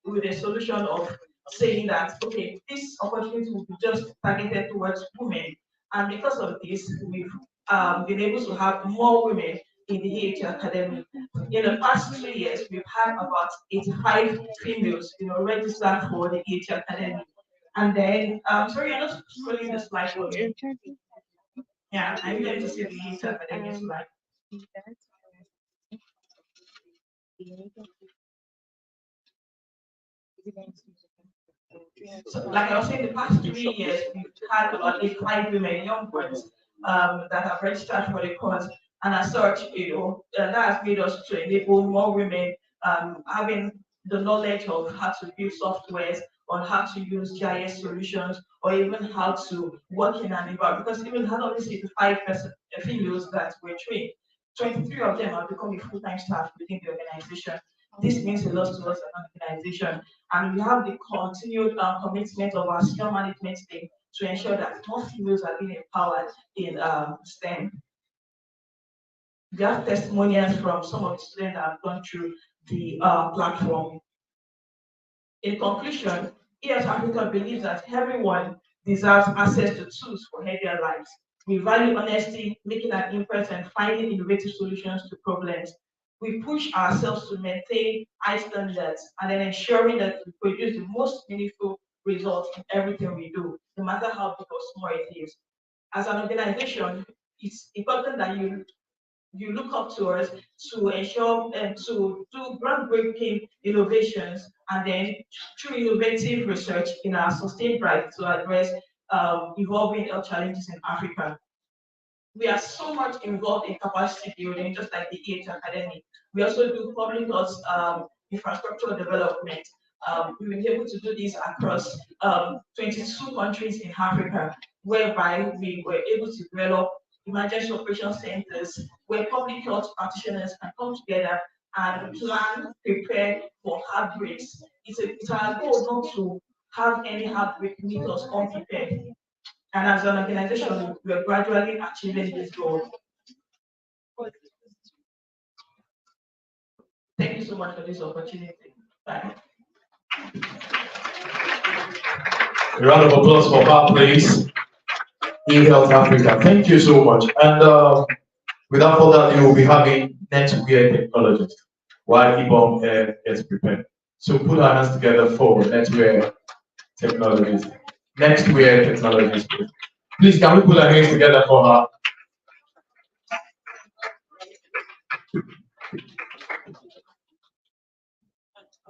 with a solution of saying that, okay, this opportunity will be just targeted towards women. And because of this, we've been able to have more women in the EH Academy. In the past 3 years, we've had about 85 females, registered for the EH Academy. And then, sorry, I'm not scrolling the slide for me. Yeah, I'm going to see the EH Academy slide. So, like I was saying, the past 3 years, we've had about 85 women, young ones, that have registered for the course. And as such, that has made us to enable more women having the knowledge of how to build softwares, on how to use GIS solutions, or even how to work in an environment. Because even had only 65 females that were trained, 23 of them have become a full-time staff within the organization. This means a lot to us as an organization. And we have the continued commitment of our senior management team to ensure that more females are being empowered in STEM. We have testimonials from some of the students that have gone through the platform. In conclusion, ES Africa believes that everyone deserves access to tools for healthier lives. We value honesty, making an impact, and finding innovative solutions to problems. We push ourselves to maintain high standards and then ensuring that we produce the most meaningful results in everything we do, no matter how big or small it is. As an organization, it's important that you look up to us to ensure and to do groundbreaking innovations, and then through innovative research in our sustained drive to address evolving health challenges in Africa. We are so much involved in capacity building, just like the EH Academy. We also do public health infrastructure development. we've been able to do this across 22 countries in Africa, whereby we were able to develop emergency operation centers where public health practitioners can come together and plan, prepare for outbreaks. It's our goal not to have any outbreak meet us unprepared. And as an organization, we're gradually achieving this goal. Thank you so much for this opportunity. Bye. A round of applause for her, please. eHealth Africa. Thank you so much. And without further ado, we'll be having NetWear technologists while IBOM gets prepared. So put our hands together for NetWear technologists. NetWear technologists, please. Please, can we put our hands together for her?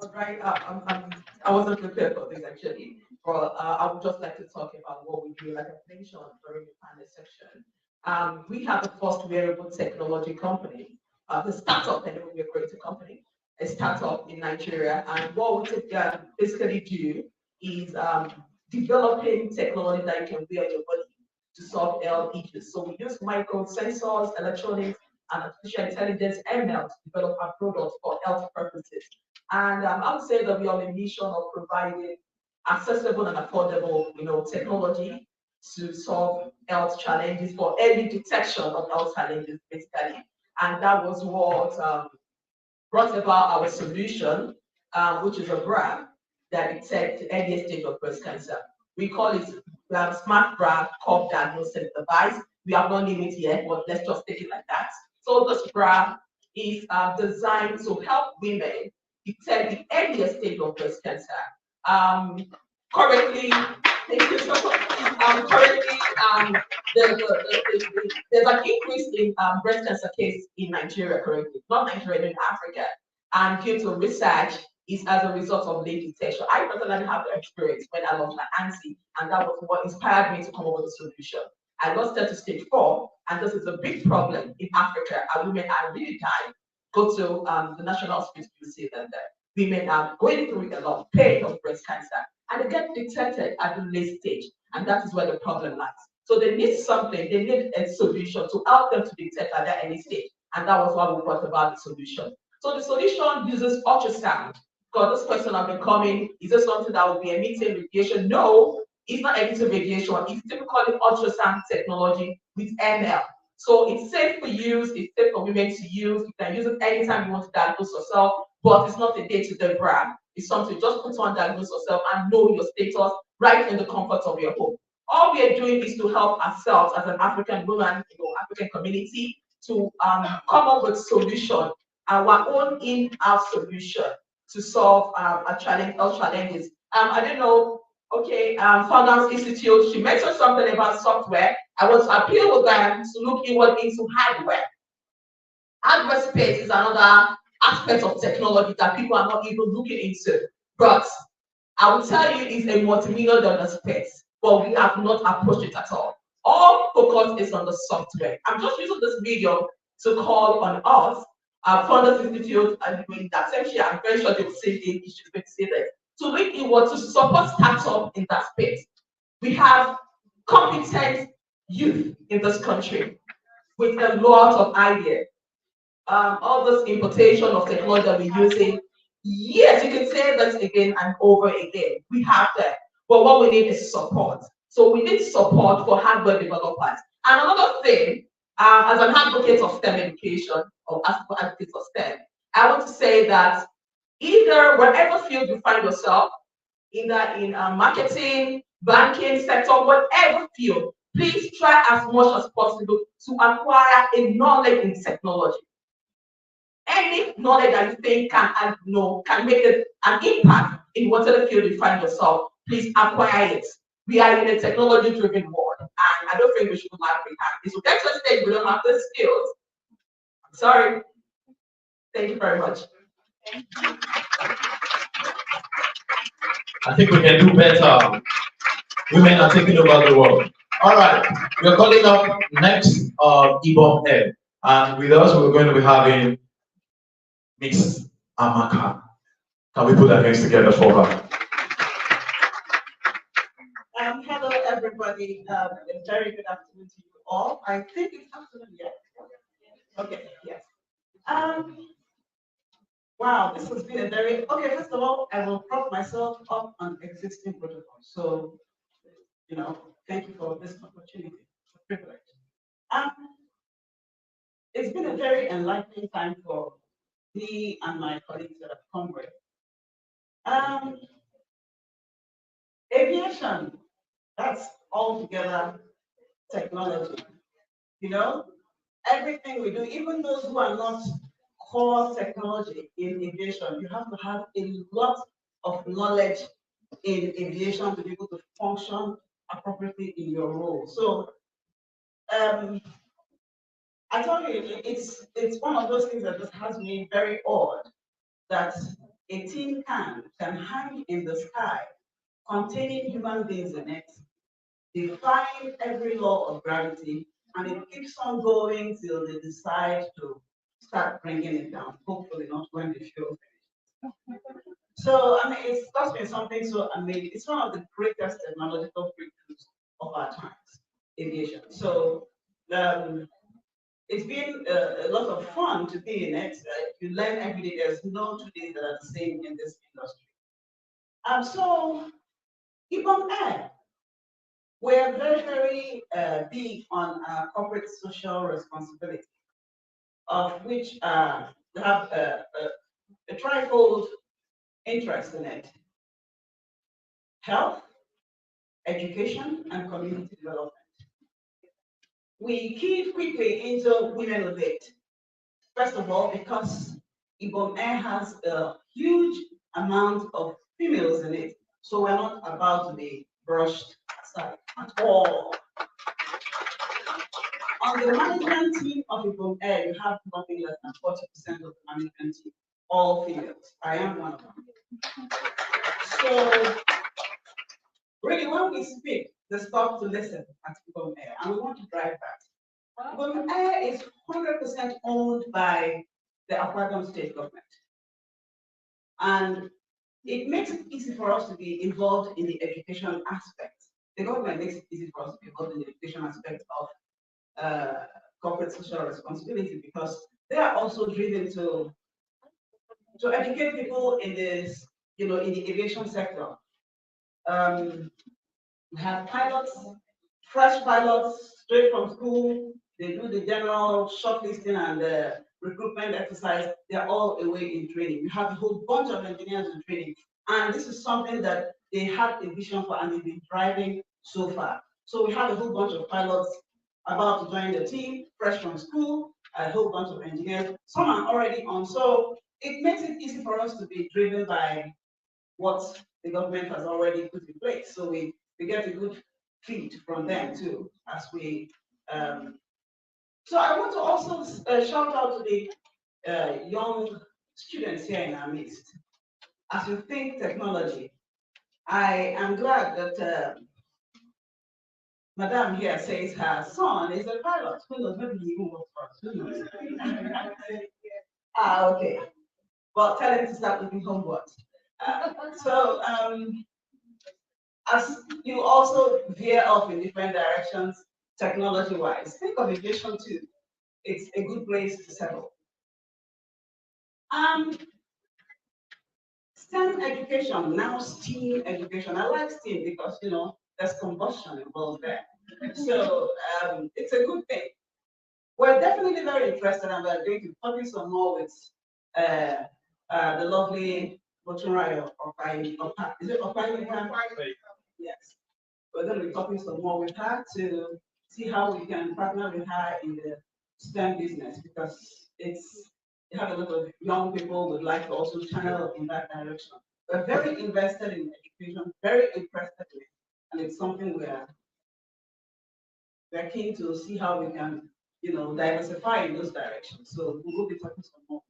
All right, I wasn't prepared for this actually, but I would just like to talk about what we do, like I mentioned during the panel section. We have the first wearable technology company, the startup, and we're a great company, a startup in Nigeria. And what we basically do is developing technology that you can wear on your body to solve health issues. So we use micro sensors, electronics, and artificial intelligence ML to develop our products for health purposes. And I would say that we are on a mission of providing accessible and affordable, technology to solve health challenges, for early detection of health challenges, basically. And that was what brought about our solution, which is a bra that detects the earliest stage of breast cancer. We call it Smart Bra Cup Diagnostic Device. We have not named it yet, but let's just take it like that. So this bra is designed to help women detect the earliest stage of breast cancer. Currently, there's an increase in breast cancer case in Nigeria currently, not Nigeria, in Africa, and due to research is as a result of late detection. I personally have the experience when I lost my auntie, and that was what inspired me to come up with a solution. I lost her to stage 4, and this is a big problem in Africa, and women are really dying. Go to the national hospital, you see them there. Women are going through a lot of pain of breast cancer, and they get detected at the late stage, and that is where the problem lies. So they need something, they need a solution to help them to detect at that early stage, and that was why we brought about the solution. So the solution uses ultrasound. Because this question has been coming, is this something that will be emitting radiation? No, it's not emitting radiation. It's typically ultrasound technology with ML. So it's safe for use, it's safe for women to use. You can use it anytime you want to diagnose yourself, but it's not a day-to-day brand. It's something you just put on, diagnose yourself, and know your status right in the comfort of your home. All we are doing is to help ourselves as an African woman, African community, to come up with solution, our own in-house solution to solve health challenges. I don't know, okay, Founders Institute, she mentioned something about software. I want to appeal with them to look inward into hardware. Hardware space is another aspect of technology that people are not even looking into. But I will tell you, it's a multi-million-dollar space, but we have not approached it at all. All focus is on the software. I'm just using this video to call on us, Founders Institute, and in that same year, I'm very sure they will say it, you should say that, to look inward to support startups in that space. We have competent youth in this country with a lot of ideas. All this importation of technology that we're using, yes, you can say this again and over again. We have that. But what we need is support. So we need support for hardware developers. And another thing, as an advocate of STEM education, or as an advocate of STEM, I want to say that either wherever field you find yourself, either in marketing, banking sector, whatever field, please try as much as possible to acquire a knowledge in technology. Any knowledge that you think can make an impact in whatever field you find yourself, please acquire it. We are in a technology-driven world, and I don't think we should lag behind. If we get to a stage we don't have the skills, I'm sorry. Thank you very much. I think we can do better. Women are taking over the world. All right, we're calling up next IBOM head, and with us we're going to be having Miss Amaka. Can we put our hands together for her? Hello, everybody. A very good afternoon to you all. I think it's afternoon, yes. Okay, yes. Wow, this has been a very, okay, first of all, I will prop myself up on existing protocols. So, thank you for this opportunity, privilege. It's been a very enlightening time for me and my colleagues that have come with. Aviation, that's altogether technology. Everything we do, even those who are not core technology in aviation, you have to have a lot of knowledge in aviation to be able to function appropriately in your role. So I told you, it's one of those things that just has me very awed that a tin can hang in the sky containing human beings in it, defying every law of gravity, and it keeps on going till they decide to start bringing it down, hopefully not when they feel finished. So, it's just been something so amazing. It's one of the greatest technological breakthroughs of our times, aviation. So, it's been a lot of fun to be in it. You learn every day. There's no 2 days that are the same in this industry. So, IBOM Air, we're very, very big on corporate social responsibility, of which we have a trifold interest in it: health, education, and community development. We keyed quickly into Womenovate. First of all, because IBOM Air has a huge amount of females in it, so we're not about to be brushed aside at all. On the management team of IBOM Air, you have nothing less than 40% of the management team, all females. I am one of them. So, really, when we speak, they stop to listen at IBOM Air, and we want to drive that. IBOM Air is 100% owned by the Akwa Ibom state government. And it makes it easy for us to be involved in the education aspect. The government makes it easy for us to be involved in the education aspect of corporate social responsibility, because they are also driven to educate people in this, in the aviation sector. We have pilots, fresh pilots, straight from school. They do the general shortlisting and the recruitment exercise. They're all away in training. We have a whole bunch of engineers in training. And this is something that they had a vision for and they've been driving so far. So we have a whole bunch of pilots about to join the team, fresh from school, a whole bunch of engineers. Some are already on. So it makes it easy for us to be driven by what the government has already put in place. So we get a good feed from them too, as we. So I want to also shout out to the young students here in our midst. As you think technology, I am glad that Madame here says her son is a pilot. Who knows? Maybe he even works for us. Who knows? Okay. Well, tell him to start looking homeward. So, as you also veer off in different directions, technology-wise, think of aviation too. It's a good place to settle. STEM education, now STEAM education. I like STEAM because, there's combustion involved there. So it's a good thing. We're definitely very interested, and we're going to talk some more with the lovely Botunrayo Opai. Is it Opai? Yes. We're going to be talking some more with her to see how we can partner with her in the STEM business, because you have a lot of young people who would like to also channel in that direction. We're very invested in education, very interested in it, and it's something we're keen to see how we can, diversify in those directions. So we will be talking some more.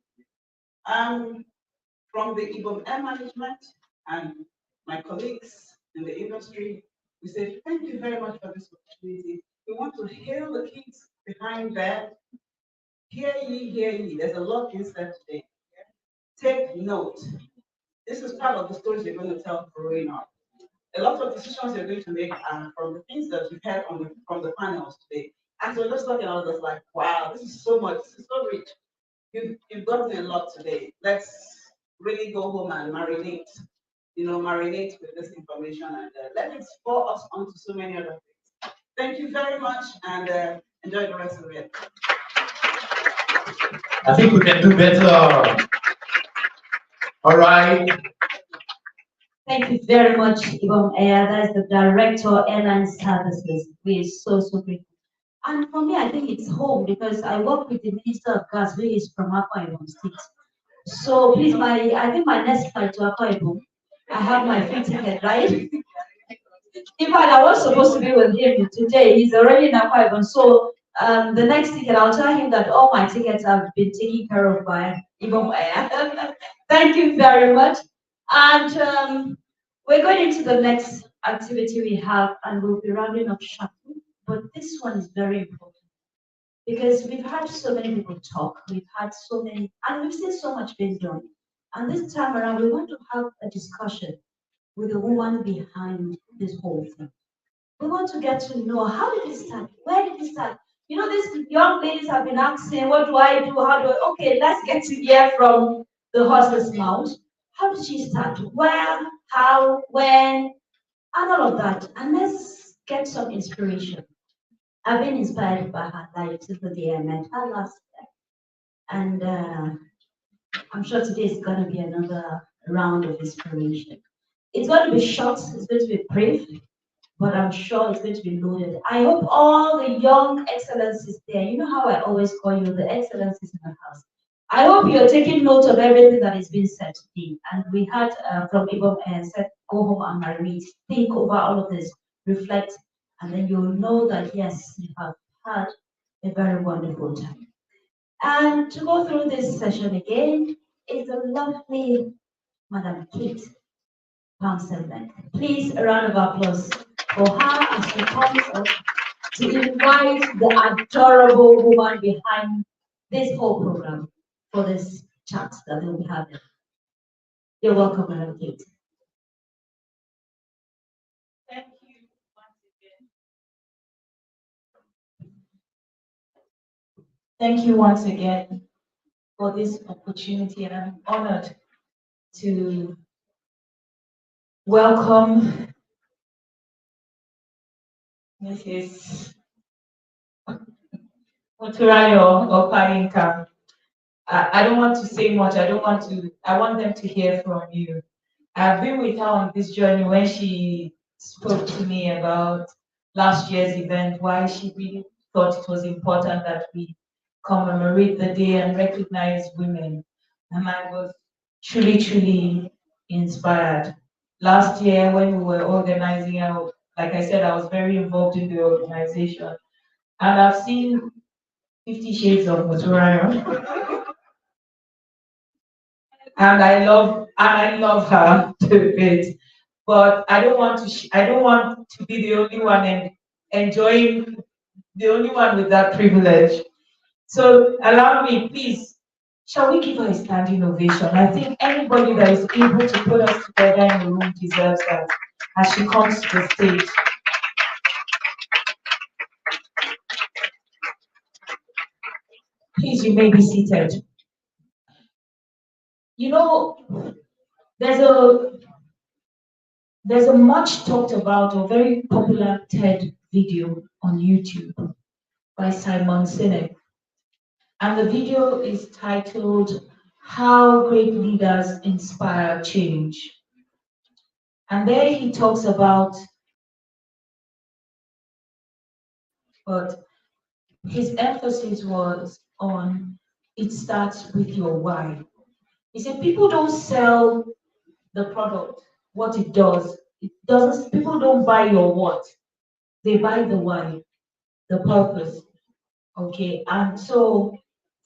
From the IBOM Air management and my colleagues in the industry, we say thank you very much for this opportunity. We want to hail the kids behind there. Hear ye, hear ye. There's a lot in said today. Take note. This is part of the stories you're going to tell growing up. A lot of decisions you're going to make are from the things that you've heard from the panels today. And so we're just talking about this like, wow, this is so much, this is so rich. You've gotten a lot today. Let's really go home and marinate, marinate with this information and let it spur us onto so many other things. Thank you very much and enjoy the rest of it. I think we can do better. All right. Thank you very much, Ibom Aya. That is the Director, Airline Services. We are so, so grateful. And for me, I think it's home because I work with the Minister of Gas, who is from Akwa Ibom State. So please, I think my next flight to Akwa Ibom, I have my free ticket, right? In fact, I was supposed to be with him today. He's already in Akwa Ibom. So the next ticket, I'll tell him that all my tickets have been taken care of by Ibom Aya. Thank you very much. And we're going into the next activity we have, and we'll be rounding up shortly. But this one is very important because we've had so many people talk, we've had so many, and we've seen so much being done. And this time around, we want to have a discussion with the woman behind this whole thing. We want to get to know, how did it start? Where did it start? You know, these young ladies have been asking, what do I do? How do I? Okay, let's get to hear from the horse's mouth. How did she start? Where, how, when, and all of that. And let's get some inspiration. I've been inspired by her life since the day I met her last year. And I'm sure today is going to be another round of inspiration. It's going to be short, it's going to be brief, but I'm sure it's going to be loaded. I hope all the young excellencies there, you know how I always call you the excellencies in the house. I hope you're taking note of everything that is being said today. And we had from Ibom said, go home and marinate, think over all of this, reflect, and then you'll know that yes, you have had a very wonderful time. And to go through this session again is the lovely Madam Kate Poundstone. Please, a round of applause for her as she comes up to invite the adorable woman behind this whole program for this chat that we'll be having. You're welcome, Madam Kate. Thank you once again. Thank you once again for this opportunity, and I'm honored to welcome Mrs. Moturayo Opayinka. I don't want to say much. I want them to hear from you. I've been with her on this journey when she spoke to me about last year's event, why she really thought it was important that we commemorate the day and recognize women. And I was truly, truly inspired. Last year when we were organizing, like I said, I was very involved in the organization. And I've seen 50 Shades of Moturayo. And I love her to bits. But I don't want to be the only one and enjoying the only one with that privilege. So allow me, please, shall we give her a standing ovation? I think anybody that is able to put us together in the room deserves that as she comes to the stage. Please, you may be seated. You know, there's a much talked about or very popular TED video on YouTube by Simon Sinek. And the video is titled, How Great Leaders Inspire Change. And there he talks about, but his emphasis was on, it starts with your why. He said, people don't sell the product, what it does. It doesn't, people don't buy your what, they buy the why, the purpose. Okay, and so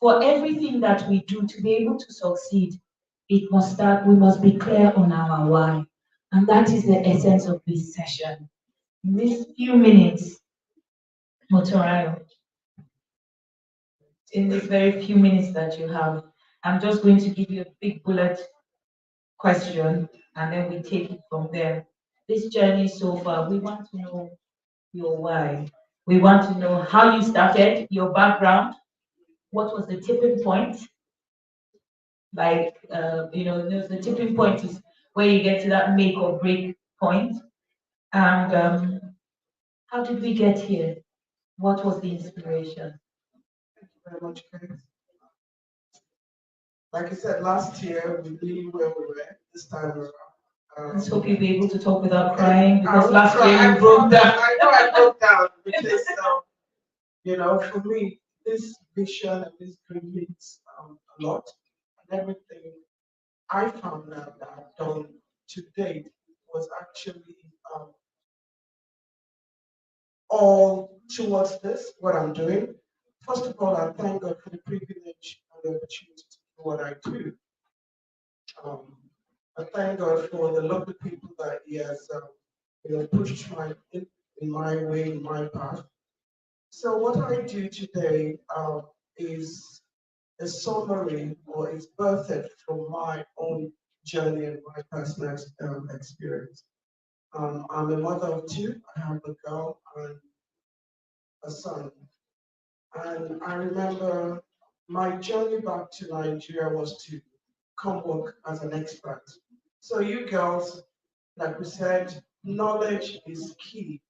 for everything that we do to be able to succeed, it must start, we must be clear on our why. And that is the essence of this session. In these few minutes, Moturayo, in these very few minutes that you have, I'm just going to give you a big bullet question, and then we take it from there. This journey so far, we want to know your why. We want to know how you started, your background, what was the tipping point. Like, the tipping point is where you get to that make or break point. And how did we get here? What was the inspiration? Thank you very much, guys. Like I said, last year we knew where we were. This time around. Let's hope you'll be able to talk without crying, because last try. year you broke down. I know I broke down because, for me, this vision and this dream means a lot. And everything I found out that I've done to date was actually all towards this, what I'm doing. First of all, I thank God for the privilege and the opportunity to do what I do. I thank God for the lovely people that He has, pushed in my way, in my path. So what I do today is a summary, or is birthed from my own journey and my personal experience. I'm a mother of two. I have a girl and a son. And I remember my journey back to Nigeria was to come work as an expert. So you girls, like we said, knowledge is key.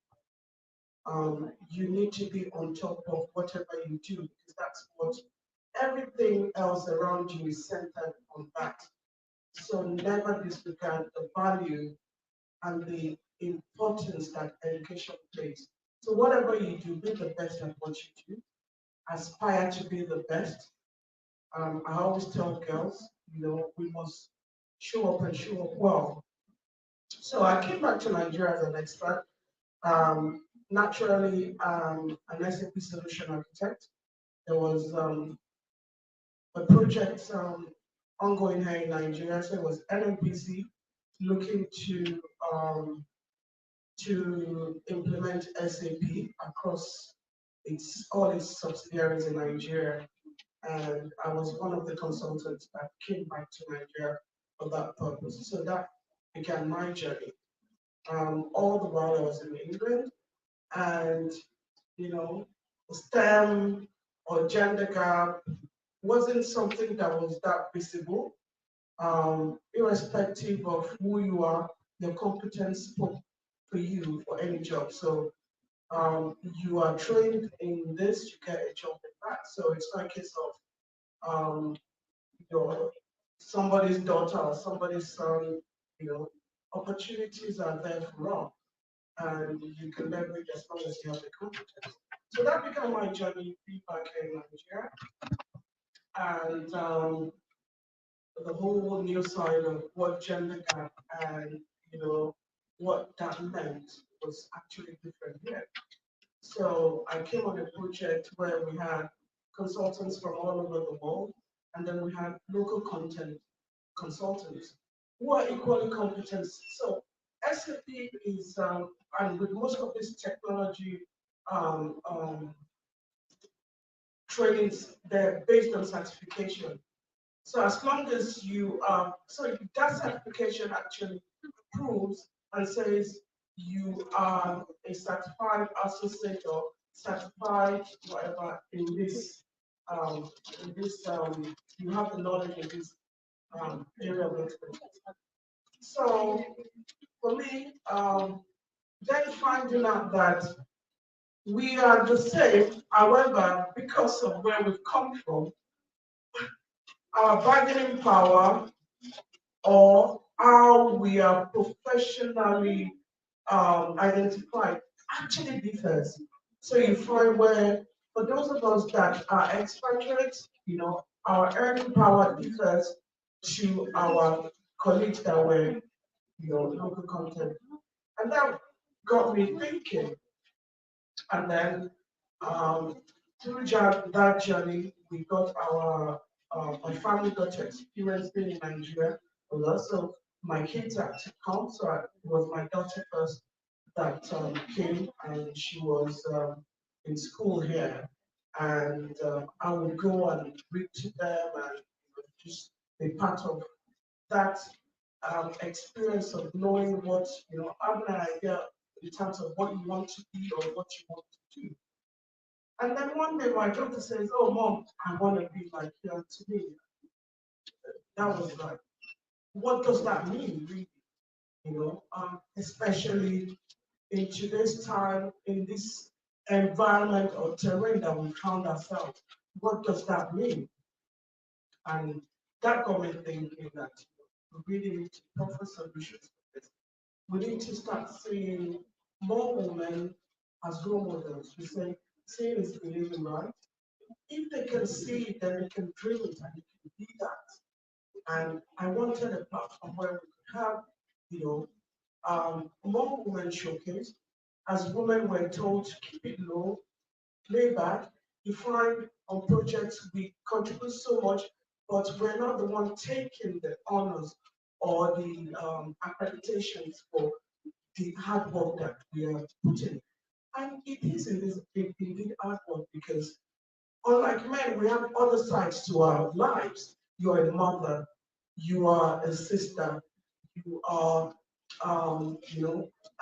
You need to be on top of whatever you do, because that's what everything else around you is centered on that. So never disregard the value and the importance that education plays. So whatever you do, be the best at what you do. Aspire to be the best. I always tell girls, we must show up and show up well. So I came back to Nigeria as an expert. Naturally, an SAP solution architect. There was a project ongoing here in Nigeria. So it was NNPC looking to implement SAP across all its subsidiaries in Nigeria. And I was one of the consultants that came back to Nigeria for that purpose. So that began my journey. All the while I was in England, and STEM or gender gap wasn't something that was that visible. Irrespective of who you are, your competence spoke for you for any job. So you are trained in this, you get a job in that. So it's not a case of your somebody's daughter or somebody's son. Opportunities are there for all, and you can leverage as long as you have the competence. So that became my journey back in Nigeria, and the whole new side of what gender gap and what that meant was actually different here. So I came on a project where we had consultants from all over the world, and then we had local content consultants who are equally competent. So SAP is, and with most of this technology trainings, they're based on certification. So as long as you so that certification actually proves and says you are a certified associate or certified whatever in this you have the knowledge in this area of expertise. So for me, then finding out that we are the same, however, because of where we've come from, our bargaining power or how we are professionally identified actually differs. So you find where, for those of us that are expatriates, our earning power differs to our colleagues that were, local content. And that got me thinking. And then through that journey, we got my family got to experience being in Nigeria with us. So my kids had to come. So it was my daughter first that came, and she was in school here. And I would go and read to them and just be part of that experience of knowing what, having an idea in terms of what you want to be or what you want to do. And then one day my daughter says, "Oh, Mom, I want to be like you." And to me, that was like, what does that mean, really? Especially in today's time, in this environment or terrain that we found ourselves, what does that mean? And that got me thinking that we really need to offer solutions for this. We need to start seeing more women as role models. We say, seeing is believing, right? If they can see it, then they can dream it and they can be that. And I wanted a platform where we could have, more women showcased. As women were told to keep it low, play back. You find on projects we contribute so much, but we're not the one taking the honors or the accreditations for the hard work that we are putting. And it is indeed hard work because unlike men, we have other sides to our lives. You are a mother, you are a sister, you are,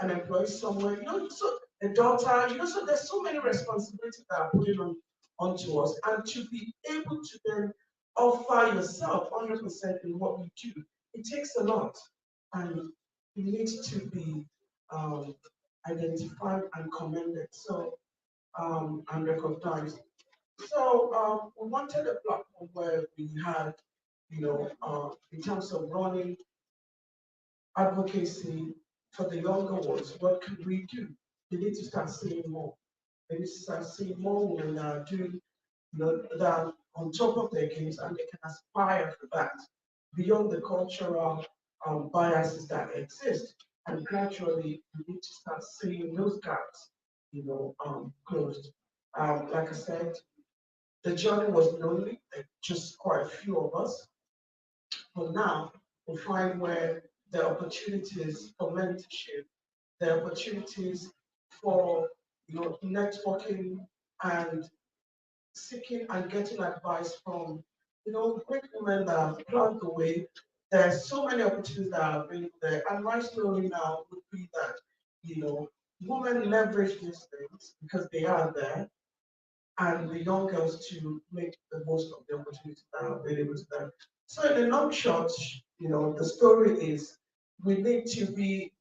an employee somewhere, so a daughter, so there's so many responsibilities that are put onto us. And to be able to then offer yourself 100% in what you do, it takes a lot. And it needs to be identified and commended. So, and recognized. So we wanted a platform where we had, in terms of running advocacy for the younger ones, what can we do? We need to start seeing more. We need to start seeing more women that are doing, that are on top of their games and they can aspire for that beyond the cultural biases that exist. And gradually, we need to start seeing those gaps, closed. Like I said, the journey was lonely, like just quite a few of us. But now we find where the opportunities for mentorship, the opportunities for networking and seeking and getting advice from great women that have planned the way. There are so many opportunities that are available there. And my story now would be that women leverage these things because they are there, and the young girls to make the most of the opportunities that are available to them. So in a long shot, the story is we need to be,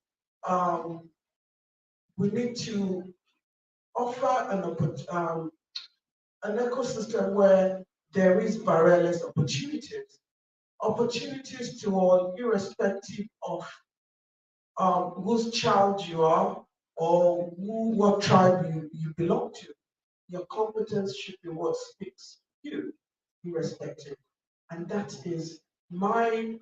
we need to offer an ecosystem where there is barrierless opportunities to all, irrespective of whose child you are or what tribe you belong to. Your competence should be what speaks you, irrespective. And that is my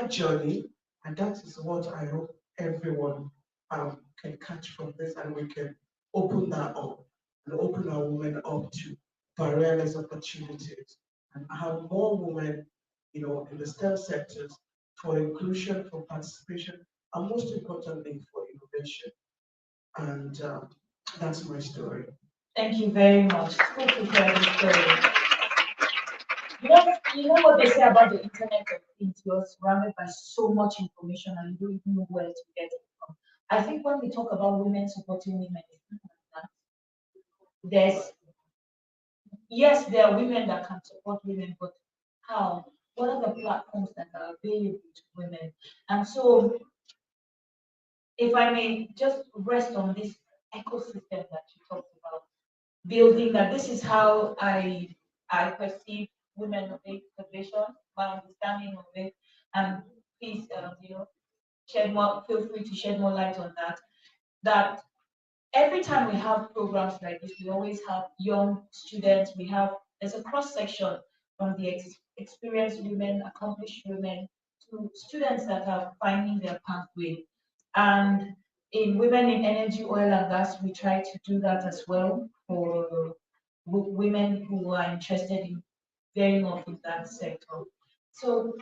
journey, and that is what I hope everyone can catch from this, and we can open that up and open our women up to barrierless opportunities and have more women, in the STEM sectors for inclusion, for participation, and most importantly for innovation. And that's my story. Thank you very much. Thank you for the story. You know what they say about the internet of things? You're surrounded by so much information and you don't even know where to get it from. I think when we talk about women supporting women, yes, there are women that can support women, but how? What are the platforms that are available to women? And so, if I may just rest on this ecosystem that you talked about, building that this is how I perceive Womenovate Foundation, my understanding of it, and please, feel free to shed more light on that. That every time we have programs like this, we always have young students. There's a cross section from the experienced women, accomplished women, to students that are finding their pathway. And in Women in Energy, Oil and Gas, we try to do that as well for women who are interested in getting off in that sector. So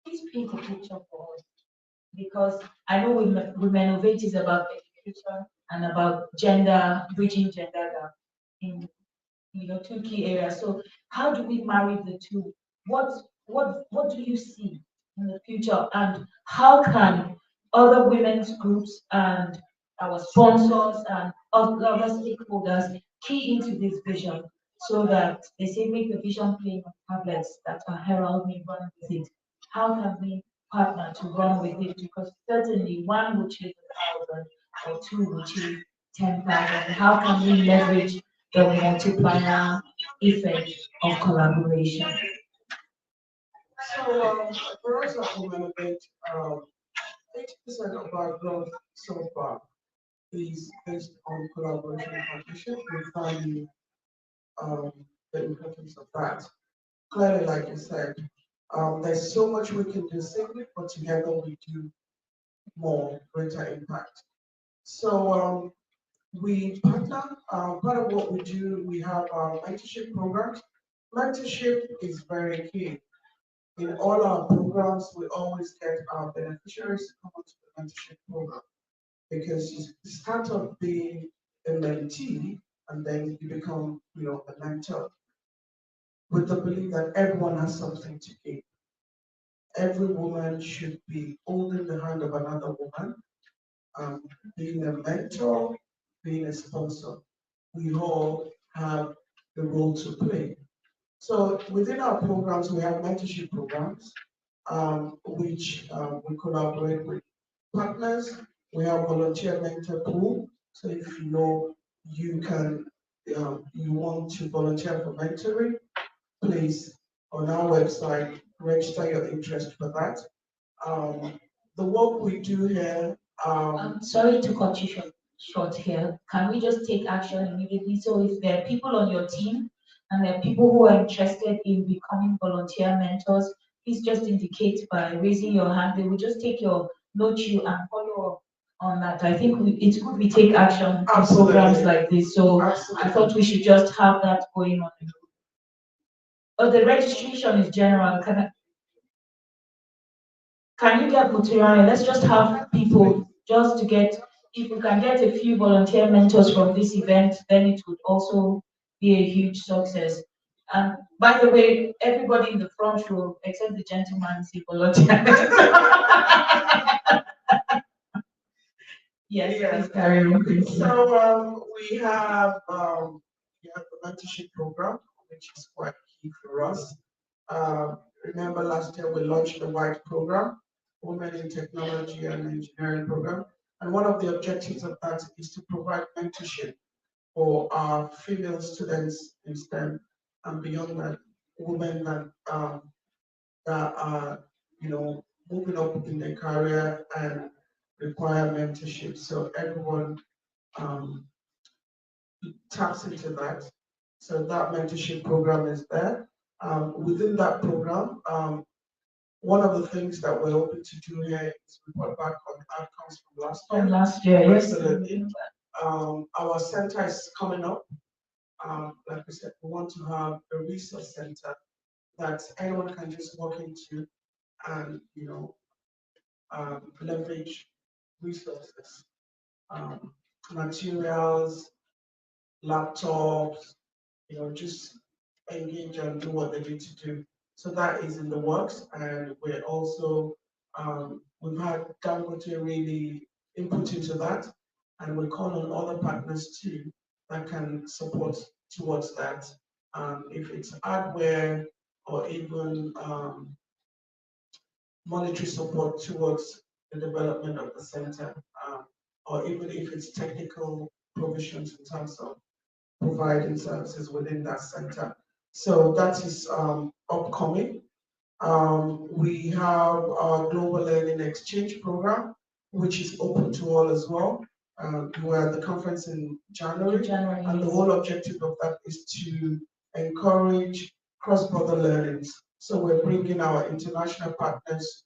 please paint a picture for us, because I know Womenovate is about education and about bridging gender gap in two key areas. So how do we marry the two? What do you see in the future, and how can other women's groups and our sponsors and other stakeholders key into this vision so that they say make the vision plain on tablets that are heralding run with it. How can we partner to run with it? Because certainly one will chase 1,000 or two will chase 10,000. How can we leverage the multiplier effect of collaboration? So, for us at Womenovate, 80% of our growth so far is based on collaboration and partnership. We value the importance of that. Clearly, like you said, there's so much we can do singly, but together we do more, greater impact. So we partner. Part of what we do, we have our mentorship programs. Mentorship is very key. In all our programs, we always get our beneficiaries to come onto the mentorship program because you start off being a mentee and then you become, a mentor with the belief that everyone has something to give. Every woman should be holding the hand of another woman, being a mentor, being a sponsor. We all have the role to play. So within our programs, we have mentorship programs, which we collaborate with partners. We have volunteer mentor pool. So if you know you can, you want to volunteer for mentoring, please on our website register your interest for that. The work we do here. Sorry to cut you short here. Can we just take action immediately? So if there are people on your team and there are people who are interested in becoming volunteer mentors, please just indicate by raising your hand. They will just take your note you and follow up on that. I think it's good we take action in programs like this. So I thought we should just have that going on. But the registration is general. Can you get Mutuyane? Let's just have people just to get, if we can get a few volunteer mentors from this event, then it would also be a huge success. And by the way, everybody in the front row, except the gentleman, is a volunteer. Yes, please carry on. So we have the mentorship program, which is quite key for us. Remember last year we launched the WHITE program, Women in Technology and Engineering program. And one of the objectives of that is to provide mentorship for our female students in STEM and beyond that, women that are, moving up in their career and require mentorship. So everyone taps into that. So that mentorship program is there. Within that program, one of the things that we're hoping to do here is report back on the outcomes from last year. From last year, yes. Absolutely. Our center is coming up. Like we said, we want to have a resource center that anyone can just walk into and leverage resources, materials, laptops, just engage and do what they need to do. So that is in the works, and we're also we've had Dangote really input into that, and we call on other partners too that can support towards that. If it's hardware or even monetary support towards the development of the center, or even if it's technical provisions in terms of providing services within that center. So that is upcoming. We have our Global Learning Exchange Program, which is open to all as well. We're at the conference in January, and the whole objective of that is to encourage cross-border learnings. So we're bringing our international partners,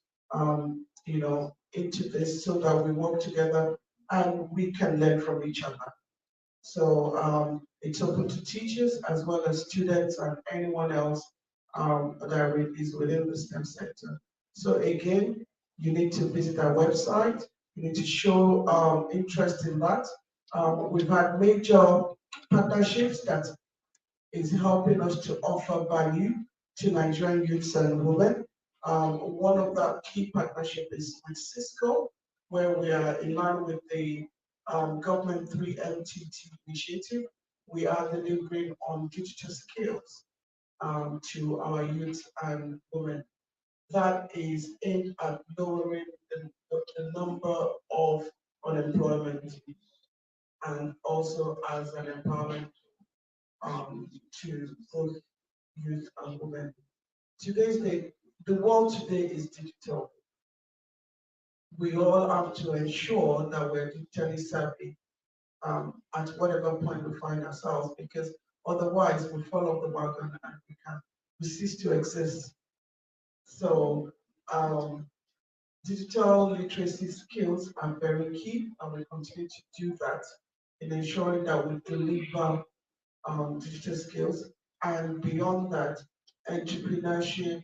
into this so that we work together and we can learn from each other. So it's open to teachers as well as students and anyone else that is within the STEM sector. So again, you need to visit our website. You need to show interest in that. We've had major partnerships that is helping us to offer value to Nigerian youths and women. One of the key partnerships is with Cisco, where we are in line with the government 3MTT initiative. We are delivering on digital skills to our youth and women. That is aimed at lowering the number of unemployment and also as an empowerment to both youth and women. Today's day, the world today is digital. We all have to ensure that we're digitally savvy at whatever point we find ourselves, because otherwise we fall off the wagon and we cease to exist. So digital literacy skills are very key, and we continue to do that in ensuring that we deliver digital skills, and beyond that, entrepreneurship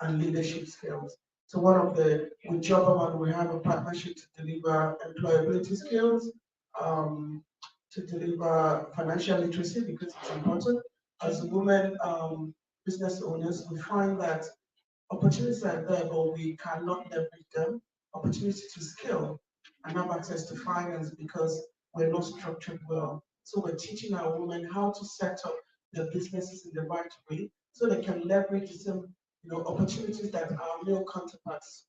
and leadership skills. So one of with Jobberman, we have a partnership to deliver employability skills, to deliver financial literacy, because it's important. As women business owners, we find that opportunities are there, but we cannot leverage them. Opportunity to scale and have access to finance because we're not structured well. So we're teaching our women how to set up their businesses in the right way so they can leverage some opportunities that our male counterparts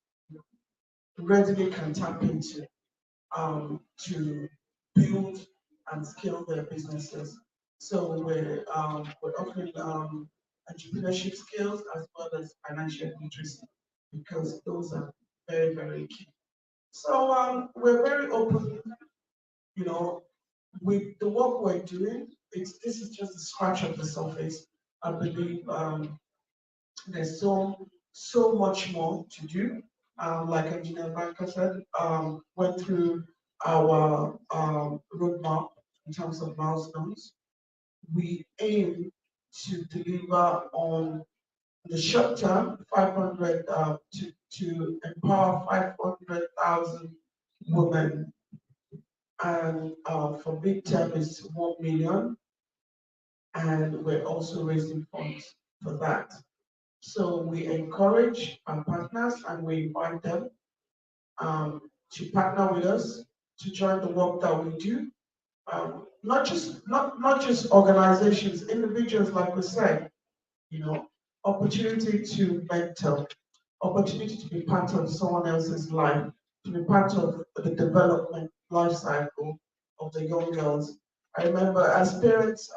readily can tap into to build and scale their businesses. So we're offering entrepreneurship skills as well as financial literacy, because those are very, very key. So we're very open, with the work we're doing. This is just a scratch of the surface. I believe there's so much more to do. Like Engineer Banker said, went through our roadmap in terms of milestones. We aim to deliver on the short term, 500 to empower 500,000 women, and for midterm is 1 million, and we're also raising funds for that. So we encourage our partners and we invite them to partner with us, to join the work that we do. Not just organizations, individuals, like we said, opportunity to mentor, opportunity to be part of someone else's life, to be part of the development life cycle of the young girls. I remember as parents,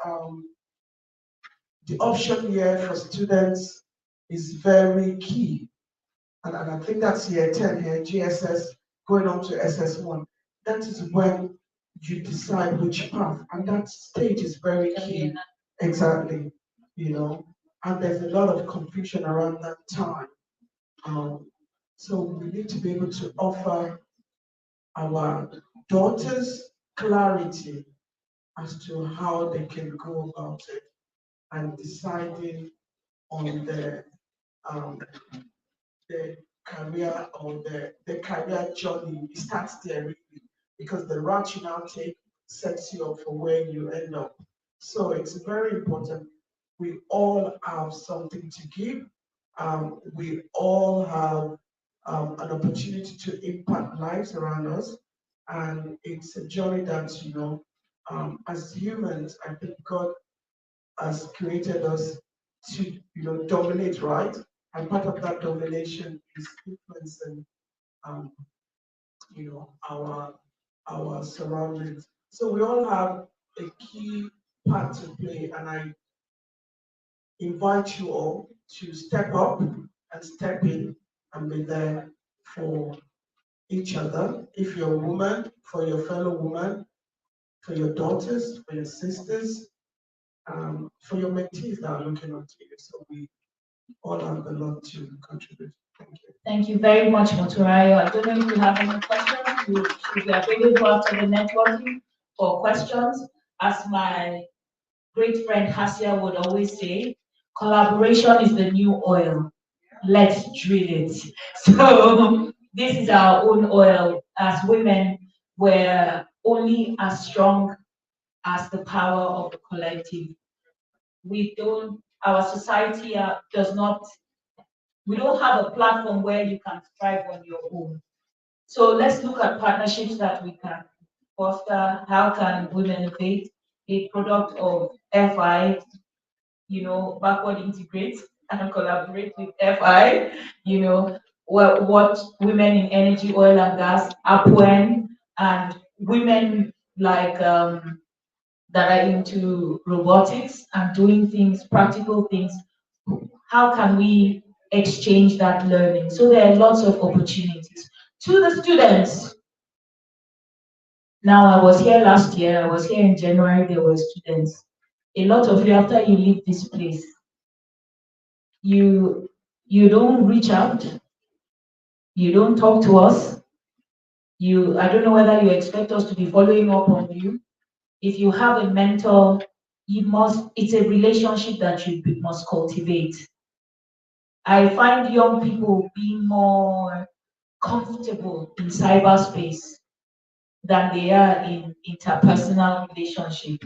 the option year for students is very key. And I think that's year 10 here, GSS, going on to SS1. That is when you decide which path, and that stage is very key. Exactly, and there's a lot of confusion around that time. So we need to be able to offer our daughters clarity as to how they can go about it and deciding on their career or the career journey. It starts there really, because the route you now take sets you up for where you end up. So it's very important. We all have something to give. We all have an opportunity to impact lives around us, and it's a journey that as humans, I think God has created us to dominate, right? And part of that domination is influencing our surroundings. So we all have a key part to play, and I invite you all to step up and step in and be there for each other. If you're a woman, for your fellow woman, for your daughters, for your sisters, for your mentees that are looking up to you. So we all have a lot to contribute. Thank you. Thank you very much, Moturayo. I don't know if you have any questions. You should be available after the networking for questions. As my great friend Hasia would always say, collaboration is the new oil. Let's drill it. So this is our own oil. As women, we're only as strong as the power of the collective. Our society does not We don't have a platform where you can strive on your own. So let's look at partnerships that we can foster. How can Womenovate, a product of FI, backward integrate and collaborate with FI, what women in energy, oil and gas, Upwen, and women like that are into robotics and doing things, practical things. How can we exchange that learning? So there are lots of opportunities. To the students, now I was here last year, I was here in January, there were students. A lot of you, after you leave this place, you don't reach out, you don't talk to us, I don't know whether you expect us to be following up on you. If you have a mentor, it's a relationship that you must cultivate. I find young people being more comfortable in cyberspace than they are in interpersonal relationship.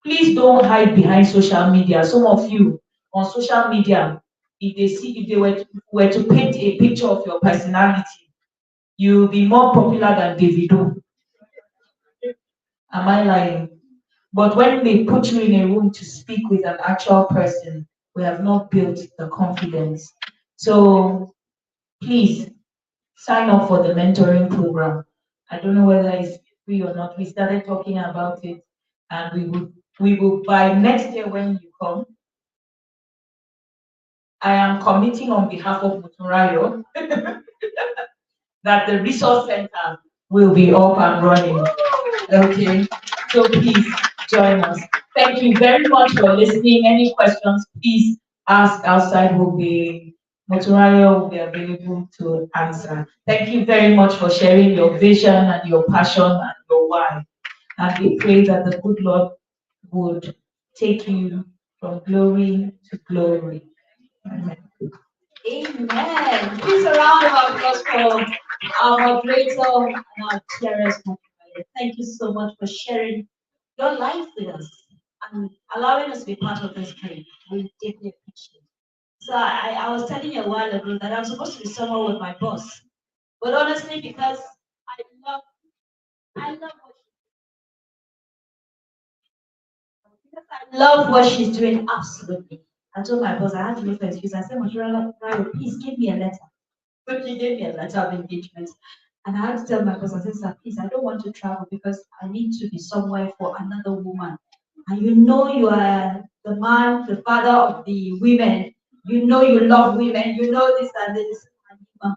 Please don't hide behind social media. Some of you on social media, if they were to paint a picture of your personality, you'll be more popular than Davido. Am I lying? But when they put you in a room to speak with an actual person, we have not built the confidence. So please sign up for the mentoring program. I don't know whether it's free or not. We started talking about it, and we will by next year when you come. I am committing on behalf of Muturayo that the resource center will be up and running. Okay, so please join us. Thank you very much for listening. Any questions, please ask outside. Muturayo will be available to answer. Thank you very much for sharing your vision and your passion and your why. And we pray that the good Lord would take you from glory to glory. Amen. Amen. Please a round of applause for our moderator and our chairers. Thank you so much for sharing your life with us and allowing us to be part of this dream. We deeply appreciate it. So I was telling you a while ago that I'm supposed to be somewhere with my boss. But honestly, because I love what she's doing, absolutely. I told my boss I had to look for an excuse. I said, please give me a letter. But she gave me a letter of engagement. And I had to tell my boss, I said, sir, please, I don't want to travel because I need to be somewhere for another woman. And you are the man, the father of the women. You love women. You know this and this.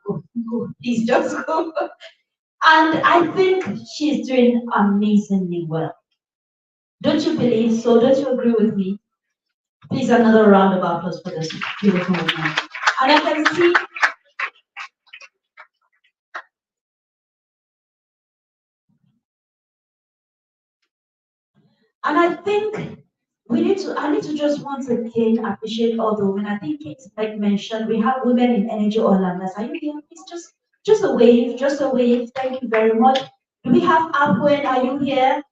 Go, please just go. And I think she's doing amazingly well. Don't you believe so? Don't you agree with me? Please, another round of applause for this beautiful woman. And I can see. And I think I need to just once again appreciate all the women. I think it's like mentioned, we have women in energy oil and gas. Are you here? Please just a wave, just a wave. Thank you very much. Do we have Upwen? Are you here?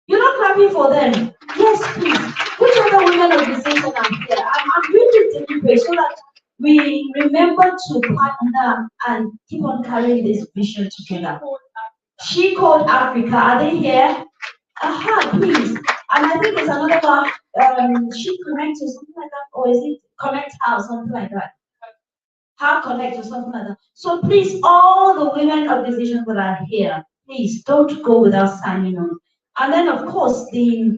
You're not clapping for them. Yes, please. Which other women organization are here? I'm really deliberate so that we remember to partner and keep on carrying this vision together. She called Africa. Are they here? Aha, please. And I think there's another one, She Connect or something like that, or is it Connect House, something like that? How Connect or something like that. So please, all the women organizations that are here, please don't go without signing on. And then of course the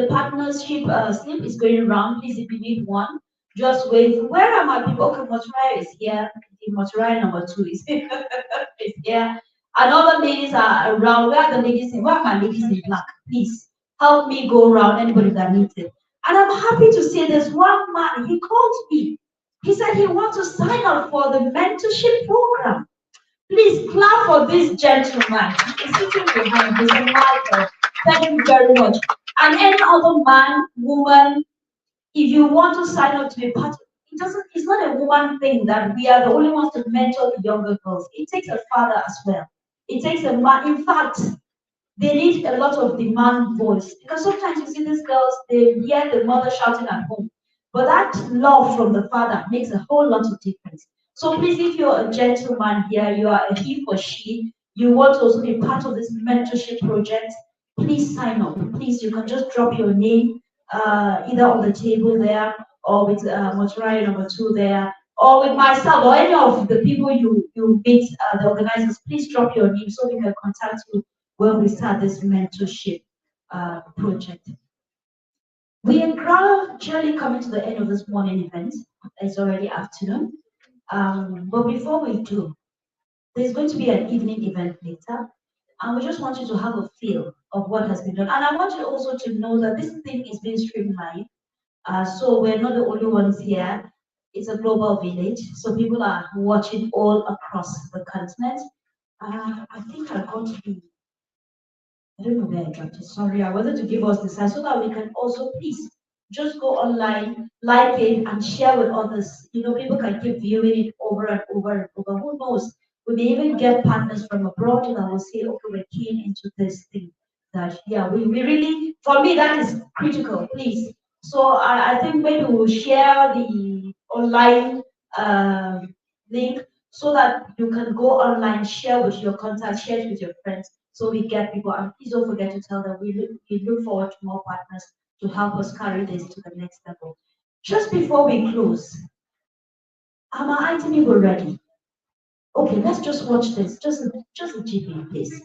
partnership slip is going around. Please, if you need one, just wait. Where are my people? Okay, Moturai is here. Moturai number 2 is is here. And other ladies are around. Where are the ladies in? Where are my ladies in black? Please help me go around anybody that needs it. And I'm happy to say there's one man, he called me. He said he wants to sign up for the mentorship program. Please clap for this gentleman. He's sitting behind. He's a Michael. Thank you very much. And any other man, woman, if you want to sign up to be part of it's not a woman thing that we are the only ones to mentor the younger girls. It takes a father as well. It takes a man. In fact, they need a lot of the man voice. Because sometimes you see these girls, they hear the mother shouting at home. But that love from the father makes a whole lot of difference. So please, if you're a gentleman here, you are a he or she, you want to also be part of this mentorship project, please sign up. Please, you can just drop your name either on the table there or with Motorai number 2 there, or with myself or any of the people you meet, the organizers. Please drop your name so we can contact you when we start this mentorship project. We are gradually coming to the end of this morning event. It's already afternoon. But before we do, there's going to be an evening event later. And we just want you to have a feel of what has been done. And I want you also to know that this thing is being streamed live. So we're not the only ones here. It's a global village. So people are watching all across the continent. I think I got the I don't know where I dropped it. Sorry, I wanted to give us the sign so that we can also please just go online, like it, and share with others. You know, people can keep viewing it over and over and over. Who knows? We may even get partners from abroad that will say, okay, we're keen into this thing. That yeah, we really, for me, that is critical, please. So I think maybe we'll share the online link so that you can go online, share with your contacts, share it with your friends, so we get people. And please don't forget to tell them we look forward to more partners to help us carry this to the next level. Just before we close, are my item people ready? Okay, let's just watch this. Just a GP, please.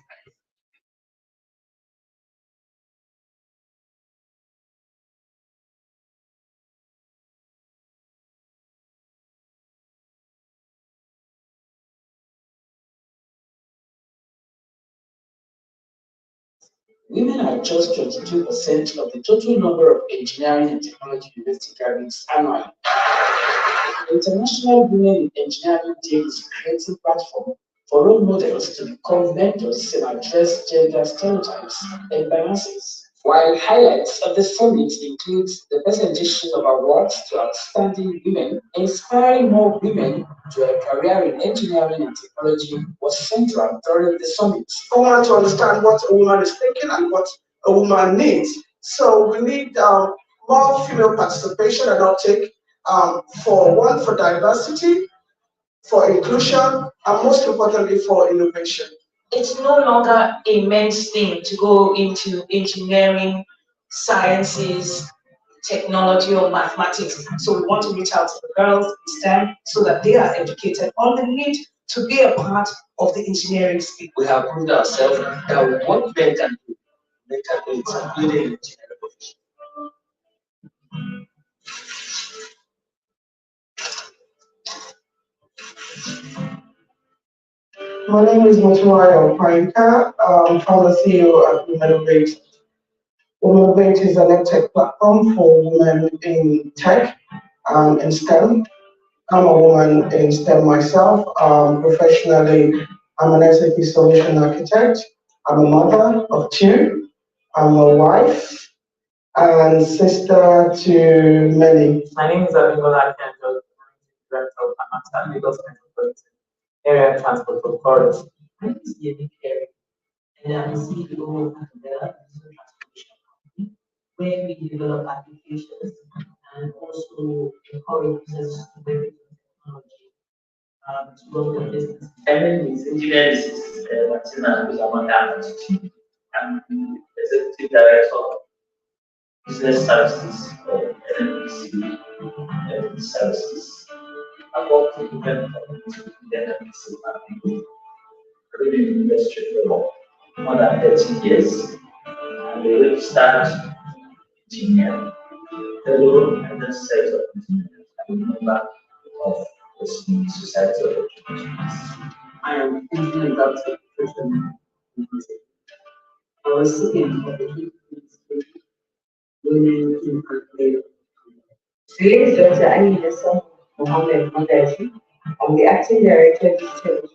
Women are just 22% of the total number of engineering and technology university graduates annually. The International Women in Engineering Day is a creative platform for role models to become mentors and address gender stereotypes and biases. While highlights of the summit include the presentation of awards to outstanding women, inspiring more women to a career in engineering and technology was central during the summit. I want to understand what a woman is thinking and what a woman needs. So we need more female participation and uptake for diversity, for inclusion, and most importantly for innovation. It's no longer a men's thing to go into engineering, sciences, technology, or mathematics. So we want to reach out to the girls in STEM so that they are educated on the need to be a part of the engineering space. We have proved ourselves that what men can do, they can do it, including engineering profession. My name is Motorai Opaika. I'm founder CEO at Womenovate. Womenovate is an edtech platform for women in tech and in STEM. I'm a woman in STEM myself. Professionally, I'm an SAP solution architect. I'm a mother of 2. I'm a wife and sister to many. My name is Abimbola Kendall, Director of Amata Lagos Metropolitan Area Transport Authority. My name is Yemi Kerry, and I'm the CEO of the Transformation Company, where we develop applications and also encourage users to leverage technology to run their business. My name is Engineer Mrs. Martina Uzamaka. I'm Executive Director of Business Services for NNPC Services. I've worked with different companies within the NNPC and been in the industry for more than 30 years. I'm a registered engineer, fellow and a set of engineers, and a member of the Society of Engineers. I am engineer Dr. Christian. I was sitting at the women in Parkway. Today is Dr. Anissa Mohammed Magaji. I'm the acting director of digital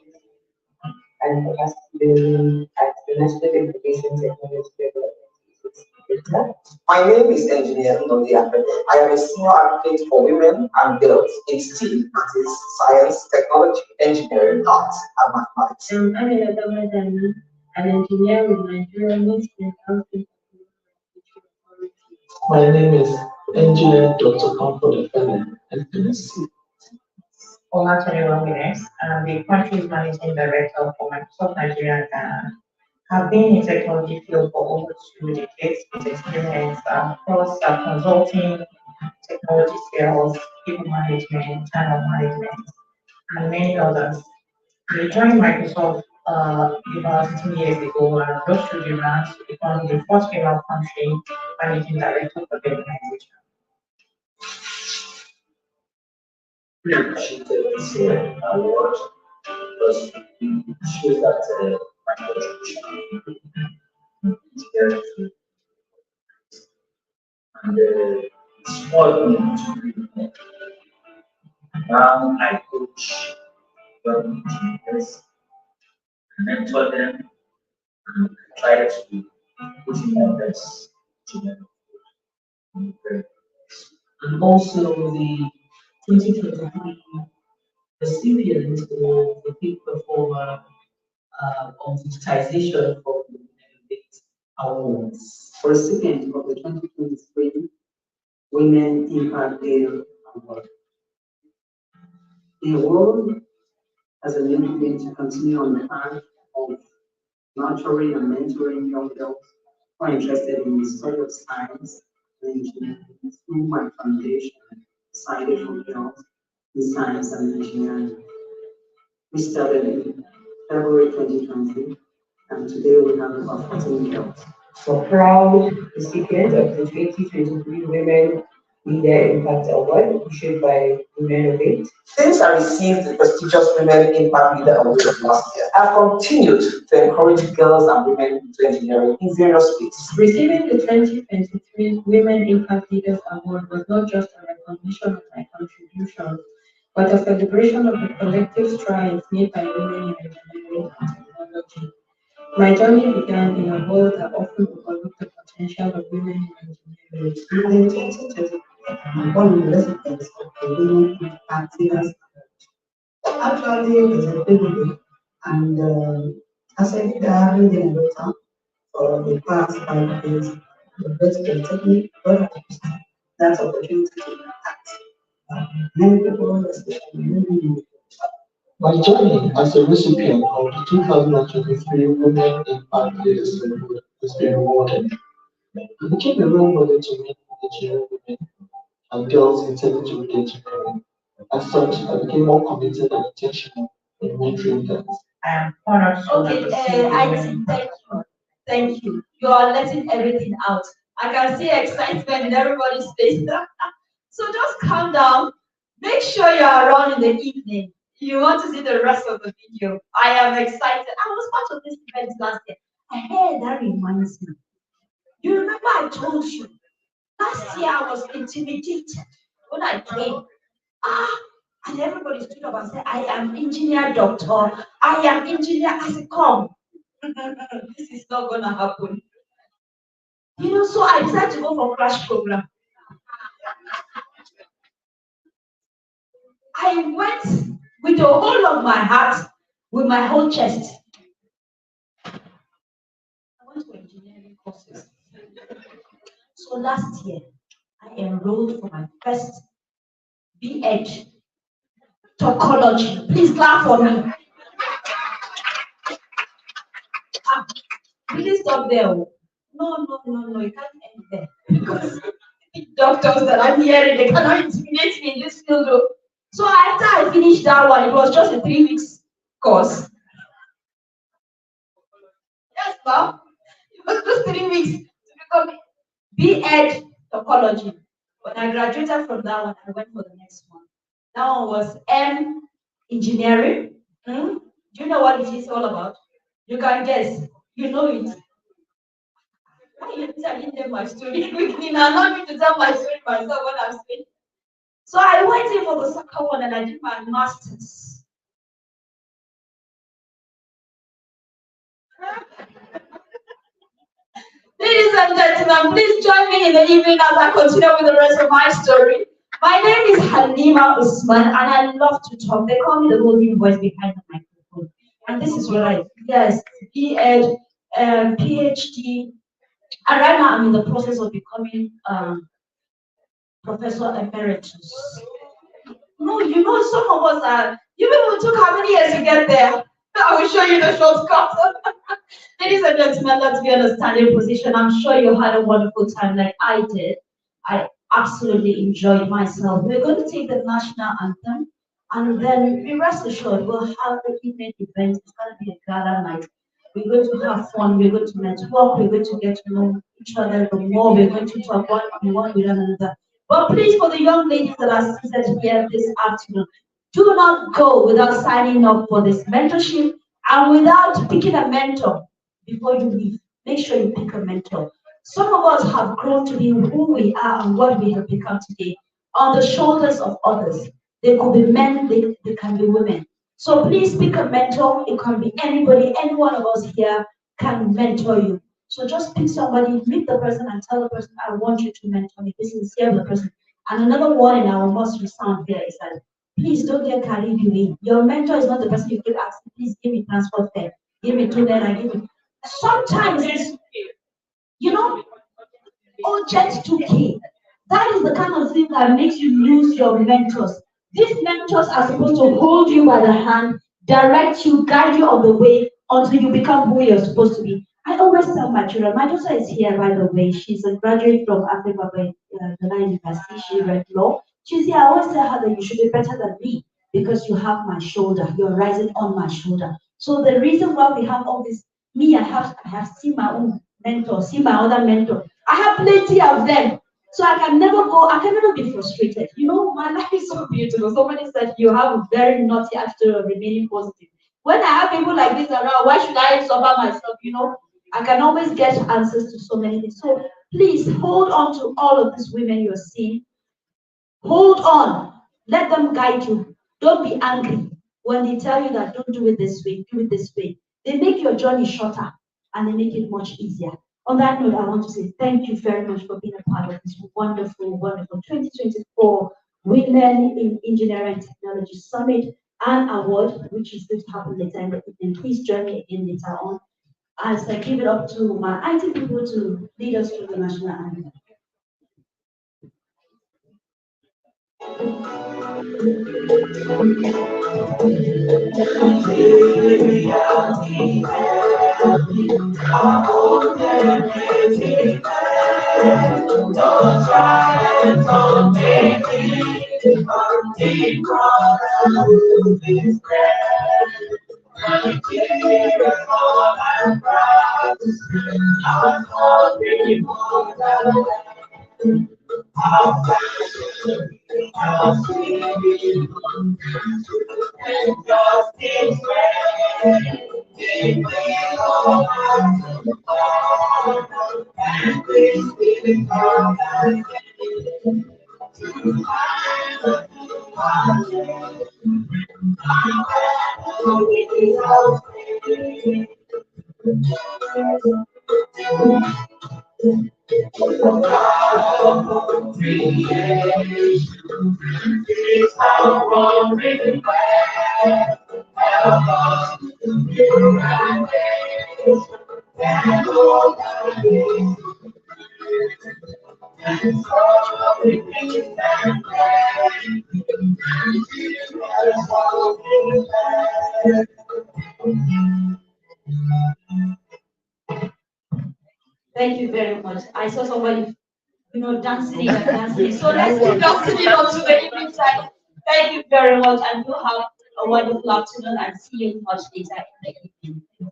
and capacity building at the National Education Technology Development. My name is Engineer Nodi Ahmed. I am a senior advocate for women and girls in STEAM, that is science, technology, engineering, arts, and mathematics. I'm Amina Damadani, an engineer with Nigerian Ministry of Health. My name is Engineer Dr. Comfort Efele, NPSC. Ola Tony Ramirez, the country's managing director for Microsoft Nigeria and Ghana. Have been in technology field for over 2 decades with experience across consulting, technology sales, people management, channel management, and many others. I joined Microsoft about 2 years ago and rose through the ranks to become the first female country managing director for the organization. We appreciated this award because it shows that my contribution is very good and it's more than to now I coach young engineers, mentor them, and try to put in my best to them. And also the 2023 recipient of the peak performer on digitization for the Womenovate Awards. Recipient of the 2023 Women Impact Day Award. The award has enabled me to continue on the path of nurturing and mentoring young girls who are interested in the study of science and engineering through my foundation, Society for Girls in Science and Engineering. We started in February 2020, and today we have about 14 girls. So proud recipient of the 2023 Women Leader Impact Award issued by Womenovate. Since I received the prestigious Women Impact Leader Award last year, I've continued to encourage girls and women into engineering in various ways. Receiving the 2023 Women Impact Leaders Award was not just a recognition of my contribution, but a celebration of the collective strides made by women in engineering and technology. My journey began in a world that often overlooked the potential of women in engineering. In 2020, one of the recipients of the Women Impact Leaders actually was a baby, and as I did having the innovator for the past 5 days, the best technique, but that opportunity to impact many people, especially women. My journey as a recipient of the 2023 Women Impact Leaders Award has been rewarding. I became a role model to many engineering women and girls intending with engineering. As such, I became more committed and intentional in mentoring girls. I am honored to Okay, I thank you. Thank you. You are letting everything out. I can see excitement in everybody's face. So just calm down. Make sure you are around in the evening. You want to see the rest of the video. I am excited. I was part of this event last year. Hey, that reminds me. You remember I told you last year I was intimidated when I came. And everybody stood up and said, I am engineer doctor. I am engineer. I said, come. This is not gonna happen. You know, so I decided to go for crash program. I went with the whole of my heart, with my whole chest. I went to engineering courses. So last year, I enrolled for my first BEd topology. Please clap for me. Please stop there. No, you can't end there. Because doctors that I'm hearing, they cannot intimidate me in this field. So after I finished that one, it was just a 3 weeks course. Yes, ma'am. It was just 3 weeks to become BEd topology. When I graduated from that one, I went for the next one. That one was M engineering. Do you know what it is all about? You can guess. You know it. Why are you telling them my story quickly now? Not me to tell my story myself when I'm saying. So I went in for the second one and I did my master's. Ladies and gentlemen, please join me in the evening as I continue with the rest of my story. My name is Halima Usman and I love to talk. They call me the golden voice behind the microphone. And this is what I, yes, BEd, PhD, and right now I'm in the process of becoming Professor Emeritus. No, you know, some of us are, you people took how many years to get there? I will show you the shortcut. Ladies and gentlemen, let's be in a standing position. I'm sure you had a wonderful time like I did. I absolutely enjoyed myself. We're going to take the national anthem, and then be rest assured, we'll have the evening event. It's going to be a gala night. We're going to have fun. We're going to network. We're going to get to know each other more. We're going to talk one on one with one another. But please, for the young ladies that are seated here this afternoon, do not go without signing up for this mentorship and without picking a mentor before you leave. Make sure you pick a mentor. Some of us have grown to be who we are and what we have become today on the shoulders of others. They could be men, they can be women. So please pick a mentor. It can be anybody, any one of us here can mentor you. So just pick somebody, meet the person and tell the person, I want you to mentor me. Be sincere with the person. And another warning I must resound here is that please don't get carried away. Your mentor is not the person you keep asking, please give me transport fare, give me 2 naira, give me. Sometimes it's, you know, oh, just 2K. That is the kind of thing that makes you lose your mentors. These mentors are supposed to hold you by the hand, direct you, guide you on the way until you become who you're supposed to be. I always tell my children, my daughter is here, by the way. She's a graduate from Africa University. She read law. She's here. I always tell her that you should be better than me because you have my shoulder. You're rising on my shoulder. So the reason why we have all this, I have seen my own mentor, see my other mentor. I have plenty of them. So I can never be frustrated. You know, my life is so beautiful. Somebody said you have a very naughty attitude of remaining positive. When I have people like this around, why should I suffer myself? You know, I can always get answers to so many things. So please hold on to all of these women you're seeing. Hold on. Let them guide you. Don't be angry when they tell you that don't do it this way, do it this way. They make your journey shorter and they make it much easier. On that note, I want to say thank you very much for being a part of this wonderful, wonderful 2024 Women in Engineering and Technology Summit and Award, which is going to happen later in the evening. Please join me again later on as I give it up to my IT people to lead us through the national anthem. Don't try and don't make it wrong. This I'm beautiful and proud. I'm so beautiful and how sweet and just is great. It will and please be come and Thank you very much. I saw somebody, dancing and dancing. So let's keep dancing on to the evening time. Thank you very much, and do have a wonderful afternoon, and see you much later in the evening.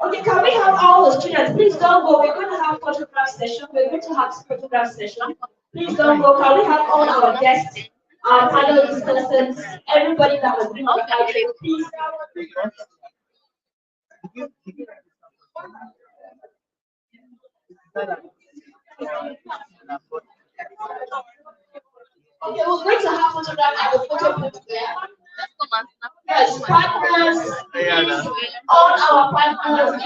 Okay, can we have all the students? Please don't go. We're going to have photograph session. We're going to have photograph session. Please don't go. Can we have all our guests, our panel discussants, everybody that was being invited, please? Okay, we're going to have photograph at the photo booth there. Yes, partners, all our partners,